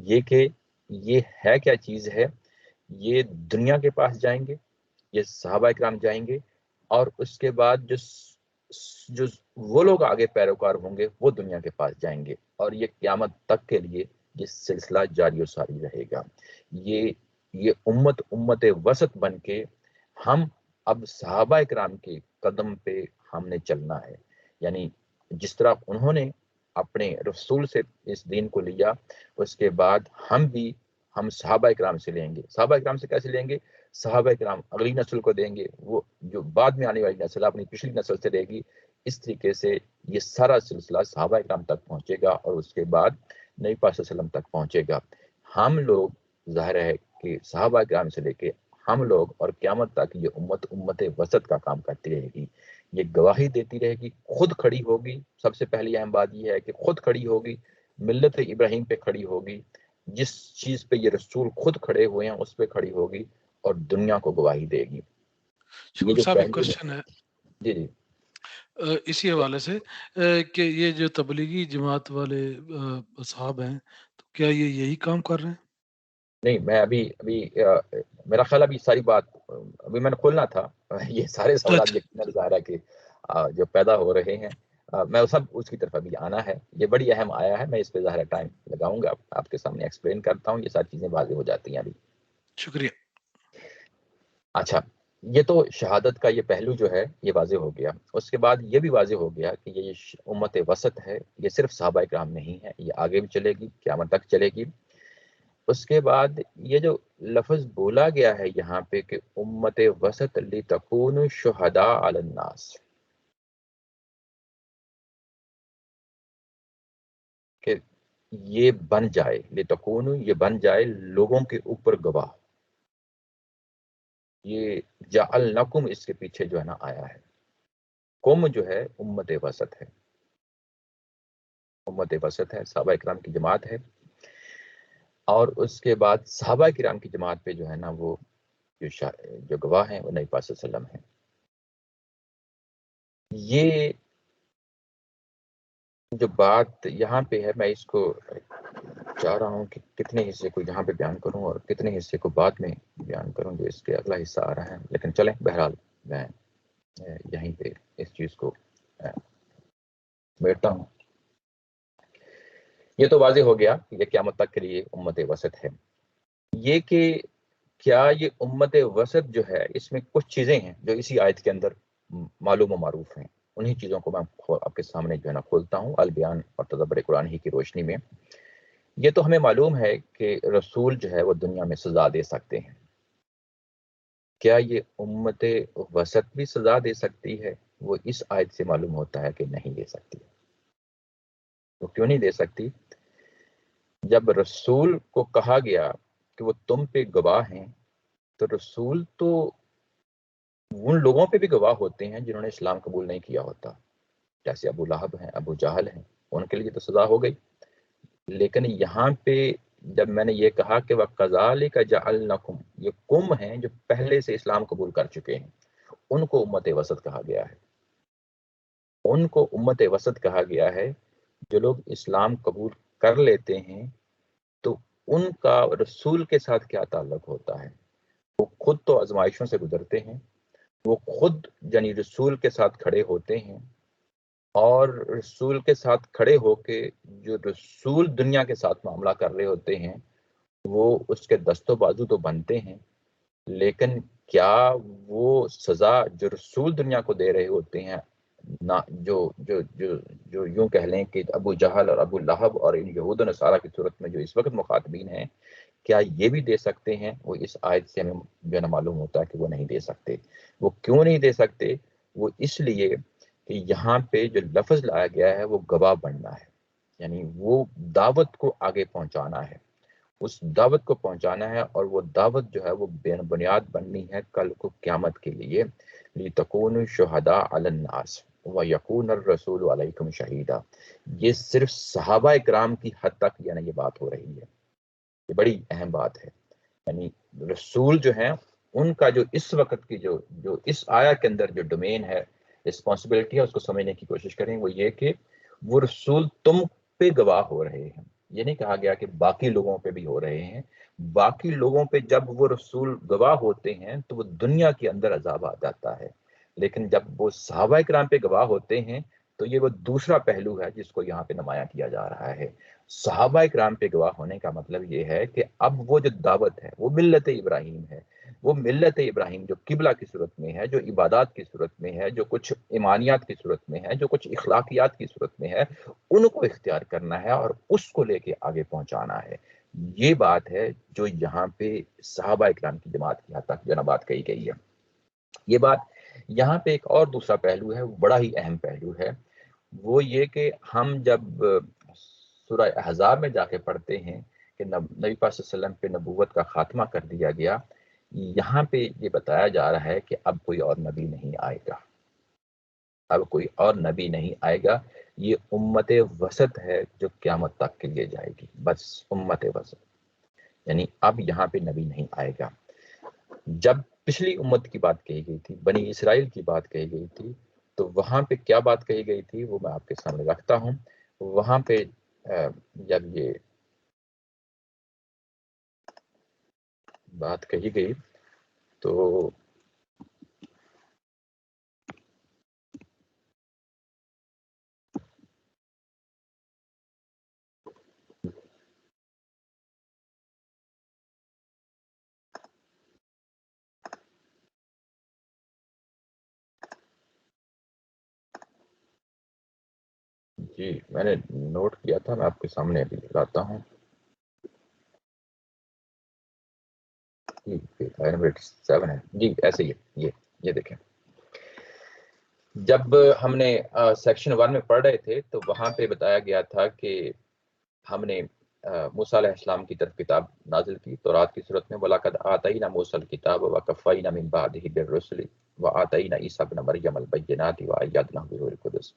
یہ کہ یہ ہے کیا چیز ہے؟ یہ دنیا کے پاس جائیں گے، یہ صحابہ کرام جائیں گے، اور اس کے بعد جو وہ لوگ آگے پیروکار ہوں گے وہ دنیا کے پاس جائیں گے، اور یہ قیامت تک کے لیے یہ سلسلہ جاری و ساری رہے گا۔ یہ امت وسط بن کے ہم اب صحابہ کرام کے قدم پہ ہم نے چلنا ہے، یعنی جس طرح انہوں نے اپنے رسول سے اس دین کو لیا، اس کے بعد ہم صحابہ کرام سے لیں گے۔ صحابہ کرام سے کیسے لیں گے؟ صحابہ کرام اگلی نسل کو دیں گے، وہ جو بعد میں آنے والی نسل اپنی پچھلی نسل سے لے گی، اس طریقے سے یہ سارا سلسلہ صحابہ کرام تک پہنچے گا، اور اس کے بعد نبی پاک صلی اللہ علیہ وسلم تک پہنچے گا۔ ہم لوگ ظاہر ہے کہ صحابہ کرام سے لے کے ہم لوگ اور قیامت تک یہ امت وسط کا کام کرتی رہے گی، یہ گواہی دیتی رہے گی، خود کھڑی ہوگی۔ سب سے پہلی اہم بات یہ ہے کہ خود کھڑی ہوگی، ملت ابراہیم پہ کھڑی ہوگی، جس چیز پہ یہ رسول خود کھڑے ہوئے ہیں اس پہ کھڑی ہوگی، اور دنیا کو گواہی دے گی۔ یہ شکر جو صاحب ایک پہلو کوشچن ہے جی اسی حوالے سے کہ یہ جو تبلیغی جماعت والے اصحاب ہیں تو کیا یہ یہی کام کر رہے ہیں؟ نہیں، میں ابھی میرا خیال ابھی ساری بات ابھی میں نے کھولنا تھا، یہ سارے سوالات اچھا یقیناً ظاہر ہے کہ جو پیدا ہو رہے ہیں، میں سب اس کی طرف ابھی آنا ہے، یہ بڑی اہم آیا ہے، میں اس پہ ظاہر ٹائم لگاؤں گا، آپ کے سامنے ایکسپلین کرتا ہوں، یہ ساری چیزیں واضح ہو جاتی ہیں ابھی۔ شکریہ۔ اچھا، یہ تو شہادت کا یہ پہلو جو ہے یہ واضح ہو گیا، اس کے بعد یہ بھی واضح ہو گیا کہ یہ امت وسط ہے، یہ صرف صحابہ کرام نہیں ہے، یہ آگے بھی چلے گی، قیامت تک چلے گی۔ اس کے بعد یہ جو لفظ بولا گیا ہے یہاں پہ کہ امت وسط لتکونوا شہداء علی الناس، کہ یہ بن جائے، لتکونوا یہ بن جائے لوگوں کے اوپر گواہ، یہ جعلنکم اس کے پیچھے جو ہے نا آیا ہے، قوم جو ہے امت وسط ہے، امت وسط ہے، صحابہ کرام کی جماعت ہے، اور اس کے بعد صحابہ کرام کی جماعت پہ جو ہے نا وہ جو گواہ ہیں وہ نبی پاک صلی اللہ علیہ وسلم ہیں۔ یہ جو بات یہاں پہ ہے، میں اس کو چاہ رہا ہوں کہ کتنے حصے کو یہاں پہ بیان کروں اور کتنے حصے کو بعد میں بیان کروں، جو اس کے اگلا حصہ آ رہا ہے، لیکن چلیں بہرحال میں یہیں پہ اس چیز کو بیٹھتا ہوں۔ یہ تو واضح ہو گیا کہ یہ قیامت تک کے لیے امت وسط ہے۔ یہ کہ کیا یہ امت وسط جو ہے اس میں کچھ چیزیں ہیں جو اسی آیت کے اندر معلوم و معروف ہیں، انہی چیزوں کو میں آپ کے سامنے جو ہے نا کھولتا ہوں البیان اور تدبر قرآن ہی کی روشنی میں۔ یہ تو ہمیں معلوم ہے کہ رسول جو ہے وہ دنیا میں سزا دے سکتے ہیں، کیا یہ امت وسط بھی سزا دے سکتی ہے؟ وہ اس آیت سے معلوم ہوتا ہے کہ نہیں دے سکتی۔ وہ کیوں نہیں دے سکتی؟ جب رسول کو کہا گیا کہ وہ تم پہ گواہ ہیں، تو رسول تو ان لوگوں پہ بھی گواہ ہوتے ہیں جنہوں نے اسلام قبول نہیں کیا ہوتا، جیسے ابو لہب ہیں، ابو جہل ہیں، ان کے لیے تو سزا ہو گئی۔ لیکن یہاں پہ جب میں نے یہ کہا کہ وَكَذَلِكَ جَعَلْنَكُمْ، یہ قوم ہیں جو پہلے سے اسلام قبول کر چکے ہیں، ان کو امت وسط کہا گیا ہے. ان کو امت وسط کہا گیا ہے. جو لوگ اسلام قبول کر لیتے ہیں تو ان کا رسول کے ساتھ کیا تعلق ہوتا ہے؟ وہ خود تو آزمائشوں سے گزرتے ہیں، وہ خود یعنی رسول کے ساتھ کھڑے ہوتے ہیں، اور رسول کے ساتھ کھڑے ہو کے جو رسول دنیا کے ساتھ معاملہ کر رہے ہوتے ہیں وہ اس کے دست و بازو تو بنتے ہیں، لیکن کیا وہ سزا جو رسول دنیا کو دے رہے ہوتے ہیں نہ جو جو جو جو یوں کہہ لیں کہ ابو جہل اور ابو لہب اور ان یہود و نصارہ کی صورت میں جو اس وقت مخاطبین ہیں، کیا یہ بھی دے سکتے ہیں؟ وہ اس آیت سے ہمیں جو ہے نا معلوم ہوتا ہے کہ وہ نہیں دے سکتے. وہ کیوں نہیں دے سکتے؟ وہ اس لیے کہ یہاں پہ جو لفظ لایا گیا ہے وہ گواہ بننا ہے، یعنی وہ دعوت کو آگے پہنچانا ہے، اس دعوت کو پہنچانا ہے، اور وہ دعوت جو ہے وہ بنیاد بننی ہے کل کو قیامت کے لیے. لِتَكُونُوا شُهَدَاءَ عَلَى النَّاسِ وَيَكُونَ الرَّسُولُ عَلَيْكُمْ شَهِيدًا. یہ صرف صحابہ اکرام کی حد تک یعنی یہ بات ہو رہی ہے. یہ بڑی اہم بات ہے. یعنی رسول جو ہیں ان کا جو اس وقت کی جو اس آیا کے اندر جو ڈومین ہے، رسپانسبلٹی ہے، اس کو سمجھنے کی کوشش کریں. وہ یہ کہ وہ رسول تم پہ گواہ ہو رہے ہیں. یہ نہیں کہا گیا کہ باقی لوگوں پہ بھی ہو رہے ہیں. باقی لوگوں پہ جب وہ رسول گواہ ہوتے ہیں تو وہ دنیا کے اندر عذاب آ جاتا ہے، لیکن جب وہ صحابہ کرام پہ گواہ ہوتے ہیں تو یہ وہ دوسرا پہلو ہے جس کو یہاں پہ نمایاں کیا جا رہا ہے. صحابہ کرام پہ گواہ ہونے کا مطلب یہ ہے کہ اب وہ جو دعوت ہے وہ ملت ابراہیم ہے. وہ ملت ابراہیم جو قبلہ کی صورت میں ہے، جو عبادات کی صورت میں ہے، جو کچھ ایمانیات کی صورت میں ہے، جو کچھ اخلاقیات کی صورت میں ہے، ان کو اختیار کرنا ہے اور اس کو لے کے آگے پہنچانا ہے. یہ بات ہے جو یہاں پہ صحابہ اکرام کی جماعت کی حد تک جو بات کہی گئی ہے. یہ بات یہاں پہ ایک اور دوسرا پہلو ہے، وہ بڑا ہی اہم پہلو ہے. وہ یہ کہ ہم جب سورہ احزاب میں جا کے پڑھتے ہیں کہ نبی پاک صلی اللہ علیہ وسلم پہ نبوت کا خاتمہ کر دیا گیا، یہاں پہ یہ بتایا جا رہا ہے کہ اب کوئی اور نبی نہیں آئے گا، اب کوئی اور نبی نہیں آئے گا. یہ امت وسط ہے جو قیامت تک کے لیے جائے گی، بس امت وسط. یعنی اب یہاں پہ نبی نہیں آئے گا. جب پچھلی امت کی بات کہی گئی تھی، بنی اسرائیل کی بات کہی گئی تھی، تو وہاں پہ کیا بات کہی گئی تھی وہ میں آپ کے سامنے رکھتا ہوں. وہاں پہ جب یہ بات کہی گئی تو جی میں نے نوٹ کیا تھا، میں آپ کے سامنے ابھی لاتا ہوں. جی 7 ہے جی، ایسے ہی یہ دیکھیں. جب ہم نے سیکشن 1 میں پڑھ رہے تھے تو وہاں پہ بتایا گیا تھا کہ ہم نے موسیٰ علیہ السلام کی طرف کتاب نازل کی تورات کی صورت میں. وَلَقَدْ آتَيْنَا مُوسَى الْكِتَابَ وَكَفَّيْنَا مِن بَعْدِهِ بِالرُّسُلِ وَآتَيْنَا عِيسَىٰ ابْنَ مَرْيَمَ الْبَيِّنَاتِ وَأَيَّدْنَاهُ بِرُوحِ الْقُدُسِ.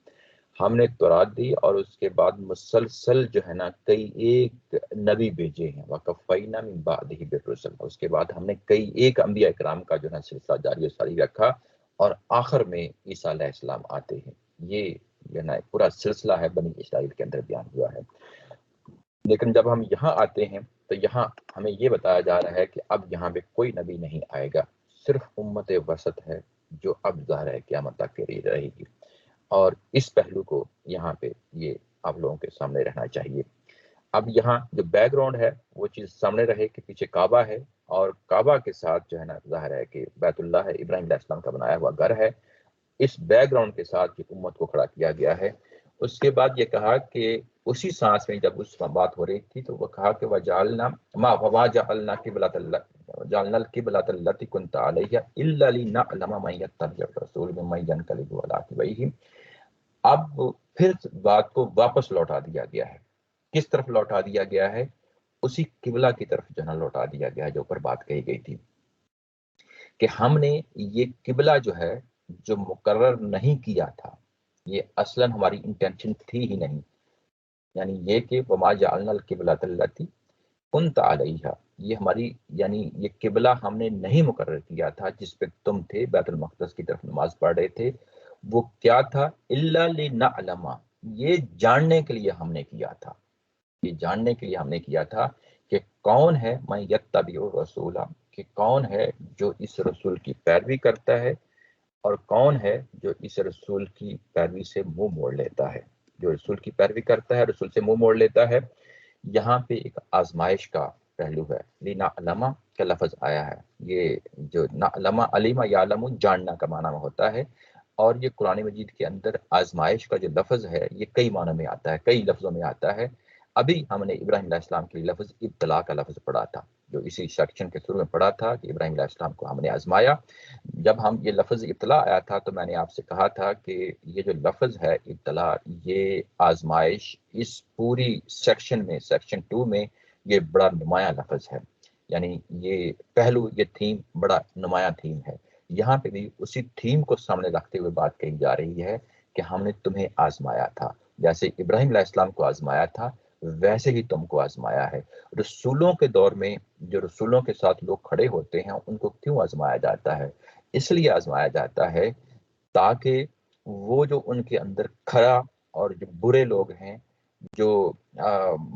ہم نے تورات دی اور اس کے بعد مسلسل جو ہے نا کئی ایک نبی بھیجے ہیں. وَكَفَّيْنَا مِن بَعْدِهِ بِالرُّسُلِ. اس کے بعد ہم نے کئی ایک انبیاء کرام کا جو ہے سلسلہ جاری و ساری رکھا، اور آخر میں عیسیٰ علیہ السلام آتے ہیں. یہ جو ہے نا پورا سلسلہ ہے بنی اسرائیل کے اندر بیان ہوا ہے. لیکن جب ہم یہاں آتے ہیں تو یہاں ہمیں یہ بتایا جا رہا ہے کہ اب یہاں پہ کوئی نبی نہیں آئے گا، صرف امت وسط ہے جو اب ظاہر ہے قیامت تک کے لیے رہے گی. اور اس پہلو کو یہاں پہ یہ آپ لوگوں کے سامنے رہنا چاہیے. اب یہاں جو بیک گراؤنڈ ہے وہ چیز سامنے رہے کہ پیچھے کعبہ ہے، اور کعبہ کے ساتھ جو ہے نا ظاہر ہے کہ بیت اللہ ہے، ابراہیم علیہ السلام کا بنایا ہوا گھر ہے. اس بیک گراؤنڈ کے ساتھ یہ امت کو کھڑا کیا گیا ہے. اس کے بعد یہ کہا کہ اسی سانس میں جب اس بات ہو رہی تھی تو وہ کہا کہ وَجَعَلْنَا مَا وَمَا جَعَلْنَا جَعَلْنَا الْقِبْلَةَ الَّتِي كُنْتَ عَلَيْهَا إِلَّا لِنَعْلَمَ مَن يَتَّبِعُ الرَّسُولَ مِمَّن يَنقَلِبُ عَلَىٰ عَقِبَيْهِ. اب پھر بات کو واپس لوٹا دیا گیا ہے. کس طرف لوٹا دیا گیا ہے؟ اسی قبلہ کی طرف جو ہے لوٹا دیا گیا ہے جو اوپر بات کہی گئی تھی کہ ہم نے یہ قبلہ جو ہے جو مقرر نہیں کیا تھا، یہ اصلاً ہماری انٹینشن تھی ہی نہیں. یعنی یہ کہ وما جعلنا القبلۃ التی کنت علیہا، یہ ہماری یعنی یہ قبلہ ہم نے نہیں مقرر کیا تھا جس پہ تم تھے بیت المقدس کی طرف نماز پڑھ رہے تھے، وہ کیا تھا؟ الا لنعلم، یہ جاننے کے لیے ہم نے کیا تھا، یہ جاننے کے لیے ہم نے کیا تھا کہ کون ہے من یتبع الرسول، کہ کون ہے جو اس رسول کی پیروی کرتا ہے، اور کون ہے جو اس رسول کی پیروی سے منہ موڑ لیتا ہے۔ جو رسول کی پیروی کرتا ہے، رسول سے منہ موڑ لیتا ہے، یہاں پہ ایک آزمائش کا پہلو ہے۔ لنعلم کا لفظ آیا ہے، یہ جو نعلم علم یعلم جاننا کا معنی میں ہوتا ہے، اور یہ قرآن مجید کے اندر آزمائش کا جو لفظ ہے یہ کئی معنی میں آتا ہے، کئی لفظوں میں آتا ہے۔ ابھی ہم نے ابراہیم علیہ السلام کے لفظ ابتلا کا لفظ پڑھا تھا، جو اسی سیکشن کے شروع میں پڑھا تھا کہ ابراہیم علیہ السلام کو ہم نے آزمایا۔ جب ہم یہ لفظ ابتلا آیا تھا تو میں نے آپ سے کہا تھا کہ یہ جو لفظ ہے ابتلا، یہ آزمائش اس پوری سیکشن میں، سیکشن 2 میں یہ بڑا نمایاں لفظ ہے، یعنی یہ پہلو، یہ تھیم بڑا نمایاں تھیم ہے۔ یہاں پہ بھی اسی تھیم کو سامنے رکھتے ہوئے بات کہی جا رہی ہے کہ ہم نے تمہیں آزمایا تھا، جیسے ابراہیم علیہ السلام کو آزمایا تھا ویسے ہی تم کو آزمایا ہے۔ رسولوں کے دور میں جو رسولوں کے ساتھ لوگ کھڑے ہوتے ہیں ان کو کیوں آزمایا جاتا ہے؟ اس لیے آزمایا جاتا ہے تاکہ وہ جو ان کے اندر کھرا اور جو برے لوگ ہیں، جو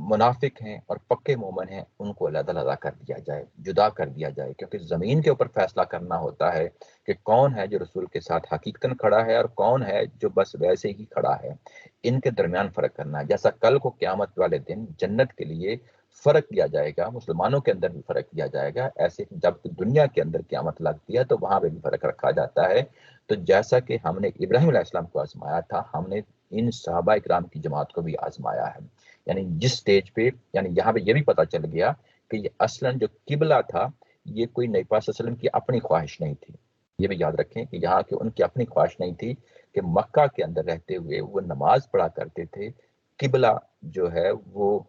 منافق ہیں اور پکے مومن ہیں، ان کو علیحدہ کر دیا جائے، جدا کر دیا جائے، کیونکہ زمین کے اوپر فیصلہ کرنا ہوتا ہے کہ کون ہے جو رسول کے ساتھ حقیقتاً کھڑا ہے اور کون ہے جو بس ویسے ہی کھڑا ہے۔ ان کے درمیان فرق کرنا ہے، جیسا کل کو قیامت والے دن جنت کے لیے فرق کیا جائے گا، مسلمانوں کے اندر بھی فرق کیا جائے گا، ایسے جب دنیا کے اندر قیامت لگتی ہے تو وہاں پہ بھی فرق رکھا جاتا ہے۔ تو جیسا کہ ہم نے ابراہیم علیہ السلام کو آزمایا تھا، ہم نے ان صحابہ اکرام کی جماعت کو بھی آزمایا ہے۔ یعنی جس سٹیج پہ، یعنی یہاں پہ یہ بھی پتہ چل گیا کہ یہ اصلاً جو قبلہ تھا یہ کوئی نبی پاک صلی اللہ علیہ وسلم کی اپنی خواہش نہیں تھی۔ یہ بھی یاد رکھیں کہ یہاں کہ ان کی اپنی خواہش نہیں تھی کہ مکہ کے اندر رہتے ہوئے وہ نماز پڑھا کرتے تھے، قبلہ جو ہے وہ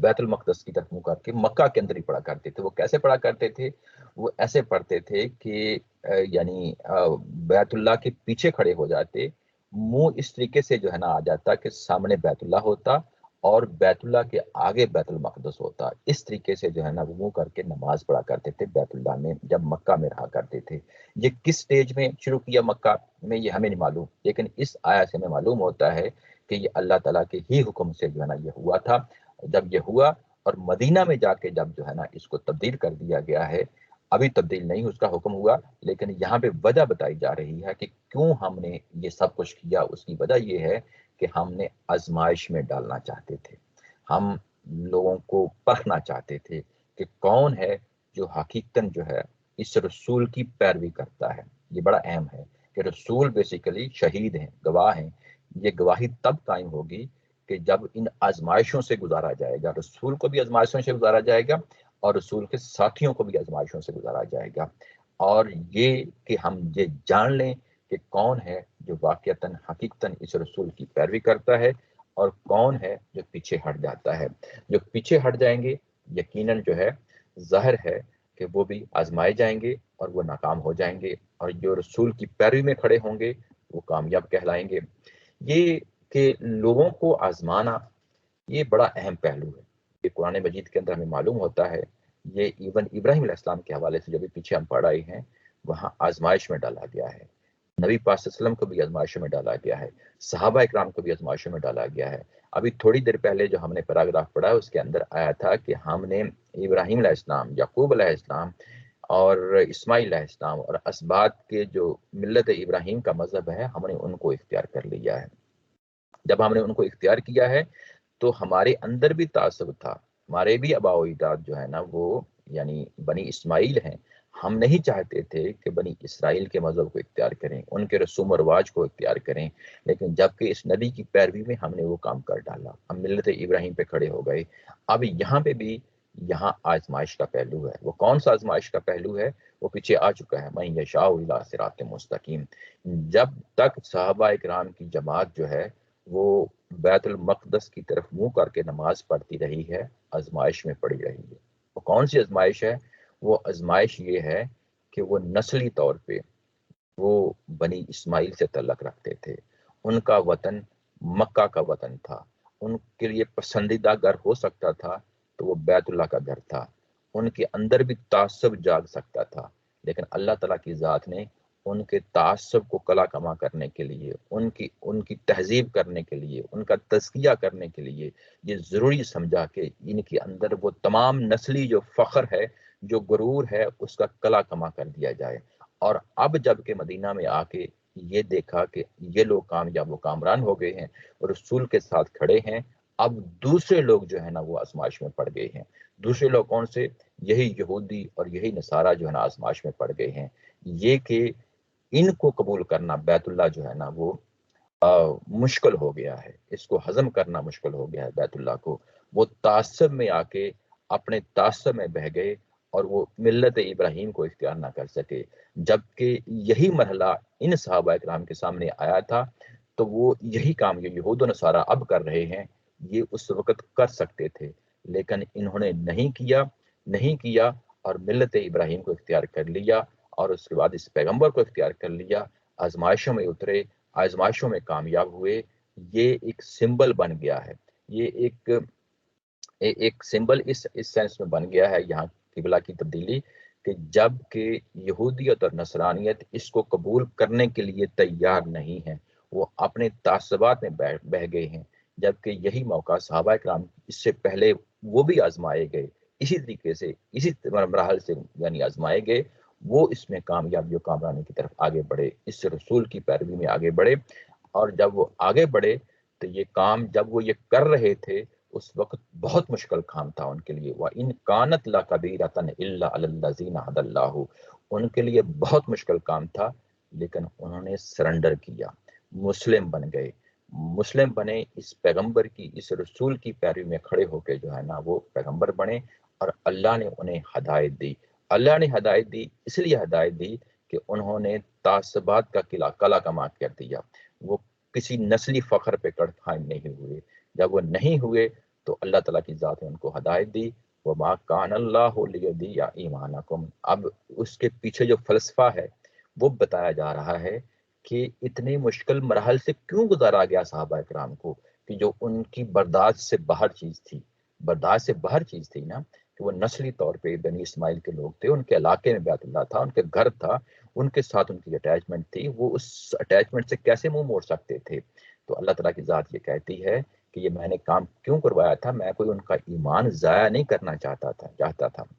بیت المقدس کی طرف منہ کر کے مکہ کے اندر ہی پڑھا کرتے تھے۔ وہ کیسے پڑھا کرتے تھے؟ وہ ایسے پڑھتے تھے کہ یعنی بیت اللہ کے پیچھے کھڑے ہو جاتے، منہ اس طریقے سے جو ہے نا آ جاتا کہ سامنے بیت اللہ ہوتا اور بیت اللہ کے آگے بیت المقدس ہوتا، اس طریقے سے جو ہے نا وہ منہ کر کے نماز پڑھا کرتے تھے بیت اللہ میں جب مکہ میں رہا کرتے تھے۔ یہ کس سٹیج میں شروع کیا مکہ میں یہ ہمیں نہیں معلوم، لیکن اس آیت سے ہمیں معلوم ہوتا ہے کہ یہ اللہ تعالیٰ کے ہی حکم سے جو ہے نا یہ ہوا تھا۔ جب یہ ہوا اور مدینہ میں جا کے جب جو ہے نا اس کو تبدیل کر دیا گیا ہے، ابھی تبدیل نہیں اس کا حکم ہوا، لیکن یہاں پہ وجہ بتائی جا رہی ہے کہ کیوں ہم نے یہ سب کچھ کیا۔ اس کی وجہ یہ ہے کہ ہم نے آزمائش میں ڈالنا چاہتے تھے، ہم لوگوں کو پرکھنا چاہتے تھے کہ کون ہے جو حقیقتاً جو ہے اس رسول کی پیروی کرتا ہے۔ یہ بڑا اہم ہے کہ رسول بیسیکلی شہید ہیں، گواہ ہیں۔ یہ گواہی تب قائم ہوگی کہ جب ان آزمائشوں سے گزارا جائے گا، رسول کو بھی آزمائشوں سے گزارا جائے گا اور رسول کے ساتھیوں کو بھی آزمائشوں سے گزارا جائے گا، اور یہ کہ ہم یہ جان لیں کہ کون ہے جو واقعتاً حقیقتاً اس رسول کی پیروی کرتا ہے اور کون ہے جو پیچھے ہٹ جاتا ہے۔ جو پیچھے ہٹ جائیں گے یقیناً جو ہے ظاہر ہے کہ وہ بھی آزمائے جائیں گے اور وہ ناکام ہو جائیں گے، اور جو رسول کی پیروی میں کھڑے ہوں گے وہ کامیاب کہلائیں گے۔ یہ کہ لوگوں کو آزمانا یہ بڑا اہم پہلو ہے، یہ قرآن مجید کے اندر ہمیں معلوم ہوتا ہے۔ یہ ایون ابراہیم علیہ السلام کے حوالے سے جو بھی پیچھے ہم پڑھ رہے ہیں وہاں آزمائش میں ڈالا گیا ہے، نبی پاک صلی اللہ علیہ وسلم کو بھی آزمائشوں میں ڈالا گیا ہے، صحابہ اکرام کو بھی آزمائشوں میں ڈالا گیا ہے۔ ابھی تھوڑی دیر پہلے جو ہم نے پیراگراف پڑھا اس کے اندر آیا تھا کہ ہم نے ابراہیم علیہ السلام، یعقوب علیہ السلام اور اسماعیل علیہ السلام اور اسباط کے جو ملت ابراہیم کا مذہب ہے ہم نے ان کو اختیار کر لیا ہے۔ جب ہم نے ان کو اختیار کیا ہے تو ہمارے اندر بھی تعصب تھا، ہمارے بھی آباء و اجداد جو ہے نا وہ یعنی بنی اسماعیل ہیں، ہم نہیں چاہتے تھے کہ بنی اسرائیل کے مذہب کو اختیار کریں، ان کے رسوم و رواج کو اختیار کریں، لیکن جب کہ اس نبی کی پیروی میں ہم نے وہ کام کر ڈالا، ہم ملت ابراہیم پہ کھڑے ہو گئے۔ اب یہاں پہ بھی یہاں آزمائش کا پہلو ہے۔ وہ کون سا آزمائش کا پہلو ہے؟ وہ پیچھے آ چکا ہے، من یشاء الی صراط مستقیم۔ جب تک صحابہ اکرام کی جماعت جو ہے وہ بیت المقدس کی طرف منہ کر کے نماز پڑھتی رہی ہے، آزمائش میں پڑی رہی ہے۔ وہ کون سی آزمائش ہے؟ وہ آزمائش یہ ہے کہ وہ نسلی طور پہ وہ بنی اسماعیل سے تعلق رکھتے تھے، ان کا وطن مکہ کا وطن تھا، ان کے لیے پسندیدہ گھر ہو سکتا تھا تو وہ بیت اللہ کا گھر تھا. ان کے اندر بھی تعصب جاگ سکتا تھا، لیکن اللہ تعالیٰ کی ذات نے ان کے تعصب کو کلا کما کرنے کے لیے، ان کی تہذیب کرنے کے لیے، ان کا تزکیہ کرنے کے لیے یہ ضروری سمجھا کہ ان کے اندر وہ تمام نسلی جو فخر ہے، جو غرور ہے، اس کا کلا کما کر دیا جائے. اور اب جب کہ مدینہ میں آ کے یہ دیکھا کہ یہ لوگ کامیاب و کامران ہو گئے ہیں اور رسول کے ساتھ کھڑے ہیں، اب دوسرے لوگ جو ہے نا وہ آزمائش میں پڑ گئے ہیں. دوسرے لوگ کون سے؟ یہی یہودی اور یہی نصارہ جو ہے نا آزمائش میں پڑ گئے ہیں. یہ کہ ان کو قبول کرنا بیت اللہ جو ہے نا وہ مشکل ہو گیا ہے، اس کو ہضم کرنا مشکل ہو گیا ہے بیت اللہ کو. وہ تعصب میں آ کے اپنے تعصب میں بہ گئے اور وہ ملت ابراہیم کو اختیار نہ کر سکے. جبکہ یہی مرحلہ ان صحابہ اکرام کے سامنے آیا تھا تو وہ یہی کام یہ یہود و نصارہ اب کر رہے ہیں یہ اس وقت کر سکتے تھے، لیکن انہوں نے نہیں کیا اور ملت ابراہیم کو اختیار کر لیا اور اس کے بعد اس پیغمبر کو اختیار کر لیا. آزمائشوں میں اترے، آزمائشوں میں کامیاب ہوئے. یہ ایک سمبل بن گیا ہے، یہ ایک سمبل اس سینس میں بن گیا ہے یہاں قبلہ کی تبدیلی، کہ جب کہ یہودیت اور نصرانیت اس کو قبول کرنے کے لیے تیار نہیں ہے، وہ اپنے تعصبات میں بہ گئے ہیں. جبکہ یہی موقع صحابہ اکرام اس سے پہلے وہ بھی آزمائے گئے، اسی طریقے سے اسی مراحل سے یعنی آزمائے گئے، وہ اس میں کامیابی و کامرانی کی طرف آگے بڑھے، اس رسول کی پیروی میں آگے بڑھے. اور جب وہ آگے بڑھے تو یہ کام جب وہ یہ کر رہے تھے اس وقت بہت مشکل کام تھا ان کے لیے. وَإِن كَانَتْ لَكَبِيرَةً إِلَّا عَلَى الَّذِينَ هَدَى اللَّهُ، ان کے لیے بہت مشکل کام تھا، لیکن انہوں نے سرنڈر کیا، مسلم بن گئے، مسلم بنے، اس پیغمبر کی، اس رسول کی پیروی میں کھڑے ہو کے جو ہے نا وہ پیغمبر بنے. اور اللہ نے انہیں ہدایت دی. اللہ نے ہدایت دی اس لیے ہدایت دی کہ انہوں نے تعصبات کا کلا کما کر دیا. وہ کسی نسلی فخر پہ قائم نہیں ہوئے. جب وہ نہیں ہوئے تو اللہ تعالیٰ کی ذات نے ان کو ہدایت دی. وَمَا كَانَ اللَّهُ لِيُضِيعَ إِيمَانَكُمْ. اب اس کے پیچھے جو فلسفہ ہے وہ بتایا جا رہا ہے کہ اتنے مشکل مراحل سے کیوں گزارا گیا صحابہ اکرام کو، کہ جو ان کی برداشت سے باہر چیز تھی. برداشت سے باہر چیز تھی نا کہ وہ نسلی طور پہ بنی اسماعیل کے لوگ تھے، ان کے علاقے میں بیت اللہ تھا، ان کے گھر تھا، ان کے ساتھ ان کی اٹیچمنٹ تھی. وہ اس اٹیچمنٹ سے کیسے منہ موڑ سکتے تھے؟ تو اللہ تعالیٰ کی ذات یہ کہتی ہے کہ یہ میں نے کام کیوں کروایا تھا، میں کوئی ان کا ایمان ضائع نہیں کرنا چاہتا تھا.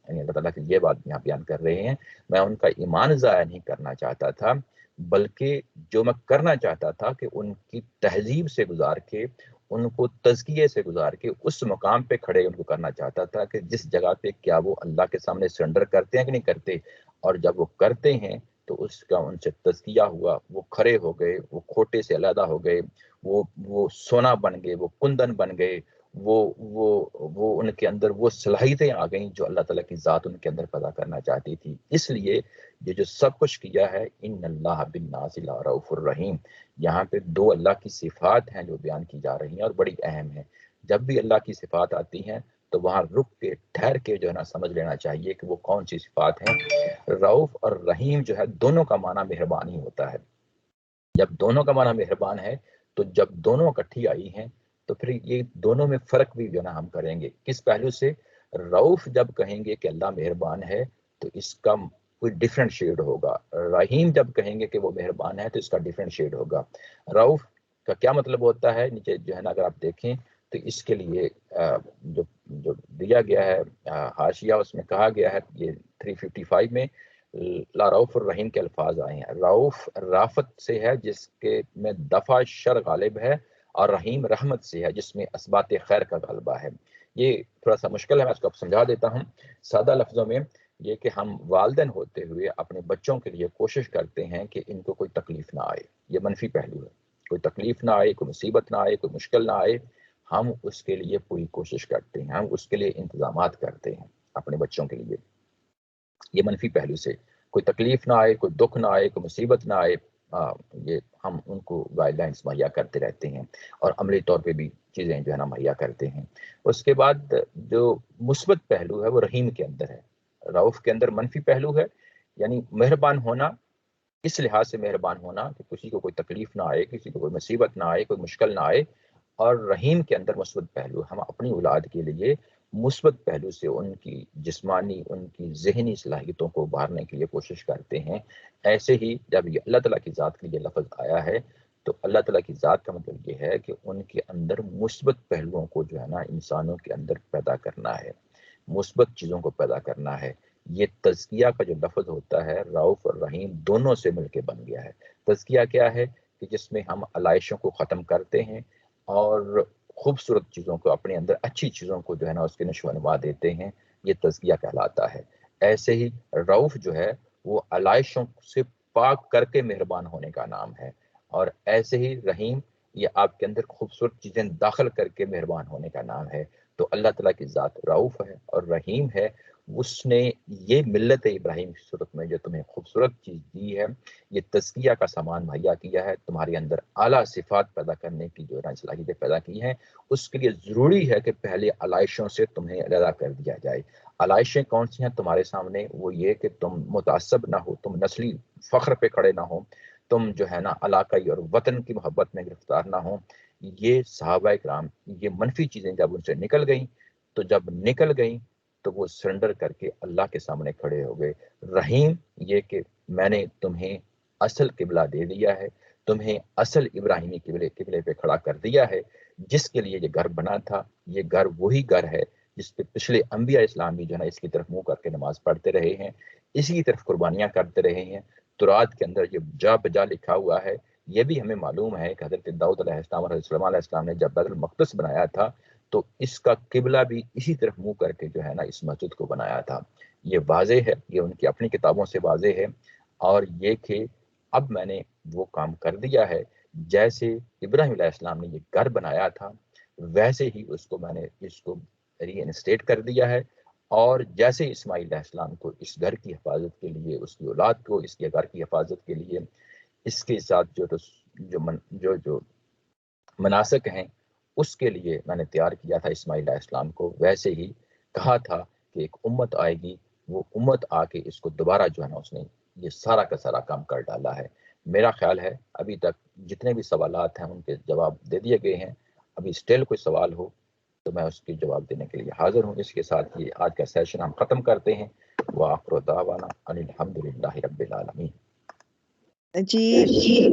یعنی اللہ تعالیٰ کی یہ بات یہاں بیان کر رہے ہیں، میں ان کا ایمان ضائع نہیں کرنا چاہتا تھا، بلکہ جو میں کرنا چاہتا تھا کہ ان کی تہذیب سے گزار کے، ان کو تزکیے سے گزار کے اس مقام پہ کھڑے ان کو کرنا چاہتا تھا کہ جس جگہ پہ کیا وہ اللہ کے سامنے سرنڈر کرتے ہیں کہ نہیں کرتے، اور جب وہ کرتے ہیں تو اس کا ان سے تزکیہ ہوا، وہ کھڑے ہو گئے، وہ کھوٹے سے علیحدہ ہو گئے، وہ سونا بن گئے، وہ کندن بن گئے، وہ ان کے اندر وہ صلاحیتیں آ گئیں جو اللہ تعالیٰ کی ذات ان کے اندر پیدا کرنا چاہتی تھی. اس لیے یہ جو سب کچھ کیا ہے، ان اللہ بالناس لرؤوف الرحیم، یہاں پہ دو اللہ کی صفات ہیں جو بیان کی جا رہی ہیں اور بڑی اہم ہیں. جب بھی اللہ کی صفات آتی ہیں تو وہاں رک کے ٹھہر کے جو ہے نا سمجھ لینا چاہیے کہ وہ کون سی صفات ہیں. رؤوف اور رحیم جو ہے دونوں کا معنی مہربان ہی ہوتا ہے. جب دونوں کا معنی مہربان ہے تو جب دونوں اکٹھی آئی ہیں تو پھر یہ دونوں میں فرق بھی جو ہے نا ہم کریں گے. کس پہلو سے؟ رؤوف جب کہیں گے کہ اللہ مہربان ہے تو اس کا کوئی ڈیفرنٹ شیڈ ہوگا. رحیم جب کہیں گے کہ وہ مہربان ہے تو اس کا ڈیفرنٹ شیڈ ہوگا. رؤوف کا کیا مطلب ہوتا ہے؟ نیچے جو ہے نا اگر آپ دیکھیں تو اس کے لیے جو دیا گیا ہے حاشیہ، اس میں کہا گیا ہے، یہ 355 میں لا رؤوف الرحیم کے الفاظ آئے ہیں. رؤوف رافت سے ہے جس کے میں دفع شر غالب ہے، اور رحیم رحمت سے ہے جس میں اسبات خیر کا غلبہ ہے. یہ تھوڑا سا مشکل ہے، میں اس کو سمجھا دیتا ہوں سادہ لفظوں میں. یہ کہ ہم والدین ہوتے ہوئے اپنے بچوں کے لیے کوشش کرتے ہیں کہ ان کو کوئی تکلیف نہ آئے. یہ منفی پہلو ہے، کوئی تکلیف نہ آئے، کوئی مصیبت نہ آئے، کوئی مشکل نہ آئے. ہم اس کے لیے پوری کوشش کرتے ہیں، ہم اس کے لیے انتظامات کرتے ہیں اپنے بچوں کے لیے. یہ منفی پہلو سے کوئی تکلیف نہ آئے، کوئی دکھ نہ آئے، کوئی مصیبت نہ آئے، یہ ہم ان کو گائیڈ لائنس مہیا کرتے رہتے ہیں اور عملی طور پہ بھی چیزیں جو ہے نا مہیا کرتے ہیں. اس کے بعد جو مثبت پہلو ہے وہ رحیم کے اندر ہے. رؤوف کے اندر منفی پہلو ہے، یعنی مہربان ہونا، اس لحاظ سے مہربان ہونا کہ کسی کو کوئی تکلیف نہ آئے، کسی کو کوئی مصیبت نہ آئے، کوئی مشکل نہ آئے. اور رحیم کے اندر مثبت پہلو. ہم اپنی اولاد کے لیے مثبت پہلو سے ان کی جسمانی، ان کی ذہنی صلاحیتوں کو ابھارنے کے لیے کوشش کرتے ہیں. ایسے ہی جب یہ اللہ تعالیٰ کی ذات کے لیے لفظ آیا ہے تو اللہ تعالیٰ کی ذات کا مطلب یہ ہے کہ ان کے اندر مثبت پہلوؤں کو جو ہے نا انسانوں کے اندر پیدا کرنا ہے، مثبت چیزوں کو پیدا کرنا ہے. یہ تزکیہ کا جو لفظ ہوتا ہے رؤوف اور رحیم دونوں سے مل کے بن گیا ہے. تزکیہ کیا ہے کہ جس میں ہم علائشوں کو ختم کرتے ہیں اور خوبصورت چیزوں کو، اپنے اندر اچھی چیزوں کو جو ہے نا اس کے نشو و نما دیتے ہیں. یہ تزکیہ کہلاتا ہے. ایسے ہی رؤوف جو ہے وہ علائشوں سے پاک کر کے مہربان ہونے کا نام ہے، اور ایسے ہی رحیم یہ آپ کے اندر خوبصورت چیزیں داخل کر کے مہربان ہونے کا نام ہے. تو اللہ تعالیٰ کی ذات رؤوف ہے اور رحیم ہے. اس نے یہ ملت ابراہیم کی صورت میں جو تمہیں خوبصورت چیز دی ہے، یہ تزکیہ کا سامان مہیا کیا ہے، تمہارے اندر اعلیٰ صفات پیدا کرنے کی جو صلاحیتیں پیدا کی ہیں. اس کے لیے ضروری ہے کہ پہلے علائشوں سے تمہیں علیحدہ کر دیا جائے. علائشیں کون سی ہیں تمہارے سامنے؟ وہ یہ کہ تم متعصب نہ ہو، تم نسلی فخر پہ کھڑے نہ ہو، تم جو ہے نا علاقائی اور وطن کی محبت میں گرفتار نہ ہو. یہ صحابہ کرام یہ منفی چیزیں جب ان سے نکل گئیں تو وہ سرنڈر کر کے اللہ کے سامنے کھڑے ہو گئے. رحیم یہ کہ میں نے تمہیں اصل قبلہ دے دیا ہے، تمہیں اصل ابراہیمی قبلے پہ کھڑا کر دیا ہے، جس کے لیے یہ گھر بنا تھا. یہ گھر وہی گھر ہے جس پہ پچھلے انبیاء اسلام بھی جو ہے نا اس کی طرف منہ کر کے نماز پڑھتے رہے ہیں، اسی کی طرف قربانیاں کرتے رہے ہیں. تورات کے اندر یہ جا بجا لکھا ہوا ہے. یہ بھی ہمیں معلوم ہے کہ حضرت داؤد علیہ السلام اور حضرت سلیمان علیہ السلام نے جب بیت المقدس بنایا تھا تو اس کا قبلہ بھی اسی طرف منہ کر کے جو ہے نا اس مسجد کو بنایا تھا. یہ واضح ہے، یہ ان کی اپنی کتابوں سے واضح ہے. اور یہ کہ اب میں نے وہ کام کر دیا ہے، جیسے ابراہیم علیہ السلام نے یہ گھر بنایا تھا ویسے ہی اس کو میں نے اس کو ری انسٹیٹ کر دیا ہے. اور جیسے اسماعیل علیہ السلام کو اس گھر کی حفاظت کے لیے، اس کی اولاد کو اس کے گھر کی حفاظت کے لیے اس کے ساتھ جو مناسک ہیں اس کے لیے میں نے تیار کیا تھا اسماعیل علیہ السلام کو، ویسے ہی کہا تھا کہ ایک امت آئے گی، وہ امت آ کے اس کو دوبارہ جو ہے نا اس نے یہ سارا کا سارا کام کر ڈالا ہے. میرا خیال ہے ابھی تک جتنے بھی سوالات ہیں ان کے جواب دے دیے گئے ہیں. ابھی اسٹل کوئی سوال ہو تو میں اس کے جواب دینے کے لیے حاضر ہوں. اس کے ساتھ یہ آج کا سیشن ہم ختم کرتے ہیں. وآخر دعوانا ان الحمد للہ رب العالمین. جی